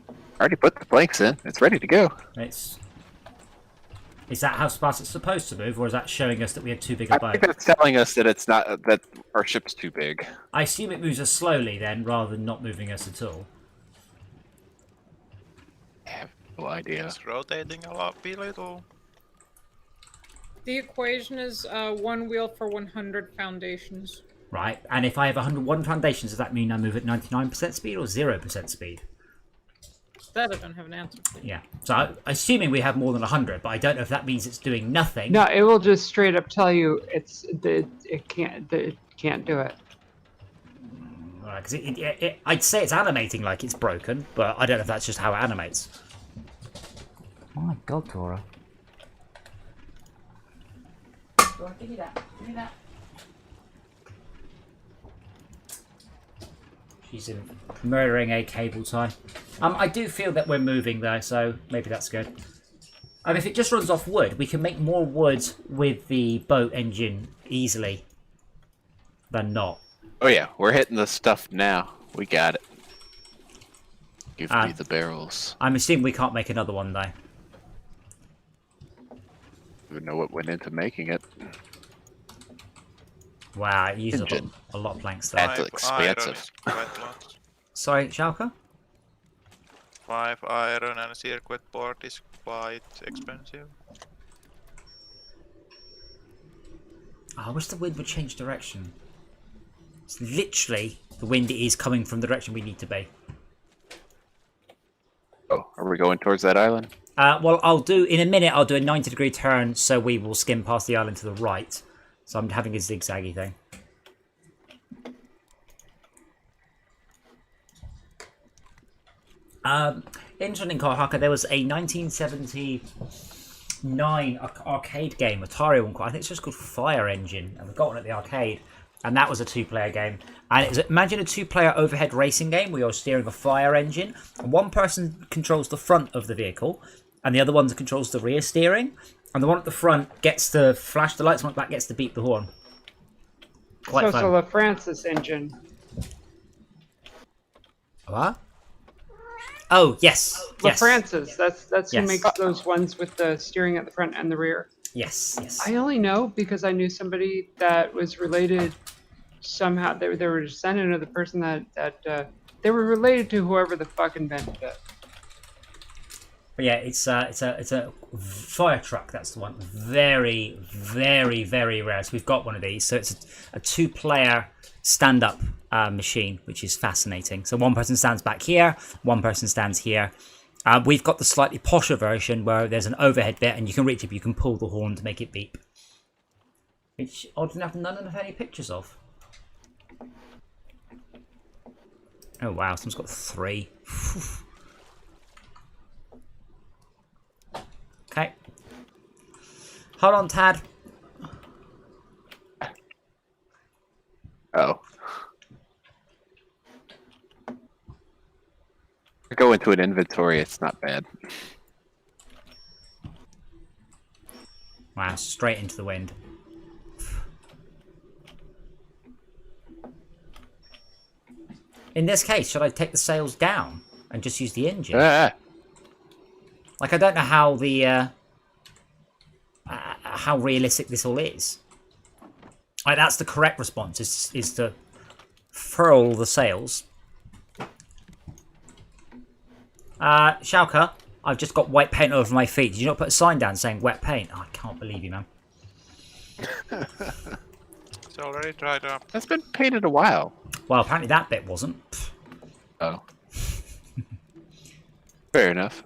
I already put the planks in. It's ready to go. Is that how fast it's supposed to move, or is that showing us that we have too big a boat? I think that's telling us that it's not, that our ship's too big. I assume it moves us slowly then, rather than not moving us at all. I have no idea. It's rotating a lot, be little. The equation is 1 wheel for 100 foundations. Right, and if I have 101 foundations, does that mean I move at 99% speed or 0% speed? That I don't have an answer for. Yeah, so assuming we have more than 100, but I don't know if that means it's doing nothing. No, it will just straight up tell you it can't do it. Right, because I'd say it's animating like it's broken, but I don't know if that's just how it animates. Oh my god, Tora. Give me that. Give me that. She's murdering a cable tie. I do feel that we're moving though, so maybe that's good. If it just runs off wood, we can make more wood with the boat engine easily than not. Oh yeah, we're hitting the stuff now. We got it. Give me the barrels. I'm assuming we can't make another one though. I don't know what went into making it. Wow, it uses Engine. a lot of planks there. That's 5 expensive. iron is quite a lot. Sorry, Schalke? 5 iron and circuit board is quite expensive. Oh, I wish the wind would change direction. It's literally the wind is coming from the direction we need to be. Oh, are we going towards that island? Well, in a minute, I'll do a 90-degree turn, so we will skim past the island to the right. So I'm having a zigzaggy thing. Interesting, Haka, there was a 1979 arcade game, Atari one, I think it's just called Fire Engine, and we got one at the arcade, and that was a 2-player game. And it was, imagine a 2-player overhead racing game where you're steering a fire engine, and one person controls the front of the vehicle, and the other one controls the rear steering, and the one at the front gets to flash the lights, and one at the back gets to beep the horn. Quite So fun. it's a LaFrancis engine. What? Oh, yes. Yes. LaFrancis, that's Yes. who makes those ones with the steering at the front and the rear. Yes, yes. I only know because I knew somebody that was related somehow. They were a descendant of the person that they were related to whoever the fuck invented it. But yeah, it's a fire truck. That's the one. Very, very, very rare. So we've got one of these. So it's a 2-player stand-up machine, which is fascinating. So one person stands back here, one person stands here. We've got the slightly posher version where there's an overhead bit, and you can reach it. You can pull the horn to make it beep. Which oddly enough, none of any pictures of. Oh wow, someone's got 3. Okay. Hold on, Tad. Oh. I go into an inventory, it's not bad. Wow, straight into the wind. In this case, should I take the sails down and just use the engine? Ah, Like, I don't know how the how realistic this all is. Like, that's the correct response: is to furl the sails. Schalke, I've just got white paint over my feet. Did you not put a sign down saying wet paint? Oh, I can't believe you, man. It's already dried up. That's been painted a while. Well, apparently that bit wasn't. Oh. Fair enough.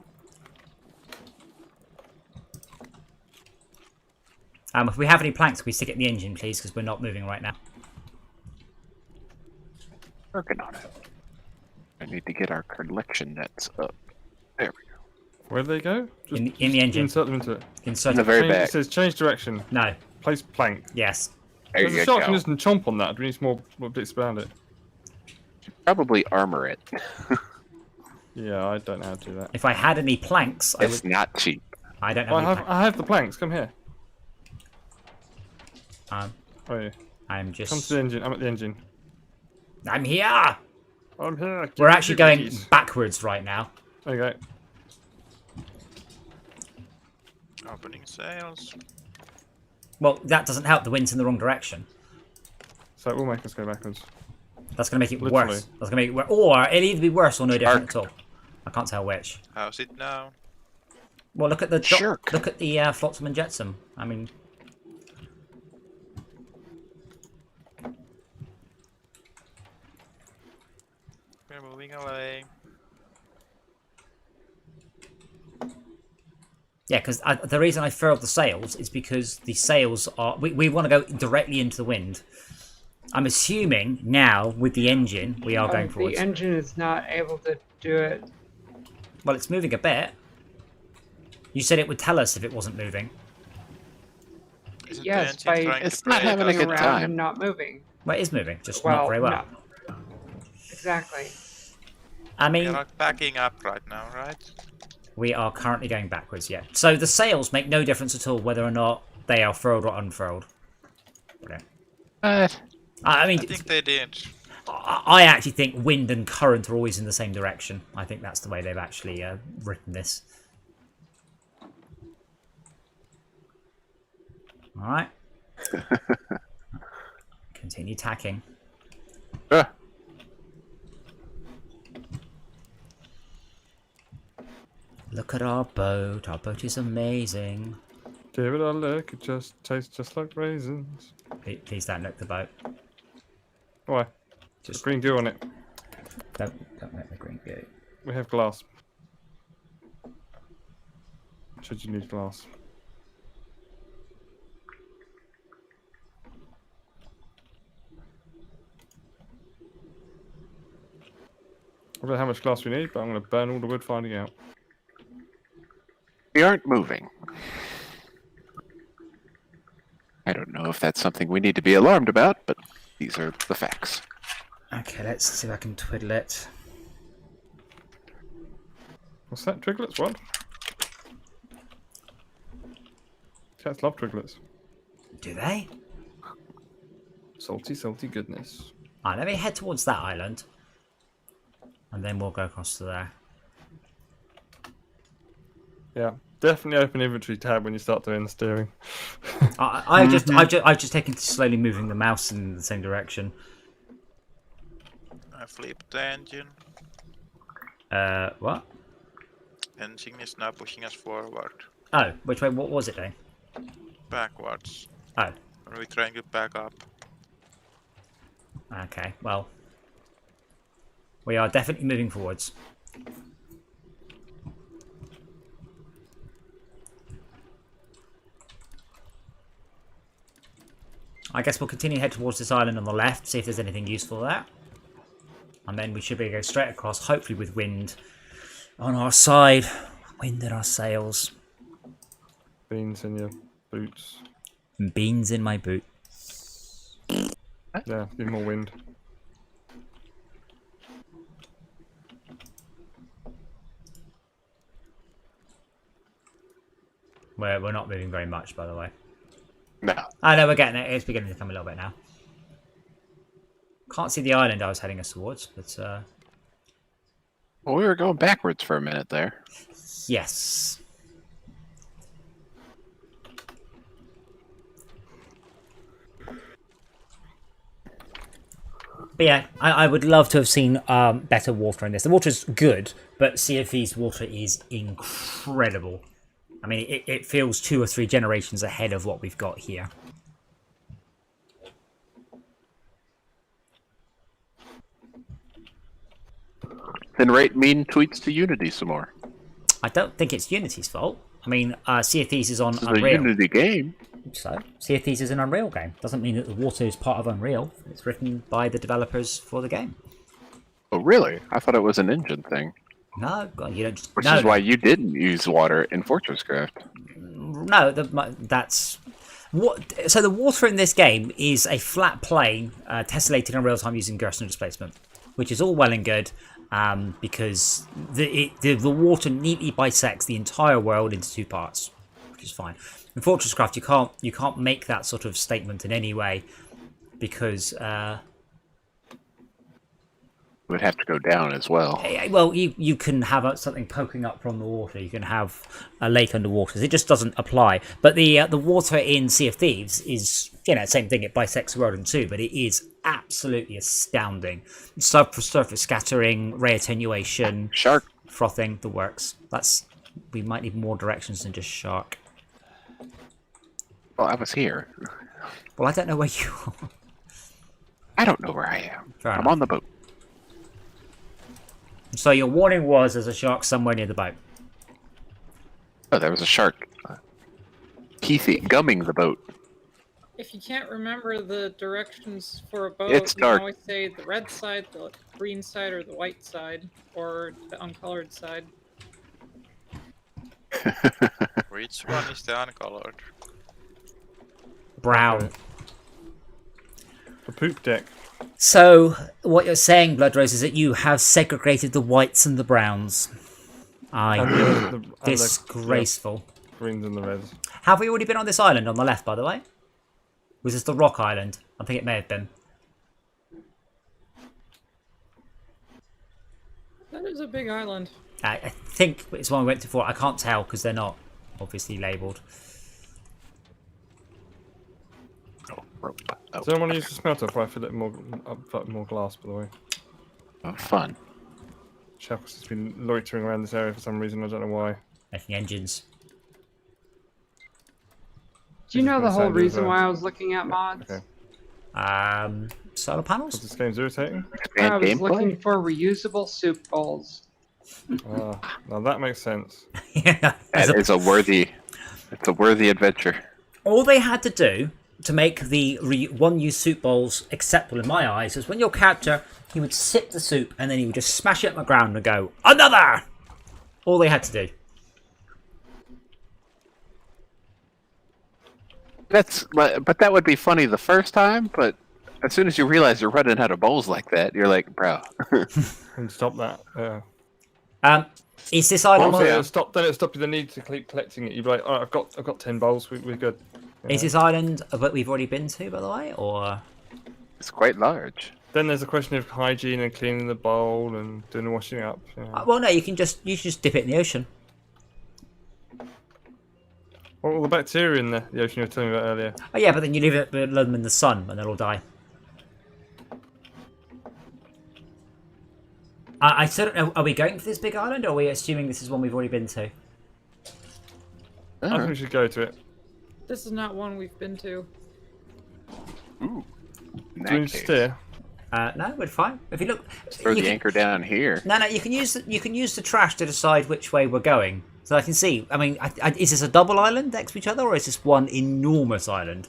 If we have any planks, can we stick it in the engine, please? Because we're not moving right now. Working on it. I need to get our collection nets up. There we go. Where do they go? Just, In the engine. Insert them into it. Insert In the it. very Change, back. it says change direction. No. Place plank. Yes. There There's you a shot go. can just chomp on that. Do we need some more bits around it? Probably armor it. Yeah, I don't know how to do that. If I had any planks, I It's would. not cheap. I don't have Oh, any planks. I have the planks. Come here. Um, Oh yeah. I'm Come to just. the engine. I'm at the engine. I'm here. I'm here. We're actually going backwards right now. There you go. Opening sails. Well, that doesn't help. The wind's in the wrong direction. So it will make us go backwards. That's going to make it Literally. worse. That's going to make it worse. Or it'll either be worse or no different at all. I can't tell which. How's it now? Well, look at the Shirk. look at the flotsam and jetsam. I mean, We're moving away. yeah, because the reason I furled the sails is because the sails are. We want to go directly into the wind. I'm assuming now with the engine we are going forwards. The engine is not able to do it. Well, it's moving a bit. You said it would tell us if it wasn't moving. Isn't the Yes, engine by trying to It's not brake having a us? good around time. and not moving. Well, it is moving, just Well, not very well. no. Exactly. I We're mean, not backing up right now, right? we are currently going backwards, yeah. So the sails make no difference at all whether or not they are furled or unfurled. Okay. I mean, I think they did. I actually think wind and current are always in the same direction. I think that's the way they've actually written this. All right. Continue tacking. Look at our boat. Our boat is amazing. Give it a look. It just tastes just like raisins. Please don't look the boat. Why? Just Green goo on it. don't let the green go. We have glass. Should you need glass? I don't know how much glass we need, but I'm going to burn all the wood finding out. We aren't moving. I don't know if that's something we need to be alarmed about, but these are the facts. Okay, let's see if I can twiddle it. What's that? Twiglets? What? Cats love twiglets. Do they? Salty, salty goodness. Alright, let me head towards that island. And then we'll go across to there. Yeah, definitely open inventory tab when you start doing the steering. I've just taken to slowly moving the mouse in the same direction. I flipped the engine. What? Engine is now pushing us forward. Oh, which way? What was it doing? Backwards. Oh, When we're trying to back up. okay. Well, we are definitely moving forwards. I guess we'll continue to head towards this island on the left, see if there's anything useful there. And then we should be able to go straight across, hopefully with wind on our side. Wind in our sails. Beans in your boots. And beans in my boot. Yeah, need more wind. We're not moving very much, by the way. No. I know we're getting it. It's beginning to come a little bit now. Can't see the island I was heading us towards, but Well, we were going backwards for a minute there. yes. But yeah, I would love to have seen better water in this. The water's good, but Sea of Thieves water is incredible. I mean, it feels 2 or 3 generations ahead of what we've got here. Then rate mean tweets to Unity some more. I don't think it's Unity's fault. I mean, Sea of Thieves is on This is a Unreal. Unity game. So, Sea of Thieves is an Unreal game. Doesn't mean that the water is part of Unreal. It's written by the developers for the game. Oh, really? I thought it was an engine thing. No, God, you don't. Which no, is why you didn't use water in Fortress Craft. No, that's what. So the water in this game is a flat plane tessellated in real time using Gerson displacement, which is all well and good because the water neatly bisects the entire world into 2 parts, which is fine. In Fortress Craft, you can't make that sort of statement in any way because. It would have to go down as well. Well, you can have something poking up from the water. You can have a lake underwater. It just doesn't apply. But the water in Sea of Thieves is, same thing. It bisects the world in 2, but it is absolutely astounding. Surface scattering, ray attenuation, Shark. frothing, the works. We might need more directions than just shark. Well, I was here. Well, I don't know where you are. I don't know where I am. Fair I'm enough. on the boat. So your warning was there's a shark somewhere near the boat. Oh, there was a shark. Gumming the boat. If you can't remember the directions for a boat, It's you dark. can always say the red side, the green side, or the white side, or the uncolored side. Which one is the uncolored? Brown. The poop deck. So, what you're saying, Bloodrose, is that you have segregated the whites and the browns. Disgraceful. Greens and the reds. Have we already been on this island on the left, by the way? Was this the Rock Island? I think it may have been. That is a big island. I think it's one we went to before. I can't tell because they're not obviously labelled. Rope. Oh, Does anyone use the smelter if I fill it more glass, by the way? oh, fun. Shackles has been loitering around this area for some reason, I don't know why. Making engines. Do you know the whole Sound as reason well. why I was looking at mods? Okay. Solar Because panels? this game's irritating? I was Gameplay? looking for reusable soup bowls. Now that makes sense. Yeah. It's a worthy adventure. All they had to do to make the one-use soup bowls acceptable in my eyes was when your character, he would sip the soup and then he would just smash it on the ground and go, another! All they had to do. But that would be funny the first time, but as soon as you realize you're running out of bowls like that, you're like, bro. And stop that. Yeah. Is this island? Also, it'll stop you the need to keep collecting it. You'd be like, oh, I've got 10 bowls, we're good. Is this island that we've already been to, by the way, or? It's quite large. Then there's a question of hygiene and cleaning the bowl and doing the washing up. Yeah. Well, no, you can just dip it in the ocean. What all the bacteria in the ocean you were telling me about earlier? Oh yeah, but then you leave it let them in the sun and they'll all die. I still don't know. Are we going for this big island, or are we assuming this is one we've already been to? I think we should go to it. This is not one we've been to. Ooh. In Do we that need to case, steer? No, we're fine. If you look, throw you the can- anchor down here. No, you can use the trash to decide which way we're going. So I can see. I mean, is this a double island next to each other, or is this one enormous island?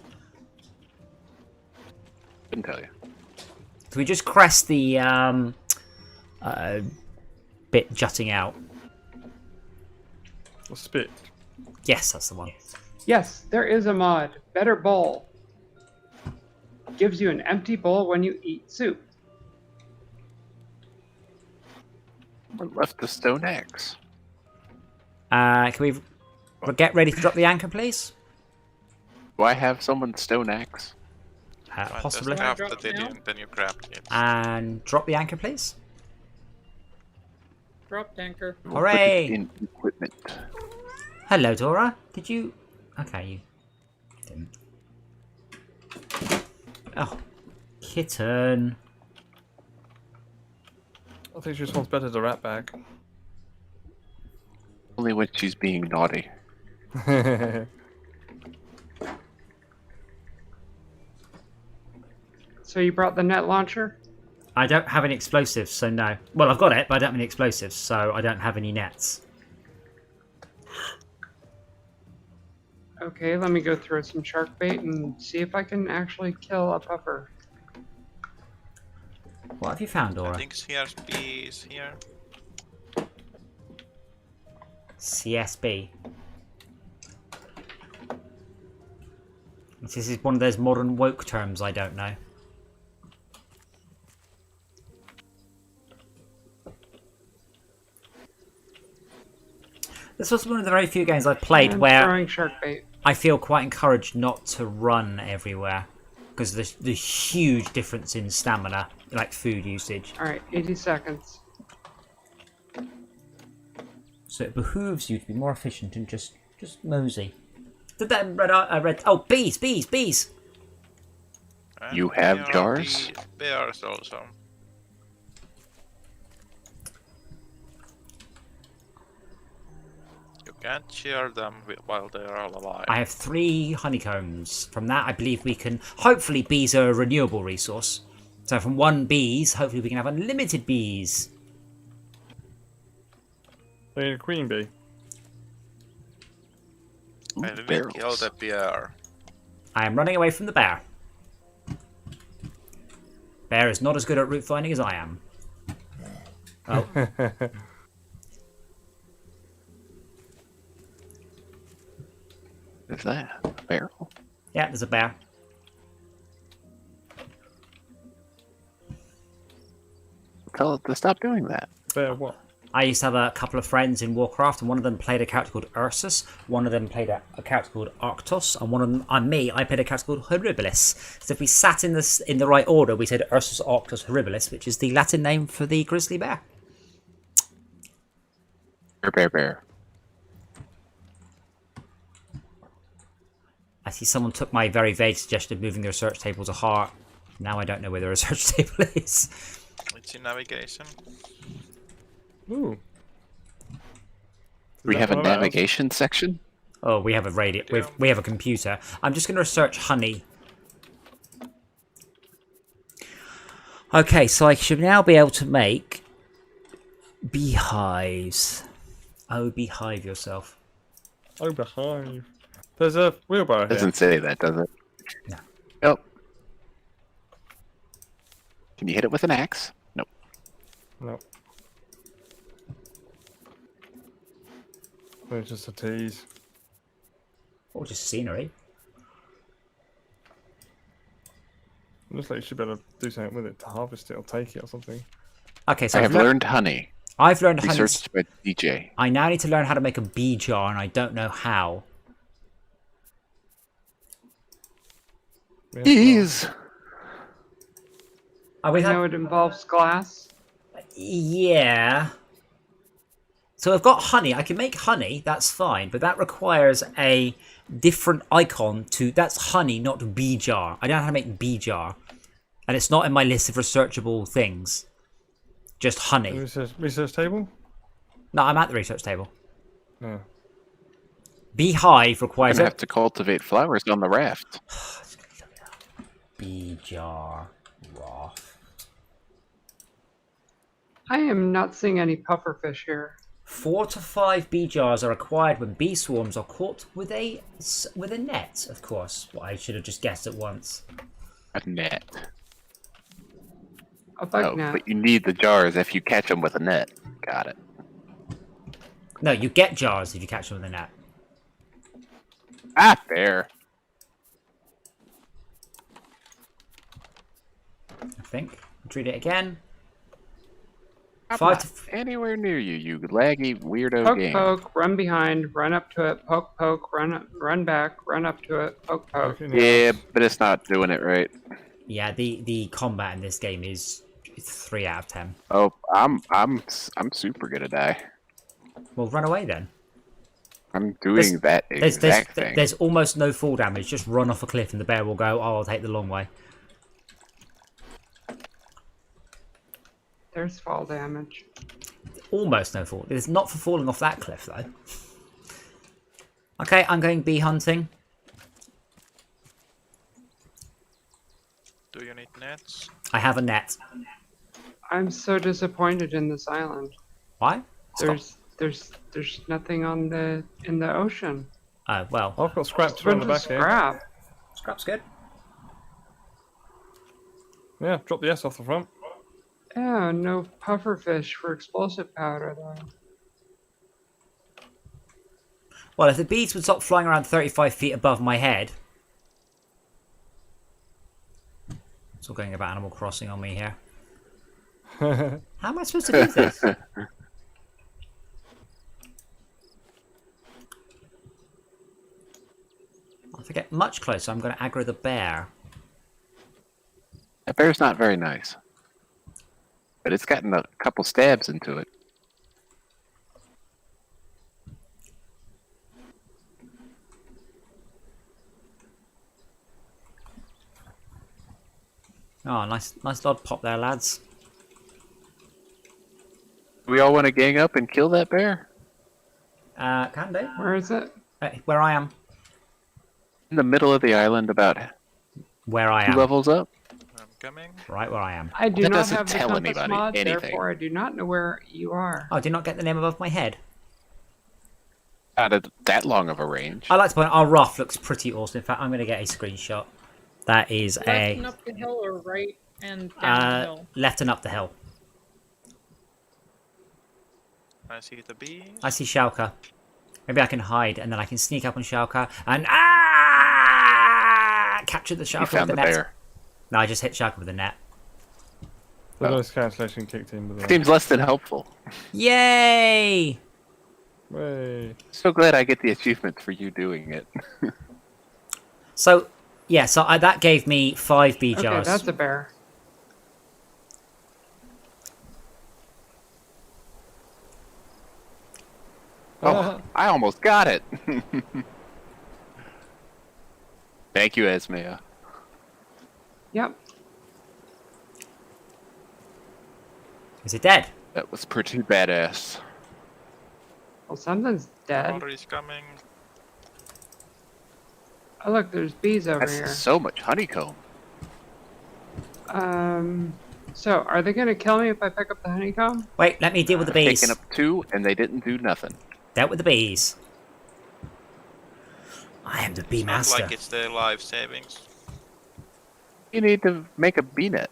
Couldn't tell you. Can we just crest the bit jutting out? Or spit? Yes, that's the one. Yes, there is a mod. Better Bowl. Gives you an empty bowl when you eat soup. I left the stone axe. Can we get ready to drop the anchor, please? Do I have someone's stone axe? Fine, Possibly. Just Drop craft it now? in, then you craft it. And drop the anchor, please. Dropped anchor. We'll put Hooray! it in equipment. Hello, Dora. Did you? Okay, you didn't. Oh, kitten. I think she just wants better the rat back. Only when she's being naughty. So you brought the net launcher? I don't have any explosives, so no. Well, I've got it, but I don't have any explosives, so I don't have any nets. Okay, let me go throw some shark bait and see if I can actually kill a puffer. What have you found, I Dora? think CRP is here. CSB. This is one of those modern woke terms I don't know. This was one of the very few games I've played I'm where throwing shark bait. I feel quite encouraged not to run everywhere because there's the huge difference in stamina, like food usage. Alright, 80 seconds. So it behooves you to be more efficient and just mosey. Did that red? Oh, bees! And You have here are jars? the bears also. You can't shear them while they are all alive. I have 3 honeycombs. From that, I believe we can. Hopefully, bees are a renewable resource. So from 1 bees, hopefully we can have unlimited bees. They need a queen bee. I didn't barrels. kill the bear. I am running away from the bear. Bear is not as good at root finding as I am. Oh, Is that a barrel? yeah, there's a bear. Tell it to stop doing that. Bear what? I used to have a couple of friends in Warcraft, and one of them played a character called Ursus, one of them played a character called Arctos, and one of them, I played a character called Horribilis. So if we sat in the right order, we said Ursus Arctos Horribilis, which is the Latin name for the grizzly bear. Bear. I see someone took my very vague suggestion of moving the research table to heart. Now I don't know where the research table is. It's in navigation. Ooh. We that have a one of ours? navigation section? Oh, we have a radio. We have a computer. I'm just going to research honey. Okay, so I should now be able to make beehives. Oh, beehive yourself. Oh, behind. There's a wheelbarrow here. Doesn't say that, does it? No. Nope. Can you hit it with an axe? Nope. No. It's just a tease. Or just scenery. Looks like you should better do something with it to harvest it or take it or something. Okay, so I have learned honey. I've learned honey. Researched by DJ. I now need to learn how to make a bee jar, and I don't know how. Yeah, Bees! We You know it involves glass. Yeah. So I've got honey. I can make honey. That's fine, but that requires a different icon to. That's honey, not bee jar. I don't know how to make bee jar, and it's not in my list of researchable things. Just honey. Research table? No, I'm at the research table. No. Beehive I'm requires gonna have to cultivate flowers on the raft. bee jar raft. I am not seeing any pufferfish here. 4 to 5 bee jars are required when bee swarms are caught with a net. Of course, what I should have just guessed at once. A net. A bug Oh, net. but you need the jars if you catch them with a net. Got it. No, you get jars if you catch them with a net. Ah, there. I think. Let's read it again. I'm 5 not to anywhere near you, you laggy weirdo Poke, game. poke, run behind, run up to it, poke, poke, run back, run up to it, poke, poke. Yeah, but it's not doing it right. Yeah, the combat in this game is 3 out of 10. Oh, I'm super gonna die. Well, run away then. I'm doing that exact thing. There's almost no fall damage. Just run off a cliff and the bear will go, oh, I'll take the long way. There's fall damage. Almost no fall. It's not for falling off that cliff, though. Okay, I'm going bee hunting. Do you need nets? I have a net. I'm so disappointed in this island. Why? Stop. There's nothing on in the ocean. Oh, well. I've got scrap to on the back here. Scrap. Scrap's good. Yeah, drop the S off the front. Yeah, no pufferfish for explosive powder though. Well, if the bees would stop flying around 35 feet above my head... It's all going about Animal Crossing on me here. How am I supposed to do this? If I get much closer, I'm going to aggro the bear. That bear's not very nice. But it's gotten a couple stabs into it. Oh, nice odd pop there, lads. Do we all want to gang up and kill that bear? Can do. Where is it? Where I am. In the middle of the island, about Where I 2 am. levels up. I'm coming. Right where I am. I do That not doesn't have the tell compass anybody mod, anything. therefore I do not know where you are. Oh, did not get the name above my head. Out of that long of a range. I like to point out our raft looks pretty awesome. In fact, I'm going to get a screenshot. That is Left and up the hill or right and down the hill? left and up the hill. I see the bees. I see Shauka. Maybe I can hide and then I can sneak up on Shauka and capture the You Shauka with found the the net. bear. No, I just hit Shauka with the net. The noise cancellation kicked in. By the way. Seems less than helpful. Yay! Way. So glad I get the achievement for you doing it. So, yeah, so that gave me 5 bee Okay, jars. that's a bear. Oh, I almost got it. Thank you, Esmea. Yep. Is it dead? That was pretty badass. Well, something's dead. Water is coming. Oh, look, there's bees over That's here. so much honeycomb. So are they gonna kill me if I pick up the honeycomb? Wait, let me deal with the bees. Taken up 2, and they didn't do nothing. Dealt with the bees. I am the bee It's not master. like it's the life savings. You need to make a bee net.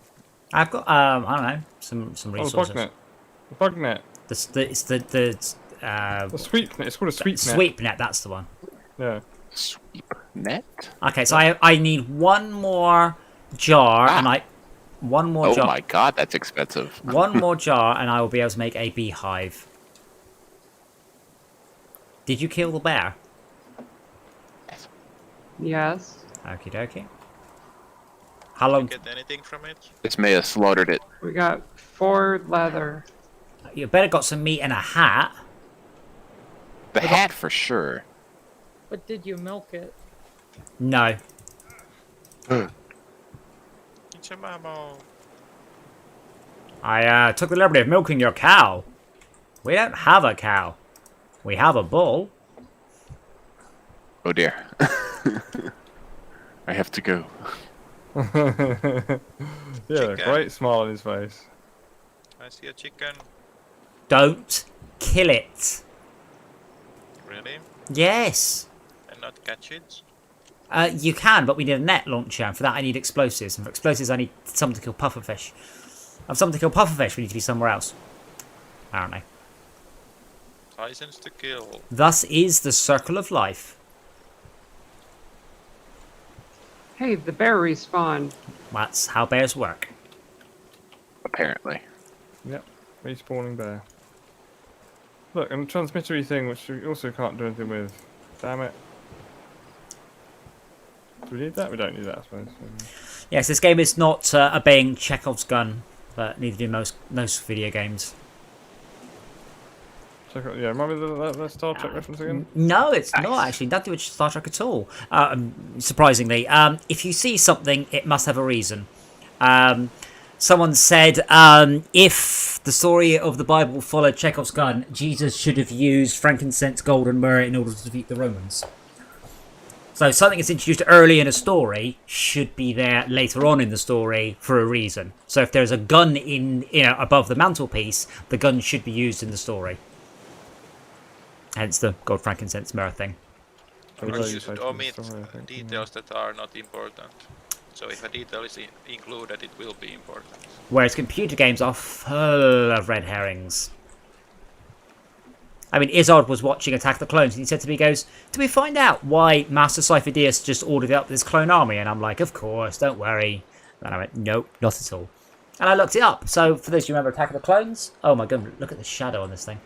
I've got I don't know, some Oh, the bug resources. net. The bug net. It's The sweep net. It's called a sweep net. sweep net. That's the one. Yeah. Sweep net? Okay, so I need one more jar, and one more Oh jar. my god, that's expensive. One more jar, and I will be able to make a beehive. Did you kill the bear? Yes. Okie dokie. How long? Get anything from it? Esmea slaughtered it. We got 4 leather. You better got some meat and a hat. The hat for sure. But did you milk it? No. It's a mammo. I took the liberty of milking your cow. We don't have a cow. We have a bull. Oh dear. I have to go. Yeah, a great smile on his face. I see a chicken. Don't kill it. Really? Yes. And not catch it? You can, but we need a net launcher, and for that I need explosives. And for explosives I need something to kill pufferfish. And something to kill pufferfish, we need to be somewhere else. I don't know. License to kill. Thus is the circle of life. Hey, the bear respawned. That's how bears work. Apparently. Yep. Respawning bear. Look, and a transmittery thing, which we also can't do anything with. Damn it. Do we need that? We don't need that, I suppose. Yes, this game is not obeying Chekhov's gun, but neither do most video games. Check out, yeah, remember that Star Trek reference again? No, it's not actually. Nothing with Star Trek at all. Surprisingly, if you see something, it must have a reason. Someone said, if the story of the Bible followed Chekhov's gun, Jesus should have used frankincense, gold, and myrrh in order to defeat the Romans. So something that's introduced early in a story should be there later on in the story for a reason. So if there's a gun above the mantelpiece, the gun should be used in the story. Hence the gold, frankincense, myrrh thing. Or you should omit details that are not important. So if a detail is included, it will be important. Whereas computer games are full of red herrings. I mean, Izzard was watching Attack of the Clones, and he said to me, he goes, "Do we find out why Master Cypher-Diaz just ordered up this clone army?" And I'm like, "Of course, don't worry." And I went, "Nope, not at all." And I looked it up. So for those who remember Attack of the Clones, oh my god, look at the shadow on this thing.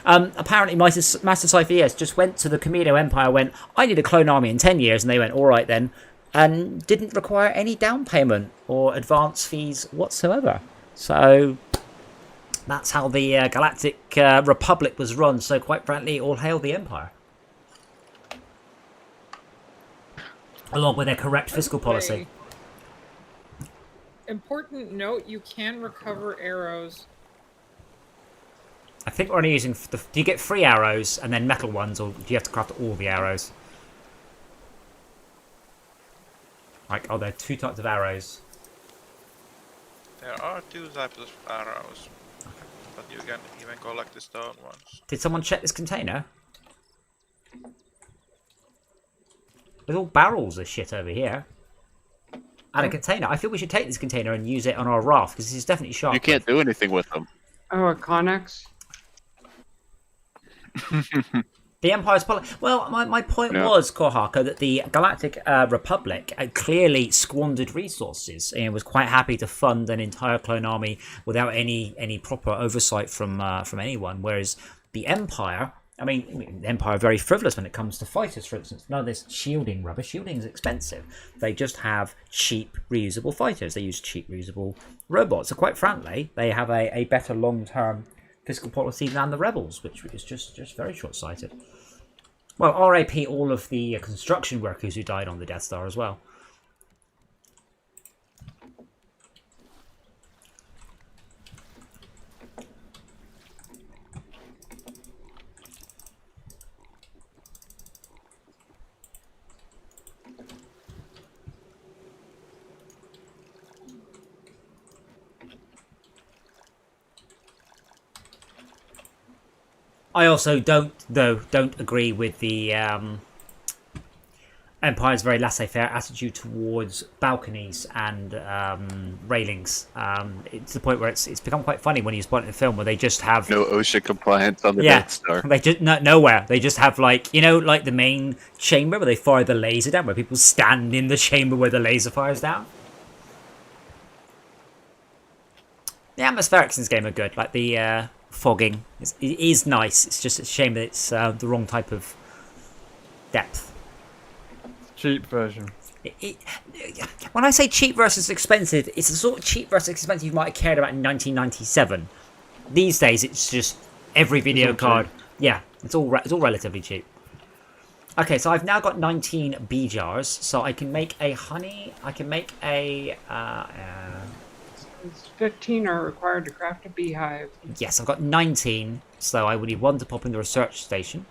Apparently, Master Cypher-Diaz just went to the Camino Empire, went, "I need a clone army in 10 years," and they went, "All right then," and didn't require any down payment or advance fees whatsoever. So that's how the Galactic Republic was run. So quite frankly, all hail the Empire. Along with their correct fiscal policy. Important note, you can recover arrows. I think we're only using... do you get free arrows and then metal ones, or do you have to craft all the arrows? Like, there are 2 types of arrows. There are 2 types of arrows, but you can even collect the stone ones. Did someone check this container? There's all barrels of shit over here. And a container. I feel we should take this container and use it on our raft, because this is definitely sharp. You can't do anything with them. Oh, a Connex? The Empire's policy. Well, my point was, Kohaka, that the Galactic Republic clearly squandered resources and was quite happy to fund an entire clone army without any proper oversight from anyone. Whereas the Empire, the Empire are very frivolous when it comes to fighters, for instance. None of this shielding rubbish. Shielding is expensive. They just have cheap, reusable fighters. They use cheap, reusable robots. So quite frankly, they have a better long-term fiscal policy than the rebels, which is just very short-sighted. Well, RAP all of the construction workers who died on the Death Star as well. I also don't agree with the Empire's very laissez-faire attitude towards balconies and railings. It's the point where it's become quite funny when you spot it in the film where they just have no OSHA compliance on the Death Star. They just nowhere. They just have like the main chamber where they fire the laser down, where people stand in the chamber where the laser fires down. The atmospherics in this game are good. Like the fogging it is nice. It's just a shame that it's the wrong type of depth. Cheap version. When I say cheap versus expensive, it's the sort of cheap versus expensive you might have cared about in 1997. These days, it's just every video card. Cheap. Yeah, it's all relatively cheap. Okay, so I've now got 19 bee jars, so I can make a honey. I can make a. 15 are required to craft a beehive. Yes, I've got 19, so I would need 1 to pop in the research station.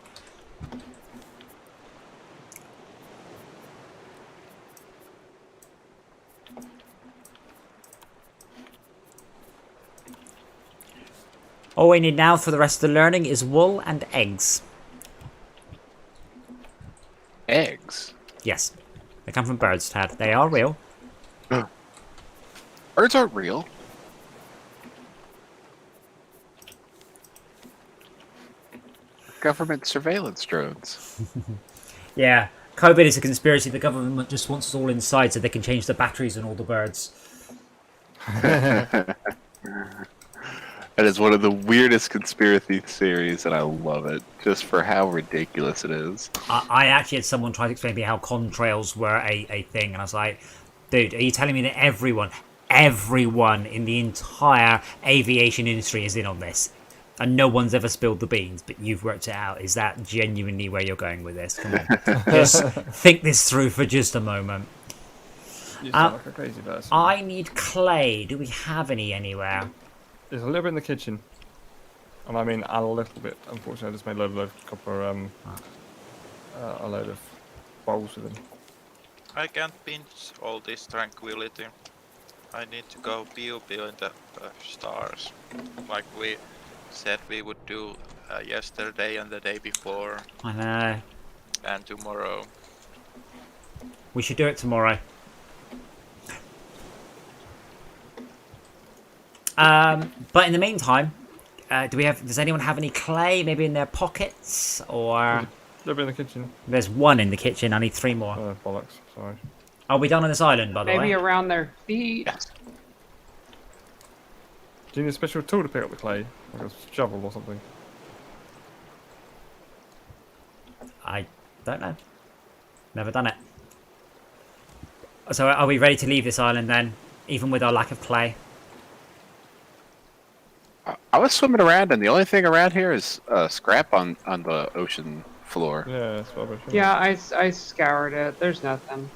All we need now for the rest of the learning is wool and eggs. Eggs? Yes. They come from birds, Tad. They are real. Birds aren't real. Government surveillance drones. Yeah. COVID is a conspiracy. The government just wants us all inside so they can change the batteries on all the birds. That is one of the weirdest conspiracy theories, and I love it, just for how ridiculous it is. I actually had someone try to explain to me how contrails were a thing, and I was like, dude, are you telling me that everyone in the entire aviation industry is in on this? And no one's ever spilled the beans, but you've worked it out. Is that genuinely where you're going with this? Come on. Just think this through for just a moment. You sound like a crazy person. I need clay. Do we have any anywhere? There's a little bit in the kitchen. And I mean a little bit. Unfortunately, I just made a load of copper, a load of bowls with them. I can't pinch all this tranquility. I need to go pew in the stars. Like we said we would do yesterday and the day before. I know. And tomorrow. We should do it tomorrow. But in the meantime, does anyone have any clay maybe in their pockets? Or A little bit in the kitchen. there's one in the kitchen, I need 3 more. Bollocks, sorry. Are we done on this island, by the way? Maybe around their feet. Yes. Do you need a special tool to pick up the clay? Like a shovel or something? I don't know. Never done it. So are we ready to leave this island then? Even with our lack of clay? I was swimming around, and the only thing around here is scrap on the ocean floor. Yeah, it's rubbish. Yeah, I scoured it. There's nothing.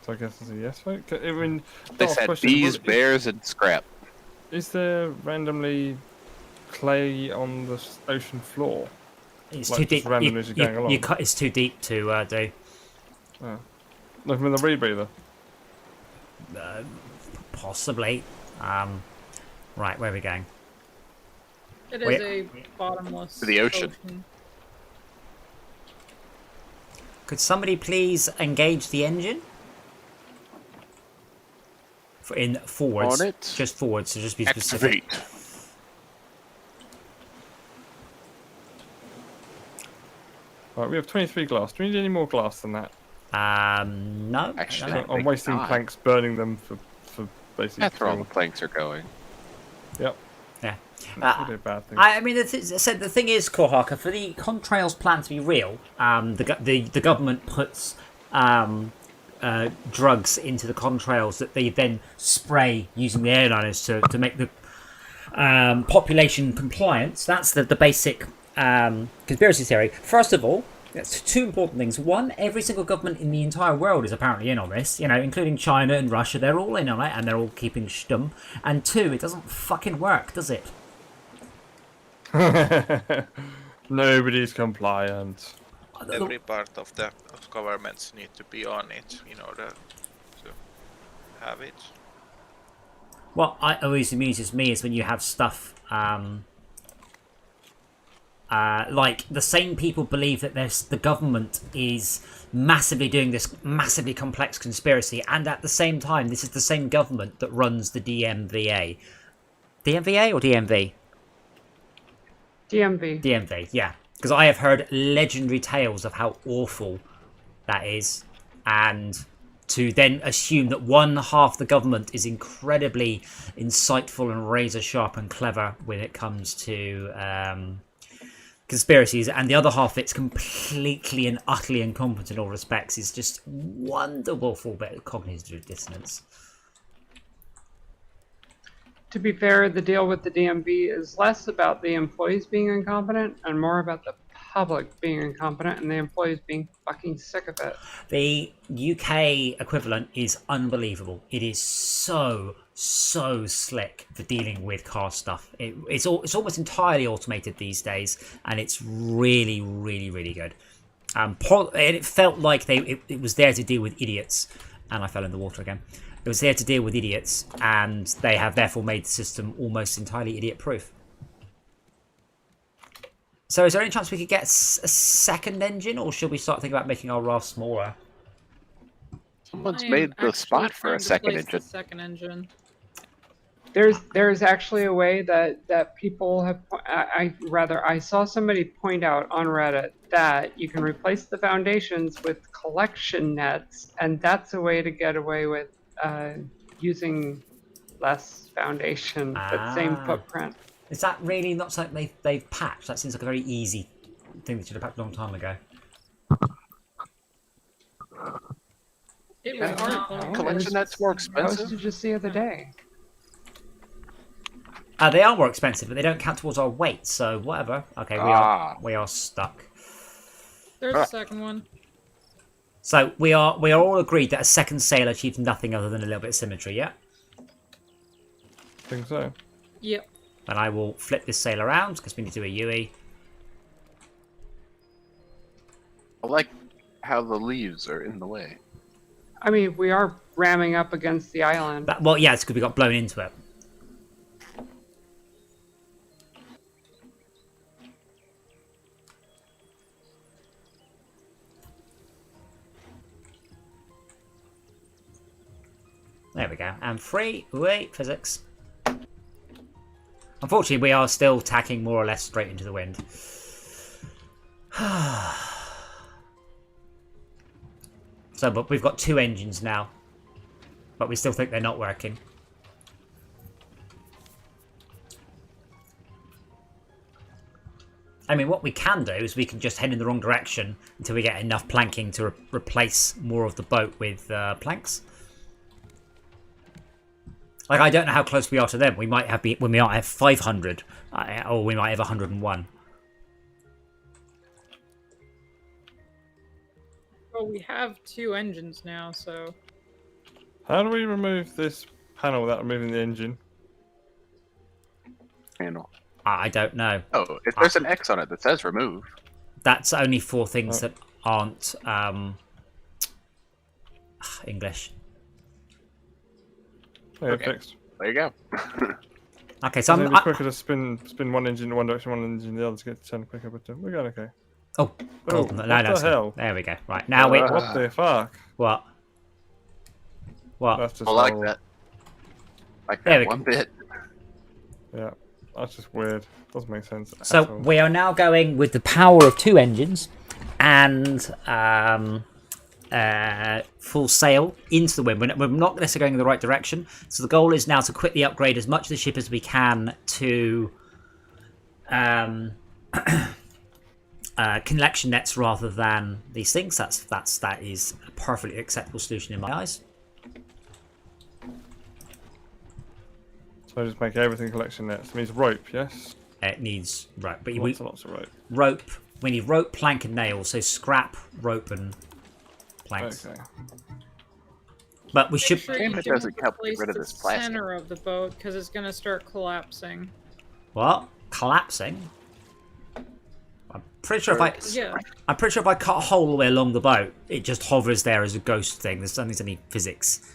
So I guess it's a yes vote. I mean, They last said question, bees, bears, and scrap. Is there randomly clay on the ocean floor? It's Like too just deep. randomly as you're going along? It's too deep to do. Oh. Like from the rebreather? Possibly. Right, where are we going? It is a bottomless To the ocean. Could somebody please engage the engine? In forwards. On it. Just forwards, so just be specific. Activate. Right, we have 23 glass. Do we need any more glass than that? No. Actually, I don't know. I'm wasting not. planks, burning them for basically. That's where all the fuel. planks are going. Yep. Yeah. That'd be a bad thing. I mean, the thing is, Korhaka, for the contrails plan to be real, the government puts drugs into the contrails that they then spray using the airliners to make the population compliant. That's the basic conspiracy theory. First of all, that's 2 important things. One, every single government in the entire world is apparently in on this, including China and Russia. They're all in on it, and they're all keeping stum. And 2, it doesn't fucking work, does it? Nobody's compliant. Every part of the governments need to be on it in order to have it. What always amuses me is when you have stuff like the same people believe that the government is massively doing this massively complex conspiracy, and at the same time, this is the same government that runs the DMVA. DMVA or DMV? DMV. DMV, yeah. Because I have heard legendary tales of how awful that is, and to then assume that one half the government is incredibly insightful and razor sharp and clever when it comes to conspiracies, and the other half it's completely and utterly incompetent in all respects, is just wonderful bit of cognitive dissonance. To be fair, the deal with the DMV is less about the employees being incompetent and more about the public being incompetent and the employees being fucking sick of it. The UK equivalent is unbelievable. It is so slick for dealing with car stuff. It's almost entirely automated these days, and it's really good. And it felt like it was there to deal with idiots, and I fell in the water again. It was there to deal with idiots, and they have therefore made the system almost entirely idiot-proof. So is there any chance we could get a second engine, or should we start thinking about making our raft smaller? Someone's I am made the actually spot for trying a to second place the engine. second engine. There's actually a way that people have. I saw somebody point out on Reddit that you can replace the foundations with collection nets, and that's a way to get away with using less foundation but same footprint. Is that really not something they've patched? That seems like a very easy thing they should have patched a long time ago. It was not. Collection nets more Posted expensive. just the other day. They are more expensive, but they don't count towards our weight, so whatever. Okay, we are stuck. There's a second one. So we are all agreed that a second sail achieves nothing other than a little bit of symmetry, yeah? I think so. Yep. And I will flip this sail around because we need to do a UE. I like how the leaves are in the way. I mean, we are ramming up against the island. Well, yeah, it's because we got blown into it. There we go. And free. Wait, physics. Unfortunately, we are still tacking more or less straight into the wind. So, but we've got 2 engines now. But we still think they're not working. I mean, what we can do is we can just head in the wrong direction until we get enough planking to replace more of the boat with planks. Like, I don't know how close we are to them. We might have 500, or we might have 101. Well, we have 2 engines now, so... How do we remove this panel without removing the engine? Panel. I don't know. Oh, if there's an X on it that says remove. That's only for things that aren't English. Yeah, Okay. fixed. There you go. Okay, so It'd be quicker to spin one engine in one direction, one engine in the other to get to turn quicker, but we're going okay. Oh, cool. Oh, No, what that's the hell? There we go. Right, now we... What the fuck? What? What? That's just I like horrible. that. Like There that we one go. bit. Yeah, that's just weird. Doesn't make sense. at So all. we are now going with the power of 2 engines and full sail into the wind. We're not necessarily going in the right direction. So the goal is now to quickly upgrade as much of the ship as we can to connection nets rather than these things. That is a perfectly acceptable solution in my eyes. So just make everything collection nets. It means rope, yes? It needs rope, but Lots and lots of rope. rope. We need rope, plank, and nails. So scrap, rope, and planks. Okay. But we should. Make sure Damn, you it don't doesn't help get replace rid of the this plastic. center of the boat, because it's going to start collapsing. What? Collapsing? I'm pretty sure Yeah. I'm pretty sure if I cut a hole all the way along the boat, it just hovers there as a ghost thing. There's nothing any physics.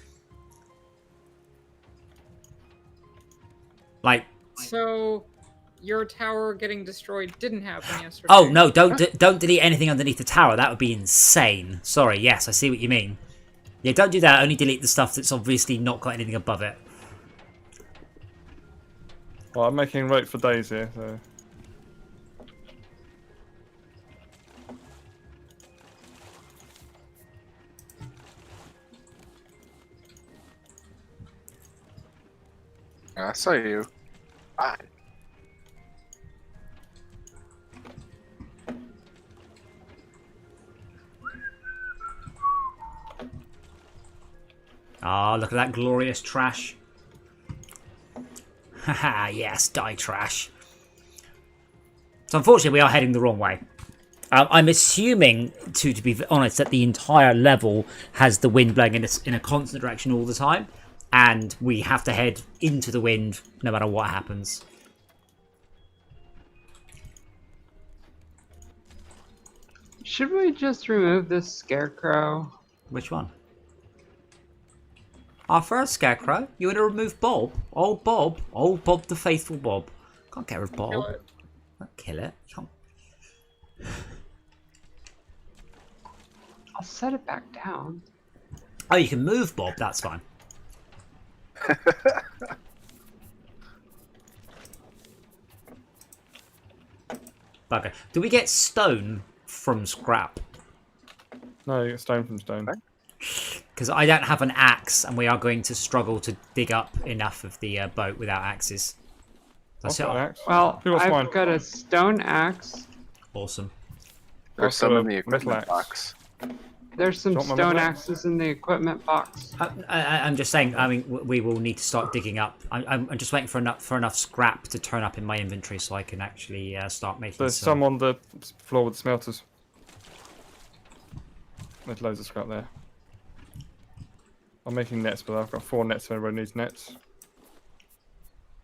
Like, So, your tower getting destroyed didn't happen yesterday. oh no! Don't delete anything underneath the tower. That would be insane. Sorry. Yes, I see what you mean. Yeah, don't do that. Only delete the stuff that's obviously not got anything above it. Well, I'm making rope for days here, so... I saw you. Bye. Ah, look at that glorious trash. Haha, yes, die trash. So unfortunately we are heading the wrong way. I'm assuming, to be honest, that the entire level has the wind blowing in a constant direction all the time. And we have to head into the wind no matter what happens. Should we just remove this scarecrow? Which one? Our first scarecrow? You want to remove Bob? Old Bob? Old Bob the faithful Bob. Can't get rid of Bob. Kill it. Don't kill it. Can't... I'll set it back down. Oh, you can move Bob. That's fine. Bugger. Do we get stone from scrap? No, you get stone from stone. Because I don't have an axe, and we are going to struggle to dig up enough of the boat without axes. I've That's got an it. axe. Well, Who wants I've mine? got a stone axe. Awesome. There's some Also in the a metal equipment axe. box. There's some Don't mind stone that. axes in the equipment box. I'm just saying. I mean, we will need to start digging up. I'm just waiting for enough scrap to turn up in my inventory so I can actually start making. There's some on the floor with the smelters. There's loads of scrap there. I'm making nets, but I've got 4 nets, so everybody needs nets.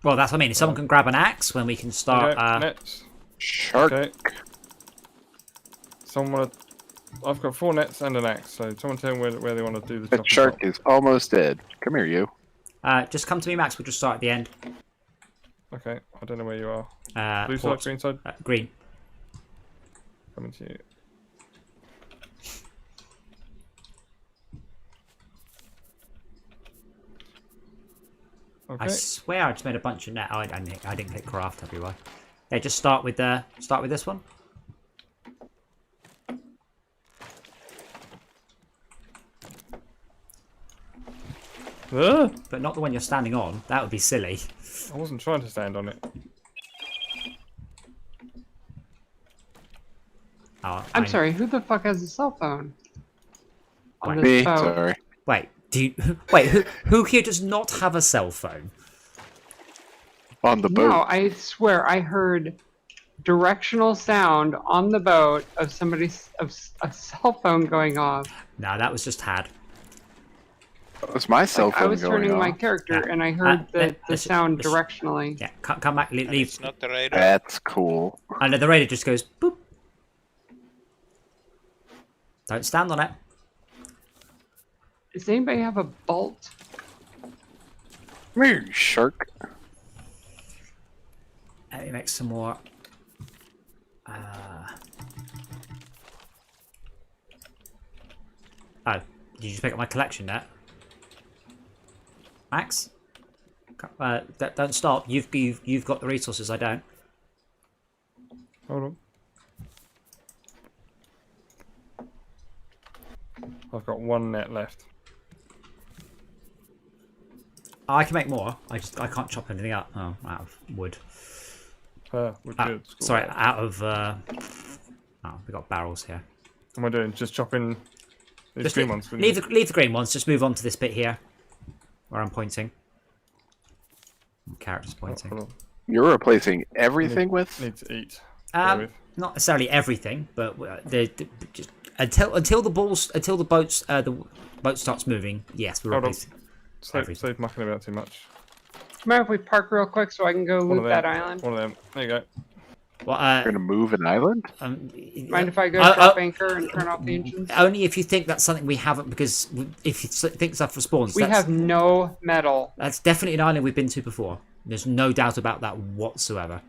Well, that's what I mean. If someone can grab an axe, when we can start. Nets. Shark. Okay. Someone. I've got 4 nets and an axe, so someone tell me where they want to do the The top. shark is almost dead. Come here, you. Just come to me, Max. We'll just start at the end. Okay, I don't know where you are. Blue Port. side, green side? Green. Coming to you. Okay. I swear I just made a bunch of net. Oh, I didn't click craft everywhere. Yeah, just start with this one. But not the one you're standing on. That would be silly. I wasn't trying to stand on it. Oh, I'm sorry, who the fuck has a cell phone? On Me, this boat? sorry. Wait, who here does not have a cell phone? On the boat. No, I swear I heard directional sound on the boat of somebody's a cell phone going off. No, that was just Had. That was my cell phone I was going turning my off. character Yeah. and I heard the let's- sound let's- directionally. Yeah, come back, And leave. it's not the radar. That's cool. And the radar just goes boop. Don't stand on it. Does anybody have a bolt? Come here, you shark. Let me make some more. Oh, did you just pick up my collection net? Max? Don't stop. You've got the resources. I don't. Hold on. I've got 1 net left. I can make more. I can't chop anything up. Oh, out of wood. Which is cool. Sorry, out of. Oh, we got barrels here. What am I doing? Just chopping these Just green ones? leave the green ones. Just move on to this bit here, where I'm pointing. Character's pointing. Hold on. You're replacing everything with? Need to eat. Bear with. Not necessarily everything, but just until the boat starts moving. Yes, we're Hold on. replacing. Save mucking about too much. Mind if we park real quick so I can go One loot of that them. island? One of them. There you go. Well, You're going to move an island? Mind if I go drop anchor and turn off the engines? only if you think that's something we haven't, because if you think stuff respawns, We have no metal. that's definitely an island we've been to before. There's no doubt about that whatsoever.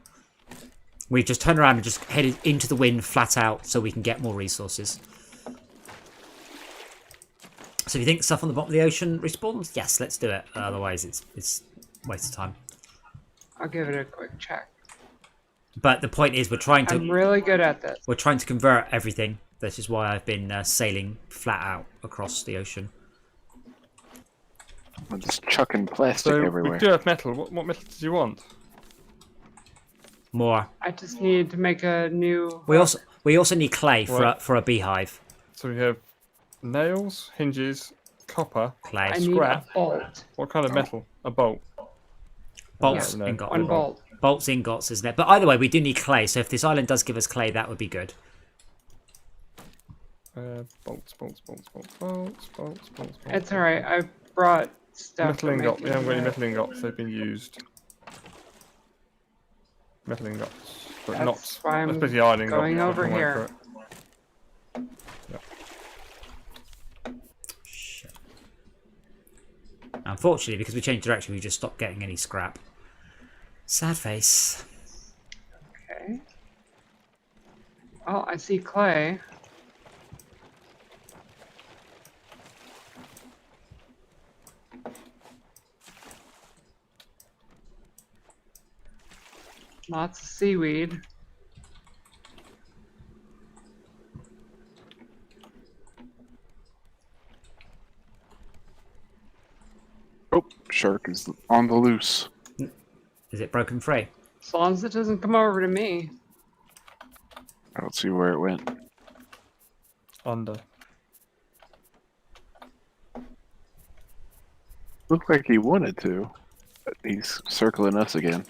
We've just turned around and just headed into the wind flat out so we can get more resources. So if you think stuff on the bottom of the ocean respawns, yes, let's do it. Otherwise, it's a waste of time. I'll give it a quick check. But the point is, we're trying I'm to really good at this. convert everything. This is why I've been sailing flat out across the ocean. I'm just chucking plastic So everywhere. we do have metal. What metal did you want? More. I just need to make a new... We also need clay for a beehive. So we have nails, hinges, copper. Clay. I need scrap. a bolt. What kind of metal? A bolt. Bolts, Yeah, no. ingot. One bolt. Bolts, ingots, isn't it? But either way, we do need clay. So if this island does give us clay, that would be good. Bolts. It's alright, I brought stuff. Metal for ingot. making We haven't got any it. metal ingots. They've been used. Metal ingots. But That's not. why I'm That's basically iron ingot. going so I over can wait here. for it. Shit. Unfortunately, because we changed direction, we just stopped getting any scrap. Sad face. Okay. Oh, I see clay. Lots of seaweed. Oh, shark is on the loose. Is it broken free? As long as it doesn't come over to me. I don't see where it went. Under. Looked like he wanted to. But he's circling us again.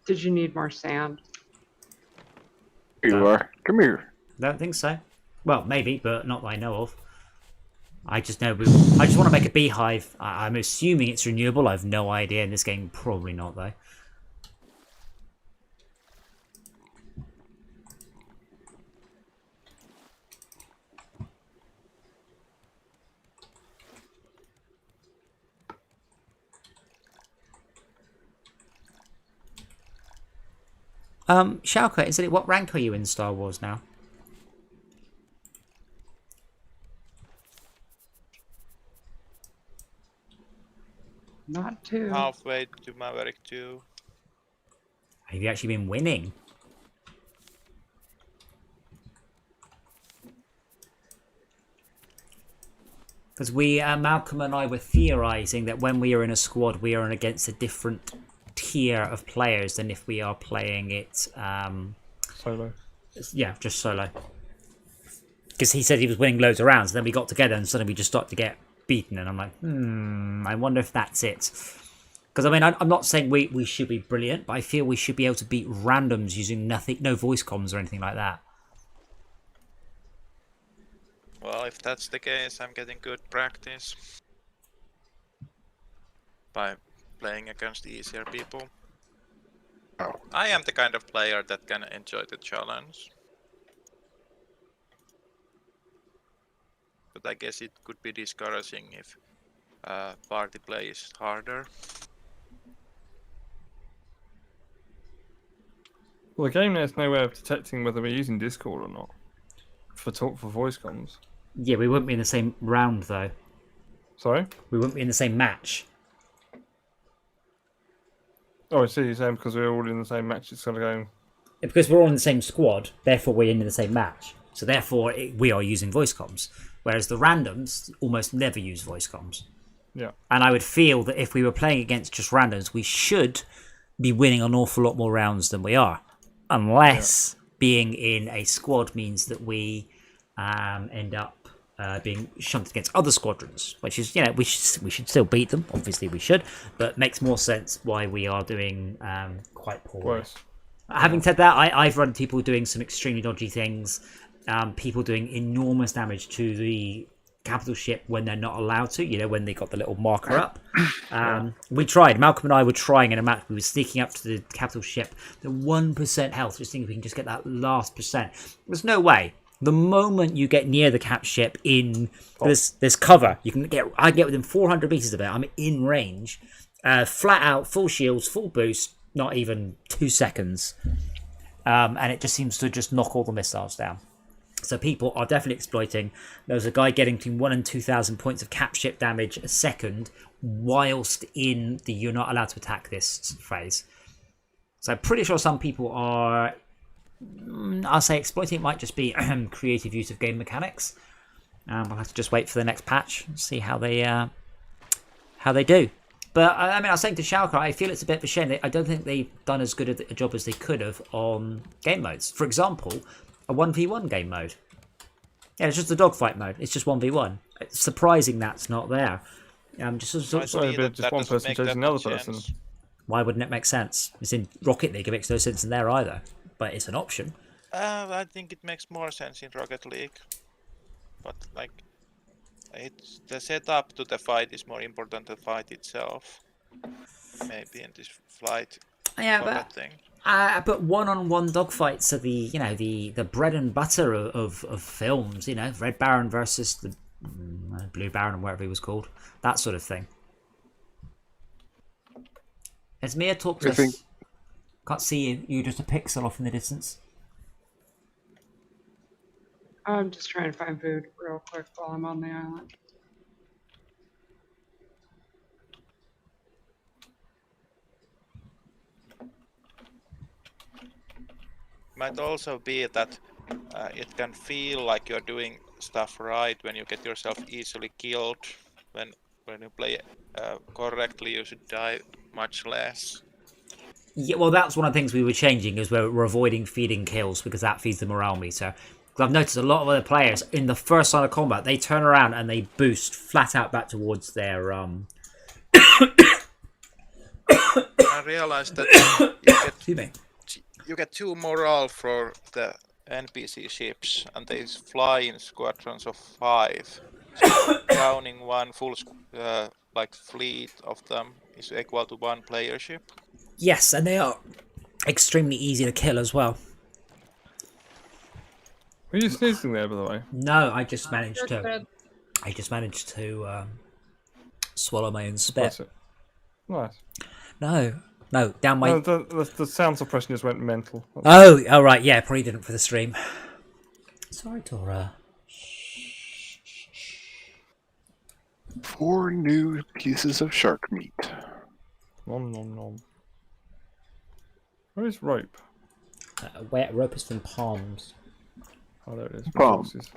Did you need more sand? Here you are. Come here. Don't think so. Well, maybe, but not that I know of. I just know I just want to make a beehive. I'm assuming it's renewable. I have no idea in this game. Probably not, though. Shalka, is it what rank are you in Star Wars now? Not too. Halfway to Maverick 2. Have you actually been winning? Because Malcolm and I were theorising that when we are in a squad, we are against a different tier of players than if we are playing it Solo. Yeah, just solo. Because he said he was winning loads of rounds, and then we got together and suddenly we just started to get beaten, and I'm like, I wonder if that's it. Because I mean, I'm not saying we should be brilliant, but I feel we should be able to beat randoms using no voice comms or anything like that. Well, if that's the case, I'm getting good practice by playing against easier people. Oh. I am the kind of player that can enjoy the challenge. But I guess it could be discouraging if party play is harder. Well, the game there's no way of detecting whether we're using Discord or not for voice comms. Yeah, we wouldn't be in the same round though. Sorry? We wouldn't be in the same match. Oh, I see. You're saying because we're all in the same match, it's kind of going. Because we're all in the same squad, therefore we're in the same match. So therefore we are using voice comms. Whereas the randoms almost never use voice comms. Yeah. And I would feel that if we were playing against just randoms, we should be winning an awful lot more rounds than we are. Unless being in a squad means that we end up being shunted against other squadrons, which is, we should still beat them. Obviously we should, but makes more sense why we are doing quite poorly. Worse. Having said that, I've run people doing some extremely dodgy things, people doing enormous damage to the capital ship when they're not allowed to, when they got the little marker up. We tried. Malcolm and I were trying in a match. We were sneaking up to the capital ship, the 1% health, just thinking if we can just get that last percent. There's no way. The moment you get near the cap ship in this cover, I get within 400 meters of it. I'm in range, flat out, full shields, full boost, not even 2 seconds, and it just seems to just knock all the missiles down. So people are definitely exploiting. There's a guy getting between 1,000 and 2,000 points of cap ship damage a second, whilst in the you're not allowed to attack this phase. So I'm pretty sure some people are. I'll say exploiting. It might just be creative use of game mechanics. We'll have to just wait for the next patch and see how they do. But I mean, I was saying to Shalka, I feel it's a bit of a shame. I don't think they've done as good a job as they could have on game modes. For example, a 1v1 game mode. Yeah, it's just a dogfight mode. It's just 1v1. It's surprising that's not there. Sorry, but just one person chasing another person. Why wouldn't it make sense? It's in Rocket League. It makes no sense in there either. But it's an option. I think it makes more sense in Rocket League. But it's the setup to the fight is more important than the fight itself. Maybe in this flight. Yeah, but one-on-one dogfights are the bread and butter of films. Red Baron versus the Blue Baron, or whatever he was called. That sort of thing. Has Mia talked to us? Can't see you. You're just a pixel off in the distance. I'm just trying to find food real quick while I'm on the island. Might also be that it can feel like you're doing stuff right when you get yourself easily killed. When you play correctly, you should die much less. Yeah, well, that's one of the things we were changing, is we're avoiding feeding kills because that feeds the morale meter. Because I've noticed a lot of other players in the first line of combat, they turn around and they boost flat out back towards their I realized that you get Excuse me. You get 2 morale for the NPC ships, and they fly in squadrons of 5. So downing one full like fleet of them is equal to 1 player ship. Yes, and they are extremely easy to kill as well. Were you sneezing there, by the way? No, I just managed to. Good. I just managed to swallow my own That's spit. it. Nice. No, down my. No, the sound suppression just went mental. Oh, right, yeah, probably didn't for the stream. Sorry, Tora. 4 new pieces of shark meat. Nom nom nom. Where is rope? Where rope is from palms. Oh, there it is. Palm. Resources.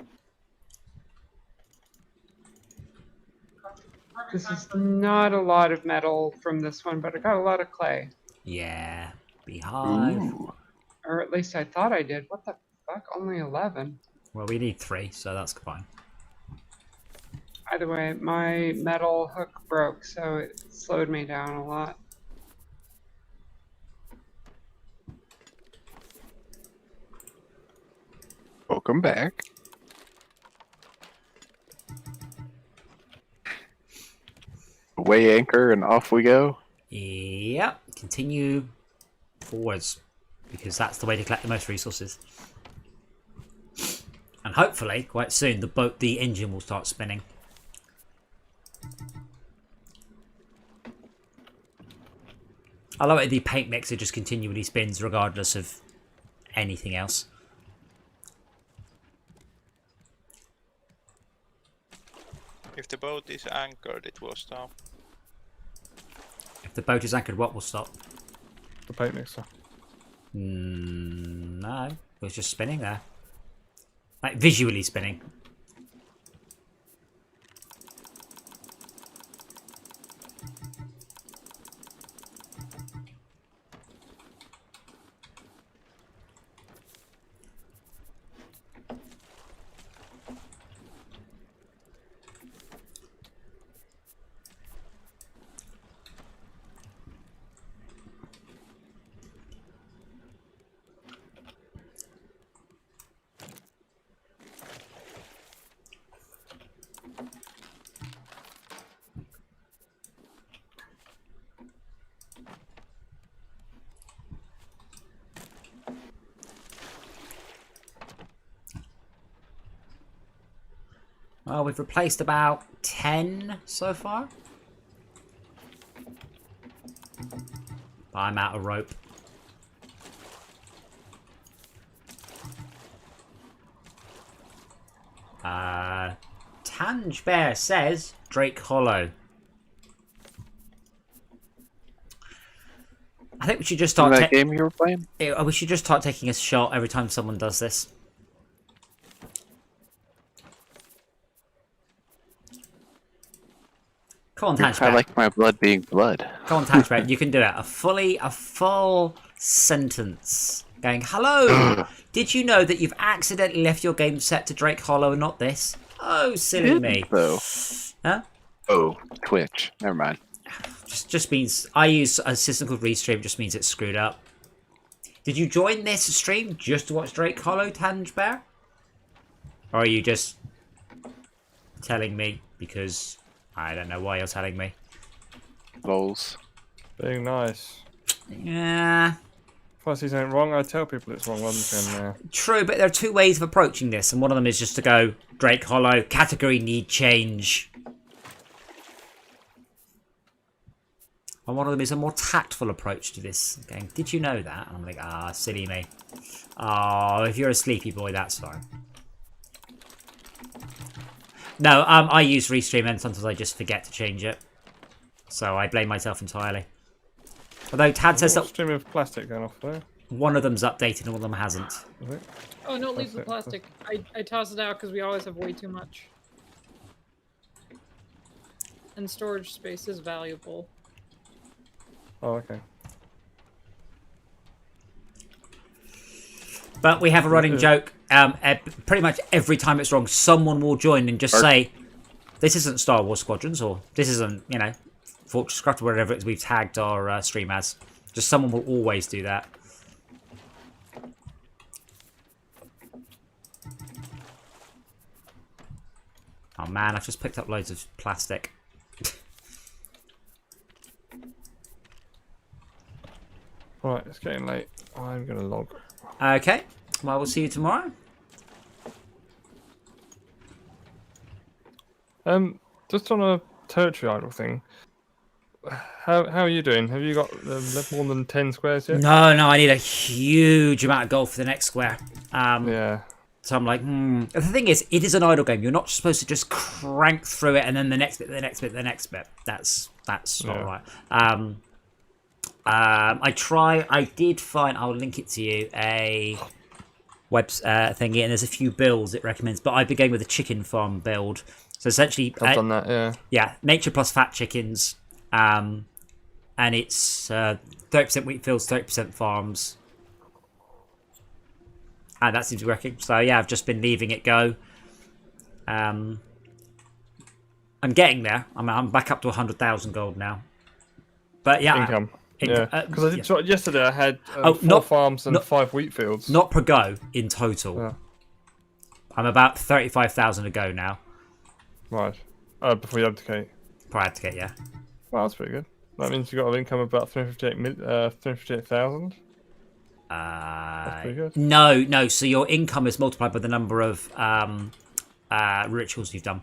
This is not a lot of metal from this one, but I got a lot of clay. Yeah, beehive. Ooh. Or at least I thought I did. What the fuck? Only 11. Well, we need 3, so that's fine. Either way, my metal hook broke, so it slowed me down a lot. Welcome back. Away anchor and off we go. Yep, continue forwards, because that's the way to collect the most resources. And hopefully, quite soon, the engine will start spinning. I love it, the paint mixer just continually spins regardless of anything else. If the boat is anchored, it will stop. If the boat is anchored, what will stop? The paint mixer. No, it was just spinning there. Like, visually spinning. Well, we've replaced about 10 so far. But I'm out of rope. Tange Bear says Drake Hollow. I think we should just start. That game you were playing? We should just start taking a shot every time someone does this. Come on, Tange Bear. I like my blood being blood. Come on, Tange Bear. You can do it. A full sentence. Going, hello! Did you know that you've accidentally left your game set to Drake Hollow and not this? Oh, silly me. Though. Huh? Oh, Twitch. Never mind. Just means I use a system called Restream. Just means it's screwed up. Did you join this stream just to watch Drake Hollow, Tange Bear? Or are you just telling me because I don't know why you're telling me? Lols. Being nice. Yeah. If I see something wrong, I tell people it's wrong rather than... True, but there are 2 ways of approaching this, and one of them is just to go Drake Hollow, category need change. And one of them is a more tactful approach to this. Going, did you know that? And I'm like, ah, silly me. Oh, if you're a sleepy boy, that's fine. No, I use Restream and sometimes I just forget to change it. So I blame myself entirely. Although Tad says that stream of plastic going off there. one of them's updated and one of them hasn't. Oh, no, leave the That's it. plastic. I toss it out because we always have way too much. And storage space is valuable. Oh, okay. But we have a running joke. Pretty much every time it's wrong, someone will join and just say, this isn't Star Wars Squadrons, or this isn't, you know, Fortress Craft, or whatever it is we've tagged our stream as. Just someone will always do that. Oh man, I've just picked up loads of plastic. Right, it's getting late. I'm gonna log. Okay, well, we'll see you tomorrow. Just on a territory idle thing. How are you doing? Have you got left more than 10 squares yet? No, I need a huge amount of gold for the next square. Yeah. So I'm like, The thing is, it is an idle game. You're not supposed to just crank through it and then the next bit, the next bit, the next bit. That's not right. I did find, I'll link it to you, a web thingy, and there's a few builds it recommends, but I've been going with a chicken farm build. So essentially, I've done that, yeah. Yeah, nature plus fat chickens, and it's 30% wheat fields, 30% farms. And that seems to be working. So yeah, I've just been leaving it go. I'm getting there. I'm back up to 100,000 gold now. But yeah, Income. Because I did yesterday. I had 4 farms and 5 wheat fields. Not per go in total. Yeah. I'm about 35,000 a go now. Right. Before you abdicate. Per abdicate, yeah. Well, that's pretty good. That means you got an income of about 358,000. That's pretty good. No. So your income is multiplied by the number of rituals you've done.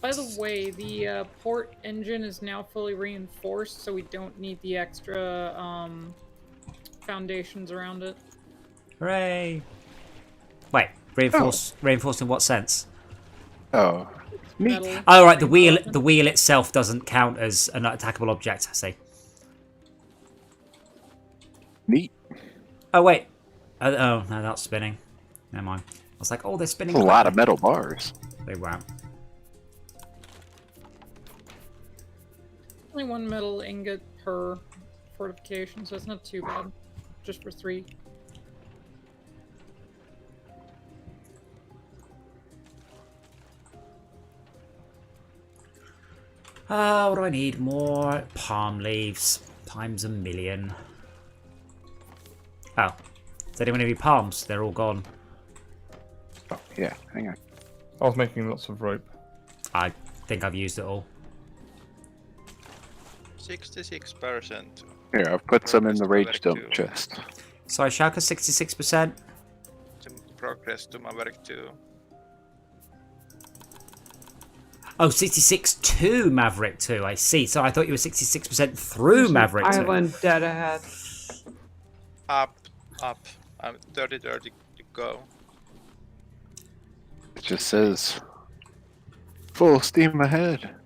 By the way, the port engine is now fully reinforced, so we don't need the extra foundations around it. Hooray! Wait, reinforced in what sense? Oh, Metal. Oh right, the wheel itself doesn't count as an attackable object. I see. neat. Oh wait. Oh no, that's spinning. Never mind. I was like, oh, they're spinning. A lot of metal bars. They weren't. Only 1 metal ingot per fortification, so it's not too bad. Just for 3. Oh, what do I need? More palm leaves. Times a million. Oh. Does anyone have any palms? They're all gone. Oh, yeah, hang on. I was making lots of rope. I think I've used it all. 66%. Here, I've put some in the rage dump chest. Sorry, Shaka, 66%. Progress to Maverick 2. Oh, 66 to Maverick 2, I see. So I thought you were 66% through Maverick 2. Island dead ahead. Up. I'm 30 to go. It just says full steam ahead.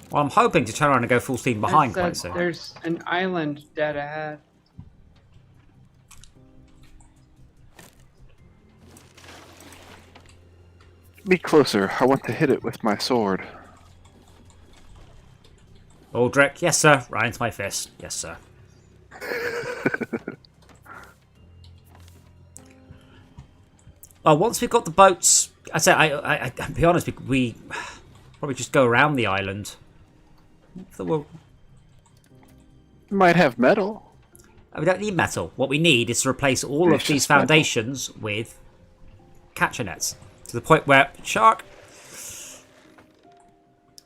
Well, I'm hoping to turn around and go full steam behind quite soon. There's an island dead ahead. Be closer. I want to hit it with my sword. Aldrich, yes sir. Right into my fist. Yes sir. Well, once we've got the boats, I'll be honest, we probably just go around the island. You might have metal. We don't need metal. What we need is to replace all of these foundations with catcher nets. To the point where... Shark!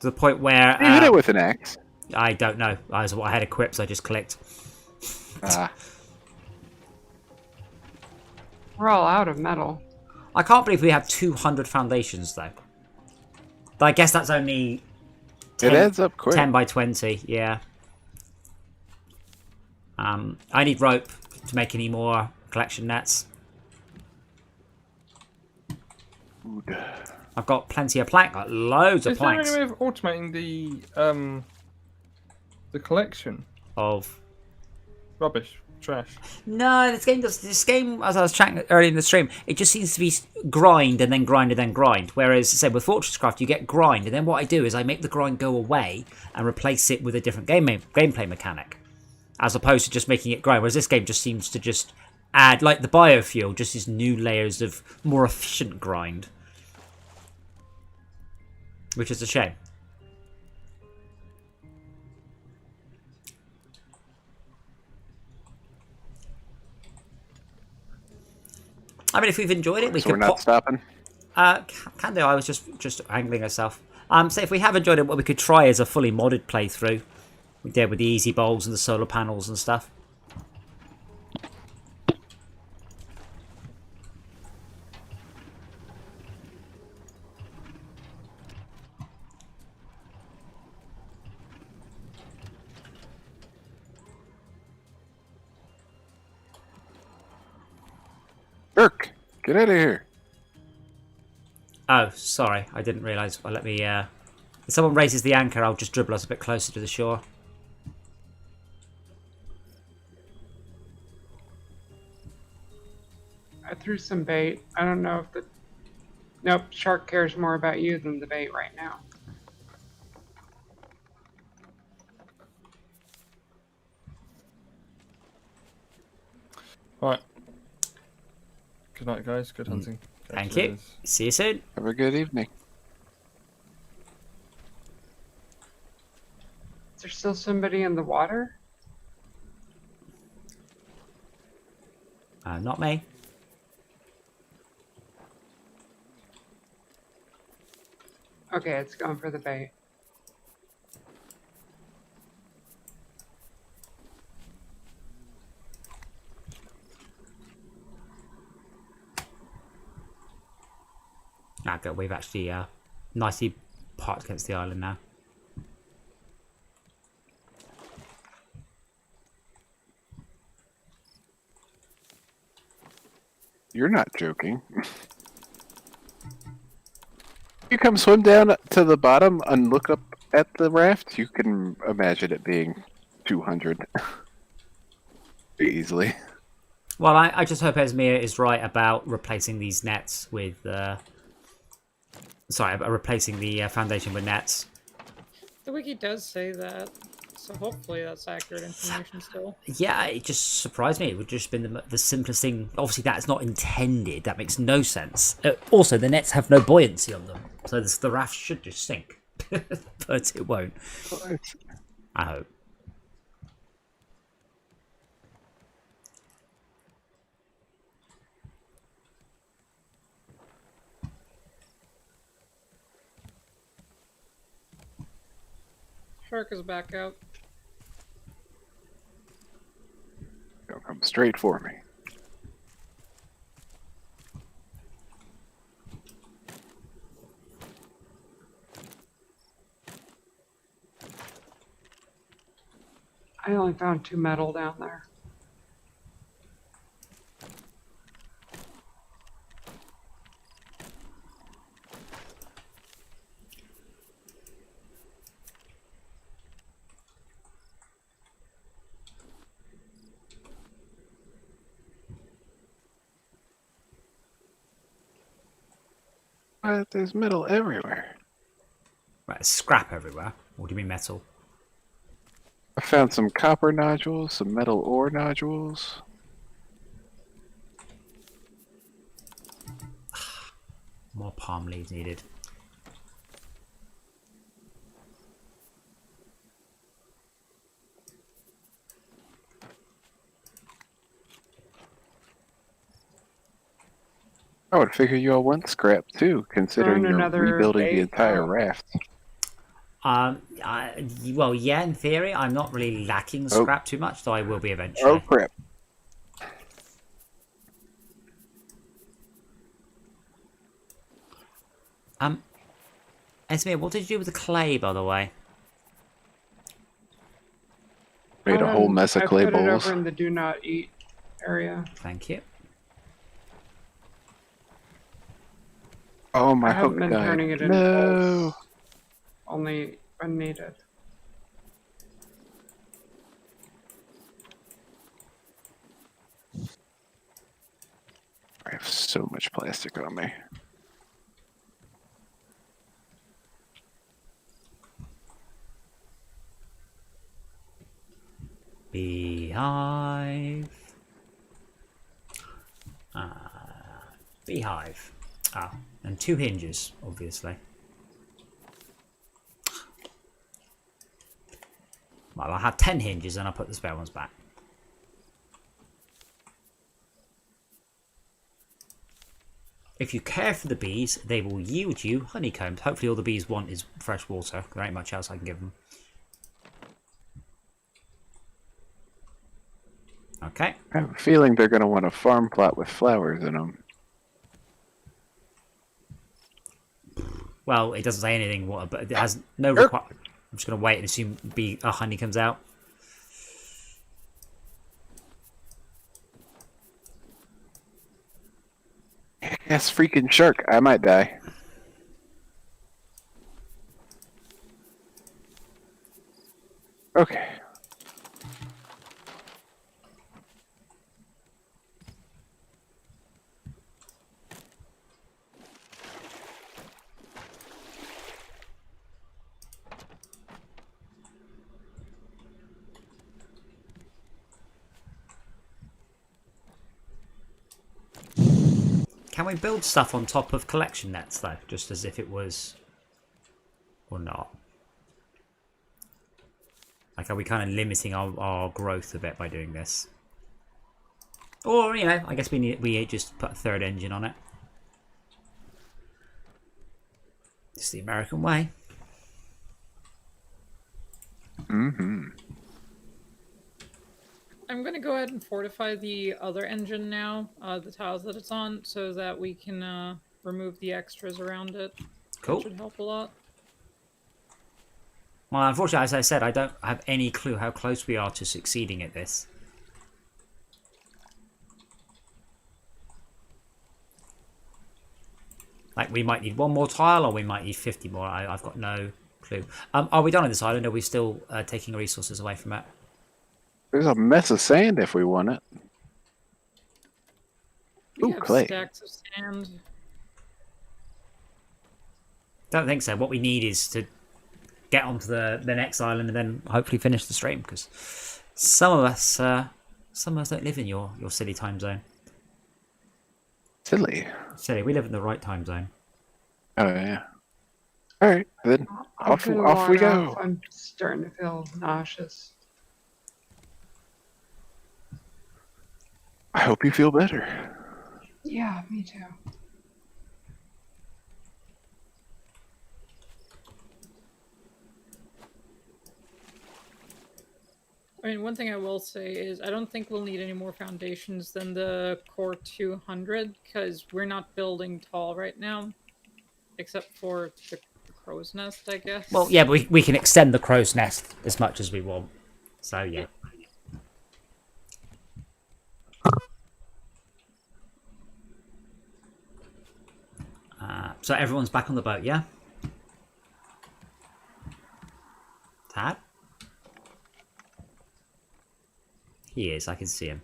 To the point where... You hit it with an axe. I don't know. I had equipped, so I just clicked. We're all out of metal. I can't believe we have 200 foundations, though. But I guess that's only... 10, it adds up quick. 10 by 20, yeah. I need rope to make any more collection nets. I've got plenty of plank, like loads of planks. Is there any way of automating the collection of rubbish, trash? No, this game, as I was chatting earlier in the stream, it just seems to be grind and then grind and then grind. Whereas, say, with Fortresscraft, you get grind, and then what I do is I make the grind go away and replace it with a different gameplay mechanic, as opposed to just making it grind. Whereas this game just seems to just add, like the biofuel, just these new layers of more efficient grind. Which is a shame. I mean, if we've enjoyed it, we So could we're not stopping. Can do. I was just angling herself. So if we have enjoyed it, what we could try is a fully modded playthrough. We did with the easy bowls and the solar panels and stuff. Burke, get out of here. Oh, sorry, I didn't realise. Well, let me. If someone raises the anchor, I'll just dribble us a bit closer to the shore. I threw some bait. I don't know if the... Nope, shark cares more about you than the bait right now. Right. Good night, guys. Good hunting. Thank Catch you. later. See you soon. Have a good evening. Is there still somebody in the water? Not me. Okay, it's going for the bait. Ah, good. We've actually nicely parked against the island now. You're not joking. You come swim down to the bottom and look up at the raft, you can imagine it being 200 easily. Well, I just hope Esmir is right about replacing these nets with... sorry, about replacing the foundation with nets. The wiki does say that, so hopefully that's accurate information still. Yeah, it just surprised me. It would just been the simplest thing. Obviously, that's not intended. That makes no sense. Also, the nets have no buoyancy on them, so the raft should just sink. But it won't. I hope. Shark is back out. They'll come straight for me. I only found 2 metal down there. But there's metal everywhere. Right, scrap everywhere. What do you mean metal? I found some copper nodules, some metal ore nodules. More palm leaves needed. I would figure you all want scrap too, considering Found you're another rebuilding the bait. entire raft. Well, yeah, in theory, I'm not really lacking scrap too much, though I will be eventually. Oh crap. Esmir, what did you do with the clay, by the way? Made a whole mess of clay I put it bowls. over in the do not eat area. Thank you. Oh, my I hook haven't been died. turning it into No. bowls. Only when needed. I have so much plastic on me. Beehive. Beehive. Ah, and 2 hinges, obviously. Well, I had 10 hinges and I put the spare ones back. If you care for the bees, they will yield you honeycombs. Hopefully all the bees want is fresh water. There ain't much else I can give them. Okay. I have a feeling they're going to want a farm plot with flowers in them. Well, it doesn't say anything, but it has no requirement. I'm just going to wait and assume honey comes out. Yes, freaking shark. I might die. Okay. Can we build stuff on top of collection nets, though? Just as if it was... Or not? Like, are we kind of limiting our growth a bit by doing this? Or, you know, I guess we just put a third engine on it. It's the American way. Mm-hmm. I'm going to go ahead and fortify the other engine now, the tiles that it's on, so that we can remove the extras around it. Cool. That should help a lot. Well, unfortunately, as I said, I don't have any clue how close we are to succeeding at this. Like, we might need one more tile, or we might need 50 more. I've got no clue. Are we done on this island, or are we still taking resources away from it? There's a mess of sand if we want it. We Ooh, have clay. stacks of sand. Don't think so. What we need is to get onto the next island and then hopefully finish the stream, because some of us don't live in your silly time zone. Silly. Silly, we live in the right time zone. Oh, yeah. All right, then off we go. I'm starting to feel nauseous. I hope you feel better. Yeah, me too. I mean, one thing I will say is I don't think we'll need any more foundations than the core 200, because we're not building tall right now, except for the crow's nest, I guess. Well, yeah, but we can extend the crow's nest as much as we want. So, yeah. So everyone's back on the boat, yeah? Tad? He is, I can see him.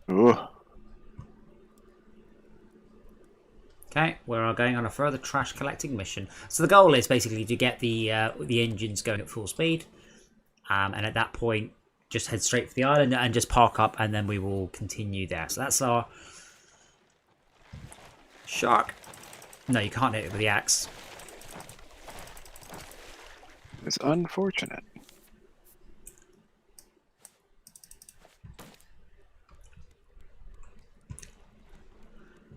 Ooh. Okay, we're going on a further trash collecting mission. So the goal is basically to get the engines going at full speed, and at that point, just head straight for the island and just park up, and then we will continue there. So that's our shark. No, you can't hit it with the axe. It's unfortunate.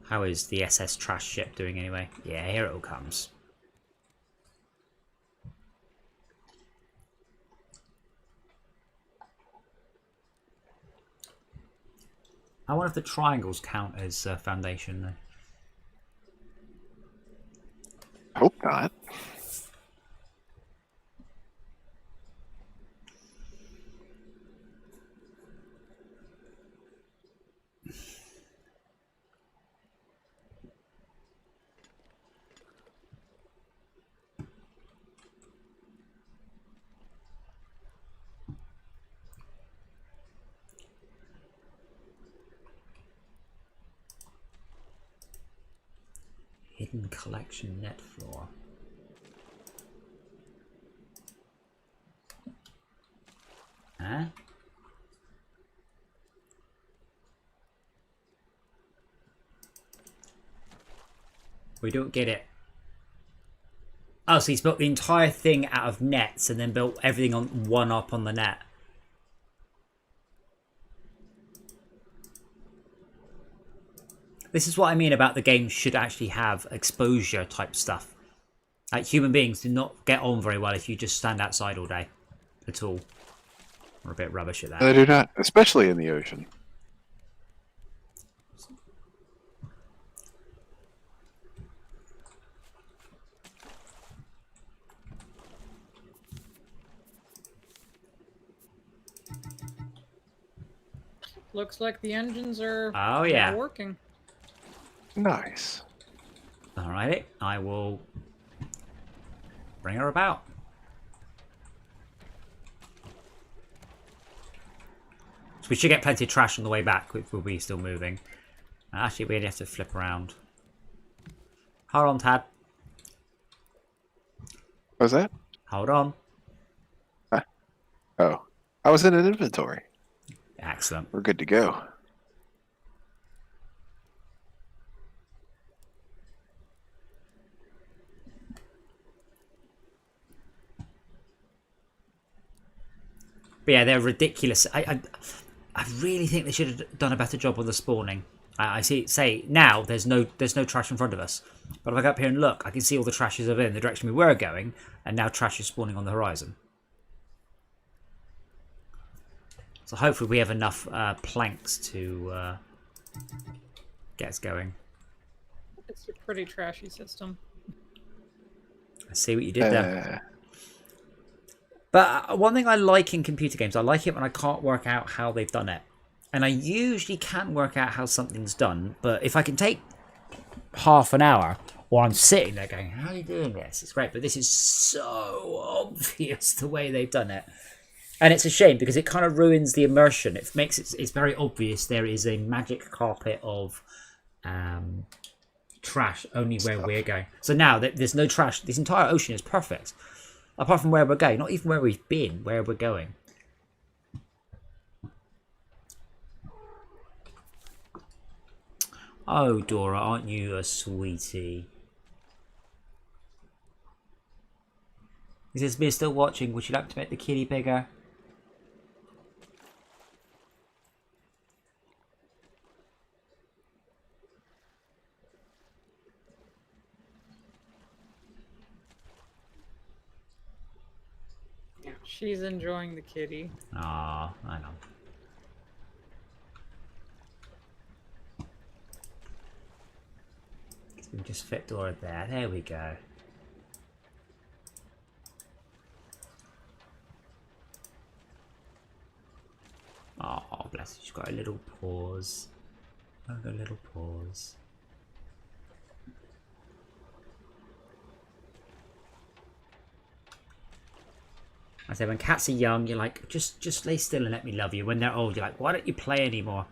How is the SS trash ship doing anyway? Yeah, here it all comes. I wonder if the triangles count as foundation though. Hope not. Hidden collection net floor. there. We don't get it. Oh, so he's built the entire thing out of nets and then built everything on one up on the net. This is what I mean about the game should actually have exposure type stuff. Like, human beings do not get on very well if you just stand outside all day. At all. We're a bit rubbish at that. They do not, especially in the ocean. Looks like the engines are Oh, yeah. working. Nice. Alrighty, I will bring her about. So we should get plenty of trash on the way back, which will be still moving. Actually, we only have to flip around. Hold on, Tad. What was that? Hold on. Huh? Oh, I was in an inventory. Excellent. We're good to go. But yeah, they're ridiculous. I really think they should have done a better job on the spawning. I say now there's no trash in front of us, but if I go up here and look, I can see all the trash is over in the direction we were going, and now trash is spawning on the horizon. So hopefully we have enough planks to get us going. It's a pretty trashy system. I see what you did there. But one thing I like in computer games, I like it when I can't work out how they've done it. And I usually can work out how something's done, but if I can take half an hour while I'm sitting there going, how are you doing this? It's great, but this is so obvious the way they've done it. And it's a shame because it kind of ruins the immersion. It makes it's very obvious there is a magic carpet of trash only where we're going. So now there's no trash. This entire ocean is perfect. Apart from where we're going. Not even where we've been, where we're going. Oh, Dora, aren't you a sweetie? Is this me still watching? Would you like to make the kitty bigger? She's enjoying the kitty. Ah, I know. We just fit Dora there. There we go. Oh, bless her. She's got a little paws. A little paws. I say when cats are young, you're like, just lay still and let me love you. When they're old, you're like, why don't you play anymore?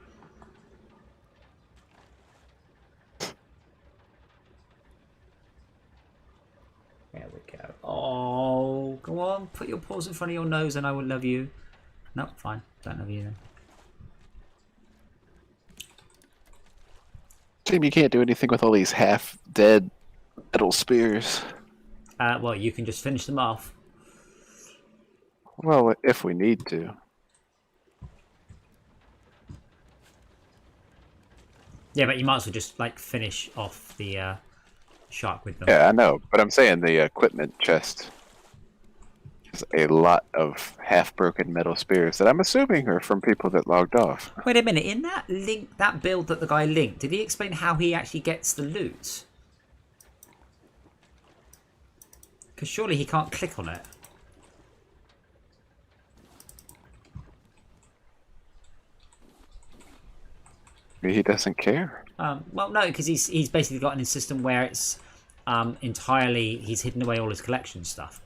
There we go. Oh, go on, put your paws in front of your nose and I will love you. No, fine, don't love you then. Shame you can't do anything with all these half-dead metal spears. Well, you can just finish them off. Well, if we need to. Yeah, but you might as well just like finish off the shark with them. Yeah, I know, but I'm saying the equipment chest is a lot of half-broken metal spears that I'm assuming are from people that logged off. Wait a minute, in that link, that build that the guy linked, did he explain how he actually gets the loot? Because surely he can't click on it. He doesn't care. Well, no, because he's basically got in a system where it's entirely he's hidden away all his collection stuff.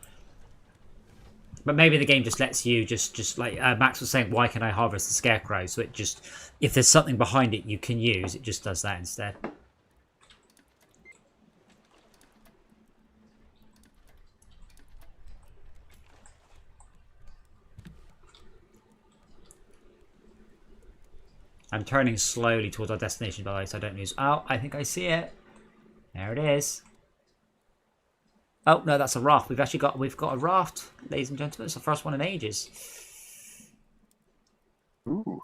But maybe the game just lets you just like Max was saying, why can I harvest the scarecrow? So it just, if there's something behind it you can use, it just does that instead. I'm turning slowly towards our destination, by the way, so I don't lose. Oh, I think I see it. There it is. Oh no, that's a raft. We've got a raft, ladies and gentlemen. It's the first one in ages. Ooh.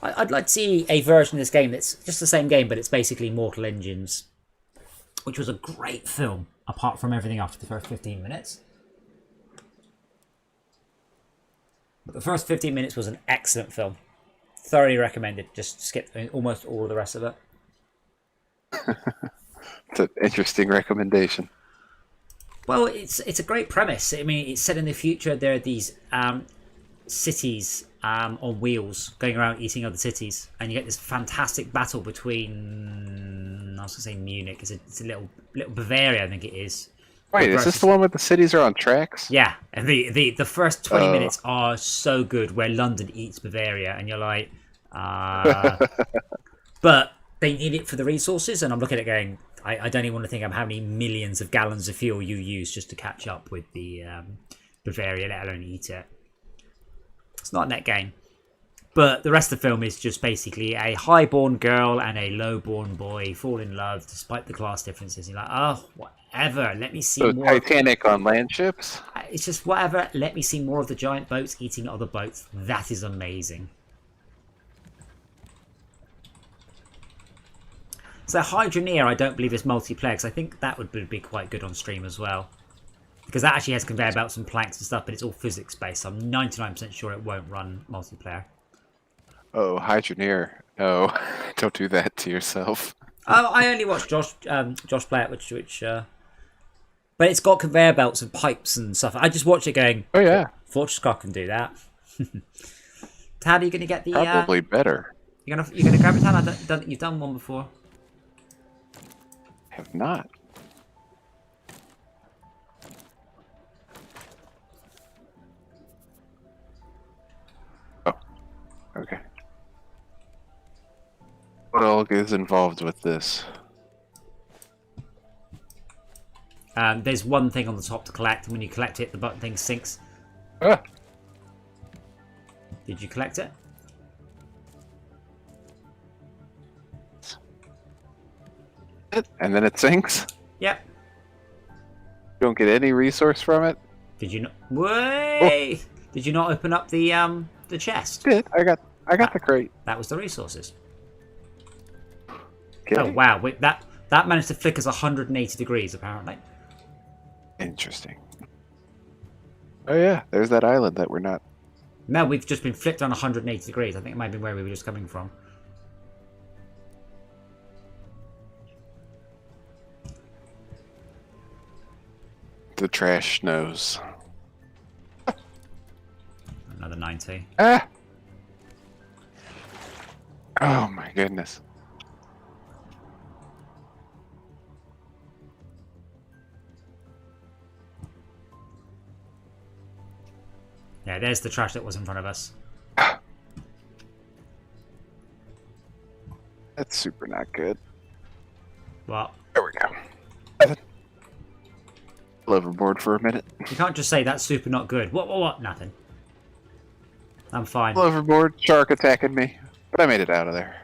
I'd like to see a version of this game that's just the same game, but it's basically Mortal Engines, which was a great film, apart from everything after the first 15 minutes. But the first 15 minutes was an excellent film. Thoroughly recommended. Just skip almost all of the rest of it. It's an interesting recommendation. Well, it's a great premise. I mean, it's set in the future. There are these cities on wheels going around eating other cities, and you get this fantastic battle between, I was going to say Munich. It's a little Bavaria, I think it is. Wait, is this the one where the cities are on tracks? Yeah, and the first 20 minutes are so good, where London eats Bavaria, and you're like, but they need it for the resources, and I'm looking at it going, I don't even want to think of how many millions of gallons of fuel you use just to catch up with the Bavaria, let alone eat it. It's not a net gain. But the rest of the film is just basically a high-born girl and a low-born boy fall in love despite the class differences. You're like, oh, whatever. Let me see more. Titanic on land ships? It's just whatever. Let me see more of the giant boats eating other boats. That is amazing. So Hydroneer, I don't believe is multiplayer, because I think that would be quite good on stream as well. Because that actually has conveyor belts and planks and stuff, but it's all physics-based, so I'm 99% sure it won't run multiplayer. Oh, Hydroneer. No, don't do that to yourself. Oh, I only watched Josh play it, which but it's got conveyor belts and pipes and stuff. I just watch it going, oh yeah, Fortress Car can do that. Tad, are you going to get the... Probably better. You're gonna grab it, Tad? You've done one before. I have not. Oh, okay. What all is involved with this? There's one thing on the top to collect, and when you collect it, the button thing sinks. Ah. Did you collect it? And then it sinks? Yep. You don't get any resource from it? Did you not? Wait! Oh. Did you not open up the chest? Did I got the crate? That was the resources. Okay. Oh wow! Wait, that managed to flick us 180 degrees apparently. Interesting. Oh yeah, there's that island that we're not. No, we've just been flicked on 180 degrees. I think it might be where we were just coming from. The trash knows. Another 90. Ah! Oh my goodness. Yeah, there's the trash that was in front of us. That's super not good. What? There we go. Overboard for a minute. You can't just say that's super not good. What? Nothing. I'm fine. Overboard, shark attacking me, but I made it out of there.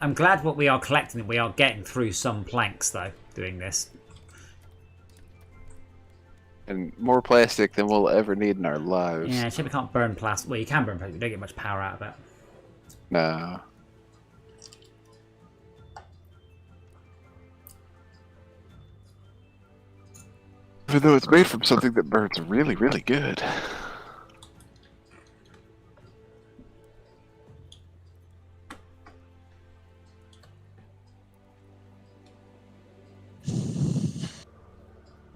I'm glad what we are collecting, we are getting through some planks though, doing this. And more plastic than we'll ever need in our lives. Yeah, except we can't burn plastic. Well, you can burn plastic, but you don't get much power out of it. No. Even though it's made from something that burns really, really good.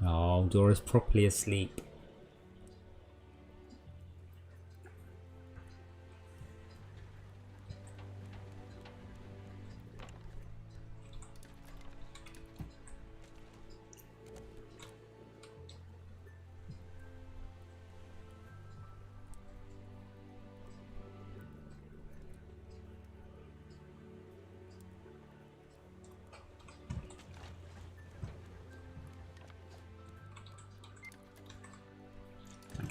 Oh, Dora's properly asleep.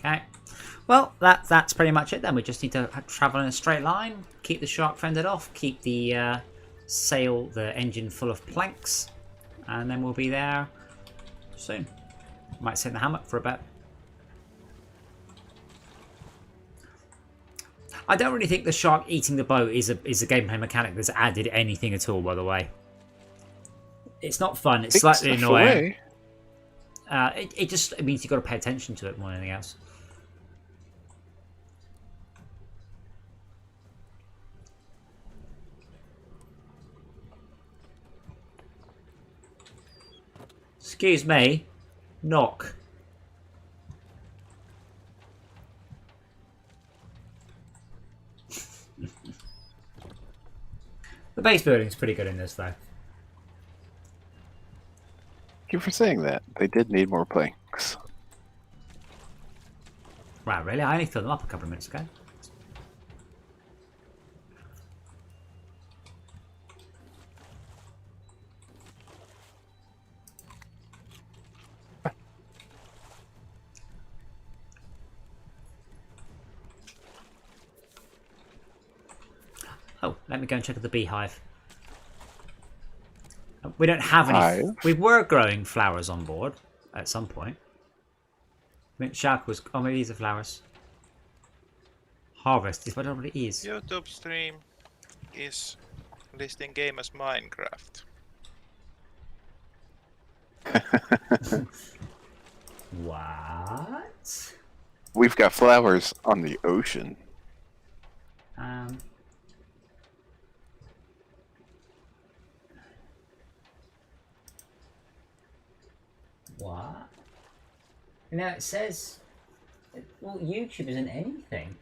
Okay. Well, that's pretty much it then. We just need to travel in a straight line, keep the shark fended off, keep the the engine full of planks, and then we'll be there soon. Might sit in the hammock for a bit. I don't really think the shark eating the boat is a gameplay mechanic that's added anything at all, by the way. It's not fun, it's slightly annoying. It just means you've got to pay attention to it more than anything else. Excuse me. Knock. The base building's pretty good in this, though. Thank you for saying that. They did need more planks. Wow, really? I only filled them up a couple of minutes ago. Oh, let me go and check the beehive. We don't have any. Hive? We were growing flowers on board at some point. I think Shark was. Oh, maybe these are flowers. Harvest is whatever it is. YouTube stream is listing game as Minecraft. What? We've got flowers on the ocean. What? Now it says, well, YouTube isn't anything.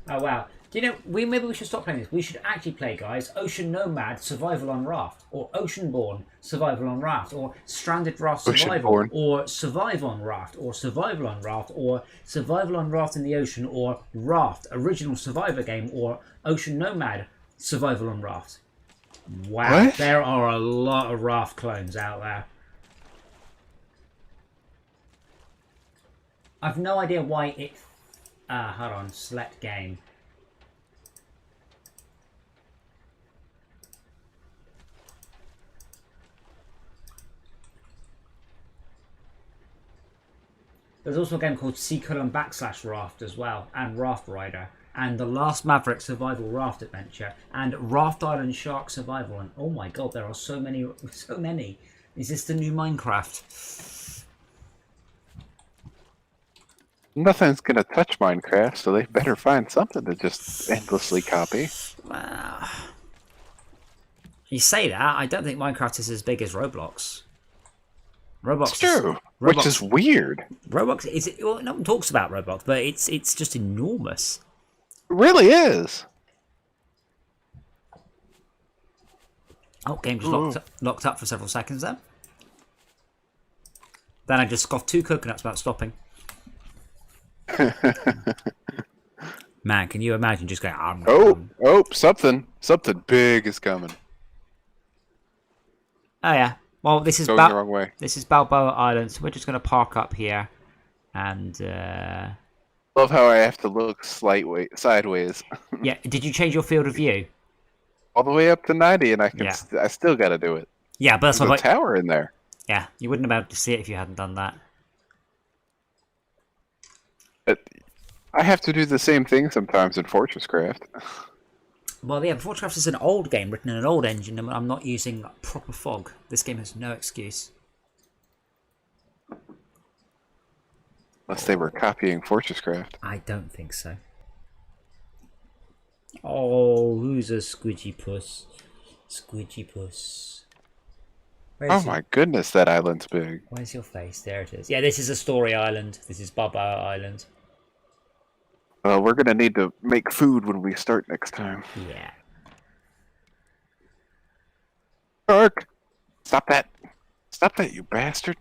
Oh wow. Do you know, maybe we should stop playing this. We should actually play, guys, Ocean Nomad Survival on Raft, or Oceanborn Survival on Raft, or Stranded Raft Survival, Oceanborn. or Survive on Raft, or Survival on Raft, or Survival on Raft in the Ocean, or Raft, Original Survivor Game, or Ocean Nomad Survival on Raft. Wow, What? there are a lot of Raft clones out there. I've no idea why it... hold on, select game. There's also a game called /Raft as well, and Raft Rider, and The Last Maverick Survival Raft Adventure, and Raft Island Shark Survival, and oh my god, there are so many, so many. Is this the new Minecraft? Nothing's gonna touch Minecraft, so they better find something to just endlessly copy. You say that, I don't think Minecraft is as big as Roblox. Roblox It's true, which is weird. Roblox is, well, no one talks about Roblox, but it's just enormous. It really is. Oh, game just locked up for several seconds then. Then I just scoffed 2 coconuts about stopping. Man, can you imagine just going? Oh, something big is coming. Oh yeah. Well, this is Going the wrong way. This is Balboa Island, so we're just going to park up here, and Love how I have to look sideways. yeah. Did you change your field of view? All the way up to 90, and I can. Yeah. I still got to do it. Yeah, but that's There's what a tower in there. Yeah, you wouldn't have been able to see it if you hadn't done that. I have to do the same thing sometimes in Fortresscraft. Well, yeah, Fortress is an old game written in an old engine, and I'm not using proper fog. This game has no excuse. Unless they were copying Fortresscraft. I don't think so. Oh, who's a squidgy puss? Squidgy puss. Oh my goodness, that island's big. Where's your face? There it is. Yeah, this is a story island. This is Balboa Island. Well, we're gonna need to make food when we start next time. Yeah. Shark! Stop that! Stop that, you bastard!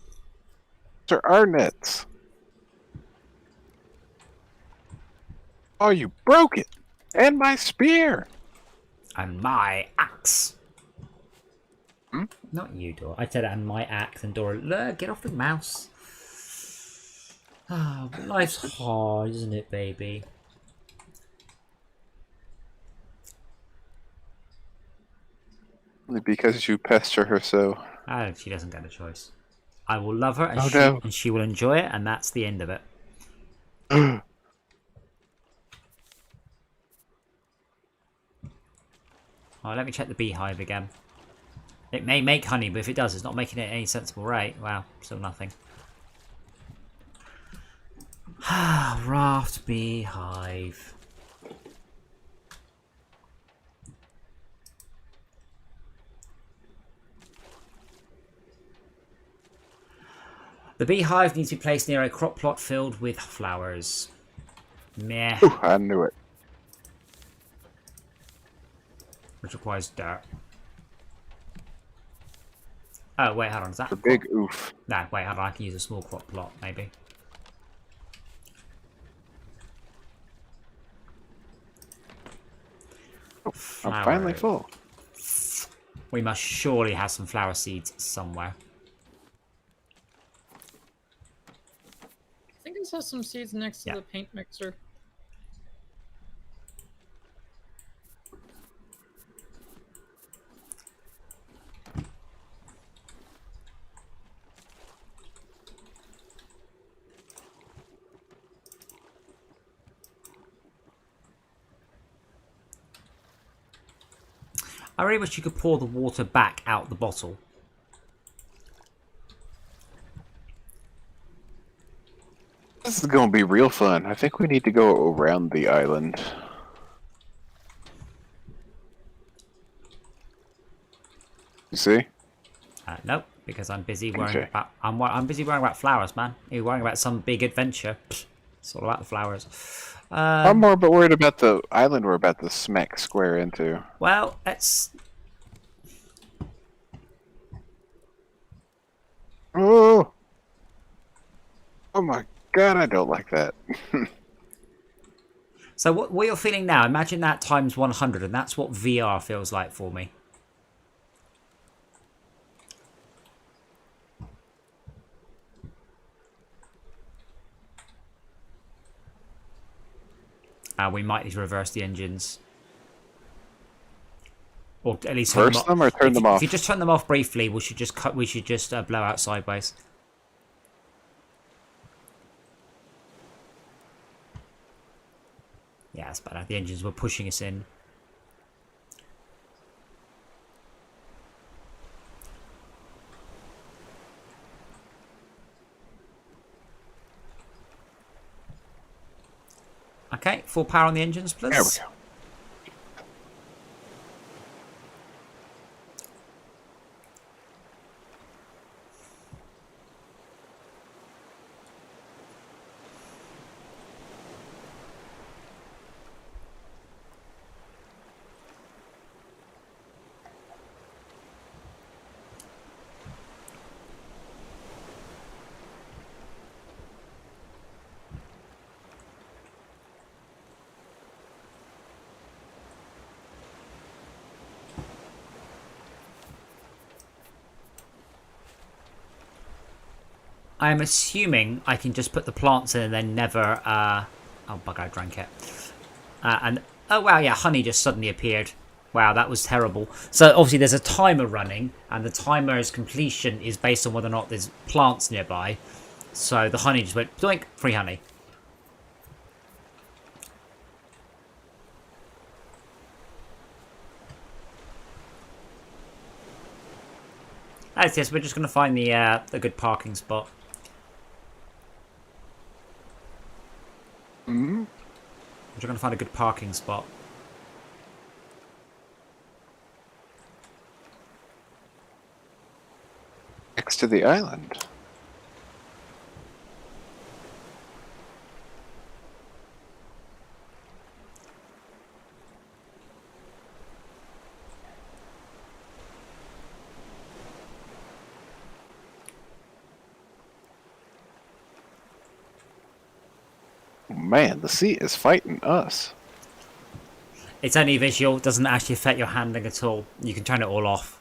Those are our nets! Oh, you broke it! And my spear! And my axe. Hmm? Not you, Dora. I said, and my axe, and Dora, look, get off the mouse. Ah, life's hard, isn't it, baby? Only because you pester her so. Oh, she doesn't get a choice. I will love her, and Oh, no. she will enjoy it, and that's the end of it. Oh, let me check the beehive again. It may make honey, but if it does, it's not making it at any sensible rate. Wow, still nothing. Raft beehive. The beehive needs to be placed near a crop plot filled with flowers. Meh. Ooh, I knew it. Which requires dirt. Oh, wait, hold on. Is that A big oof. No, wait, hold on. I can use a small crop plot, maybe. I'm finally full. We must surely have some flower seeds somewhere. I think this has some seeds next to Yeah. the paint mixer. I really wish you could pour the water back out the bottle. This is going to be real fun. I think we need to go around the island. You see? Nope, because I'm busy worrying Okay. about I'm busy worrying about flowers, man. You're worrying about some big adventure. Pfft, it's all about the flowers. I'm more but worried about the island we're about to smack square into. Well, let's. Oh! Oh my god, I don't like that. So what you're feeling now? Imagine that times 100, and that's what VR feels like for me. We might need to reverse the engines. Or at least turn Reverse them or turn them off? If you just turn them off briefly, we should just blow out sideways. Yeah, that's better. The engines were pushing us in. Okay, full power on the engines, please. There we go. I'm assuming I can just put the plants in and then never... Oh, bugger, I drank it. Oh, wow, yeah, honey just suddenly appeared. Wow, that was terrible. So, obviously, there's a timer running, and the timer's completion is based on whether or not there's plants nearby. So, the honey just went, doink, free honey. Yes, we're just going to find the good parking spot. Mm-hmm. We're just going to find a good parking spot. Next to the island. Man, the sea is fighting us. It's only visual, doesn't actually affect your handling at all. You can turn it all off.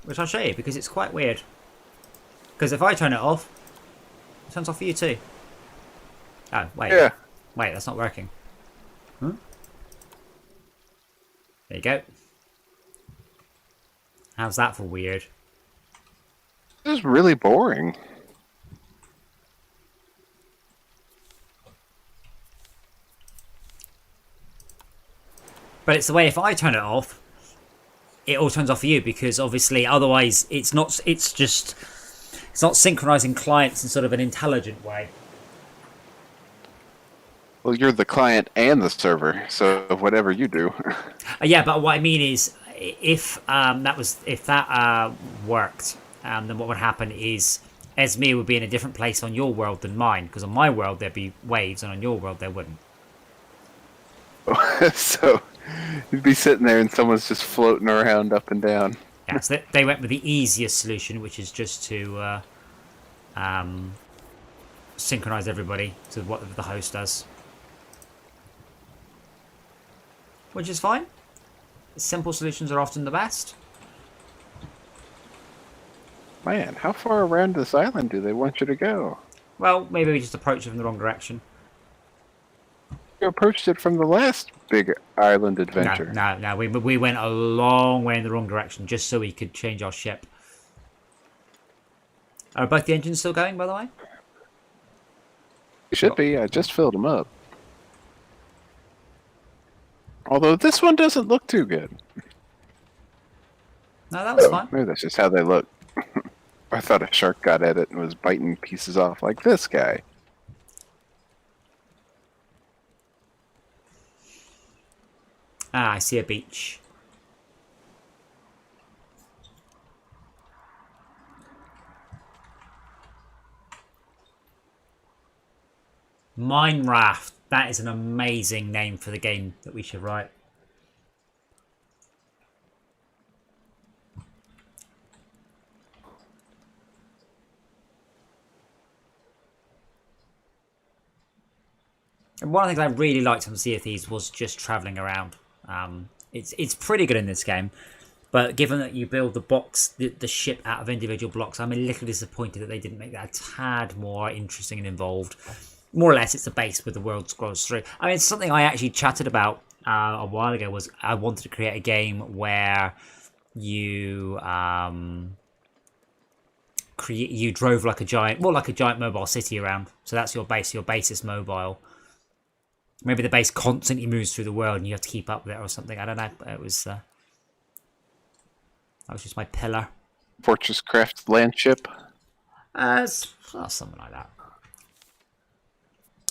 Which I'll show you because it's quite weird. Because if I turn it off, it turns off for you too. Oh, wait. Yeah. Wait, that's not working. Hmm? There you go. How's that for weird? This is really boring. But it's the way if I turn it off, it all turns off for you because obviously otherwise it's not synchronizing clients in sort of an intelligent way. Well, you're the client and the server, so whatever you do. Yeah, but what I mean is if that worked, then what would happen is Esme would be in a different place on your world than mine, because on my world there'd be waves and on your world there wouldn't. So you'd be sitting there and someone's just floating around up and down. Yeah, so they went with the easiest solution, which is just to synchronize everybody to what the host does. Which is fine. Simple solutions are often the best. Man, how far around this island do they want you to go? Well, maybe we just approach it from the wrong direction. You approached it from the last big island adventure. No. We went a long way in the wrong direction just so we could change our ship. Are both the engines still going, by the way? It should be. I just filled them up. Although this one doesn't look too good. No, that was fine. Maybe that's just how they look. I thought a shark got at it and was biting pieces off like this guy. Ah, I see a beach. Mine Raft. That is an amazing name for the game that we should write. And one of the things I really liked on Sea of Thieves was just travelling around. It's pretty good in this game, but given that you build the ship out of individual blocks, I'm a little disappointed that they didn't make that a tad more interesting and involved. More or less, it's a base where the world scrolls through. I mean, it's something I actually chatted about a while ago. Was I wanted to create a game where you you drove like a giant, more like a giant mobile city around. So that's your base. Your base is mobile. Maybe the base constantly moves through the world and you have to keep up with it or something. I don't know. It was that was just my pillar. Fortress Craft land ship. Something like that.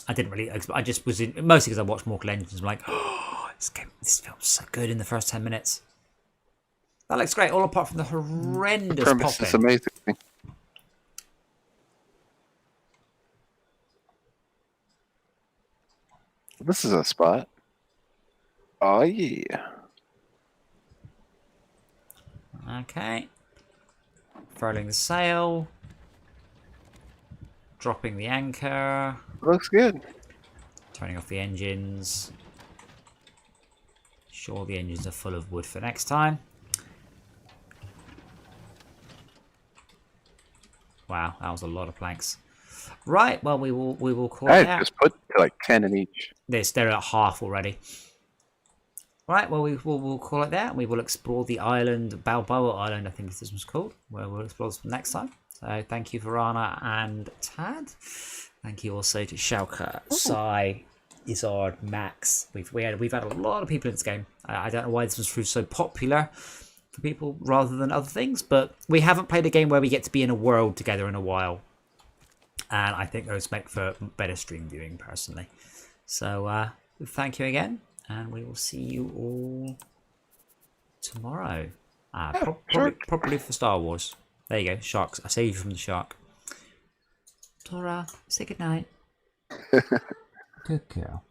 I didn't really. I just was in, mostly because I watched Mortal Engines. I'm like, oh, this film's so good in the first 10 minutes. That looks great, all apart from the horrendous Premise popping. is amazing. This is a spot. Oh yeah. Okay. Furling the sail. Dropping the anchor. Looks good. Turning off the engines. Sure the engines are full of wood for next time. Wow, that was a lot of planks. Right, well we will call it I out. just put like 10 in each. They're at half already. Right, well we'll call it there. We will explore the island, Balboa Island, I think this was called, where we'll explore this next time. So thank you, Varana and Tad. Thank you also to Schalke, Sai, Izard, Max. We've had a lot of people in this game. I don't know why this was proved so popular for people rather than other things, but we haven't played a game where we get to be in a world together in a while. And I think those make for better stream viewing, personally. So thank you again, and we will see you all tomorrow. Probably for Star Wars. There you go, sharks. I save you from the shark. Tora, say goodnight. Good girl.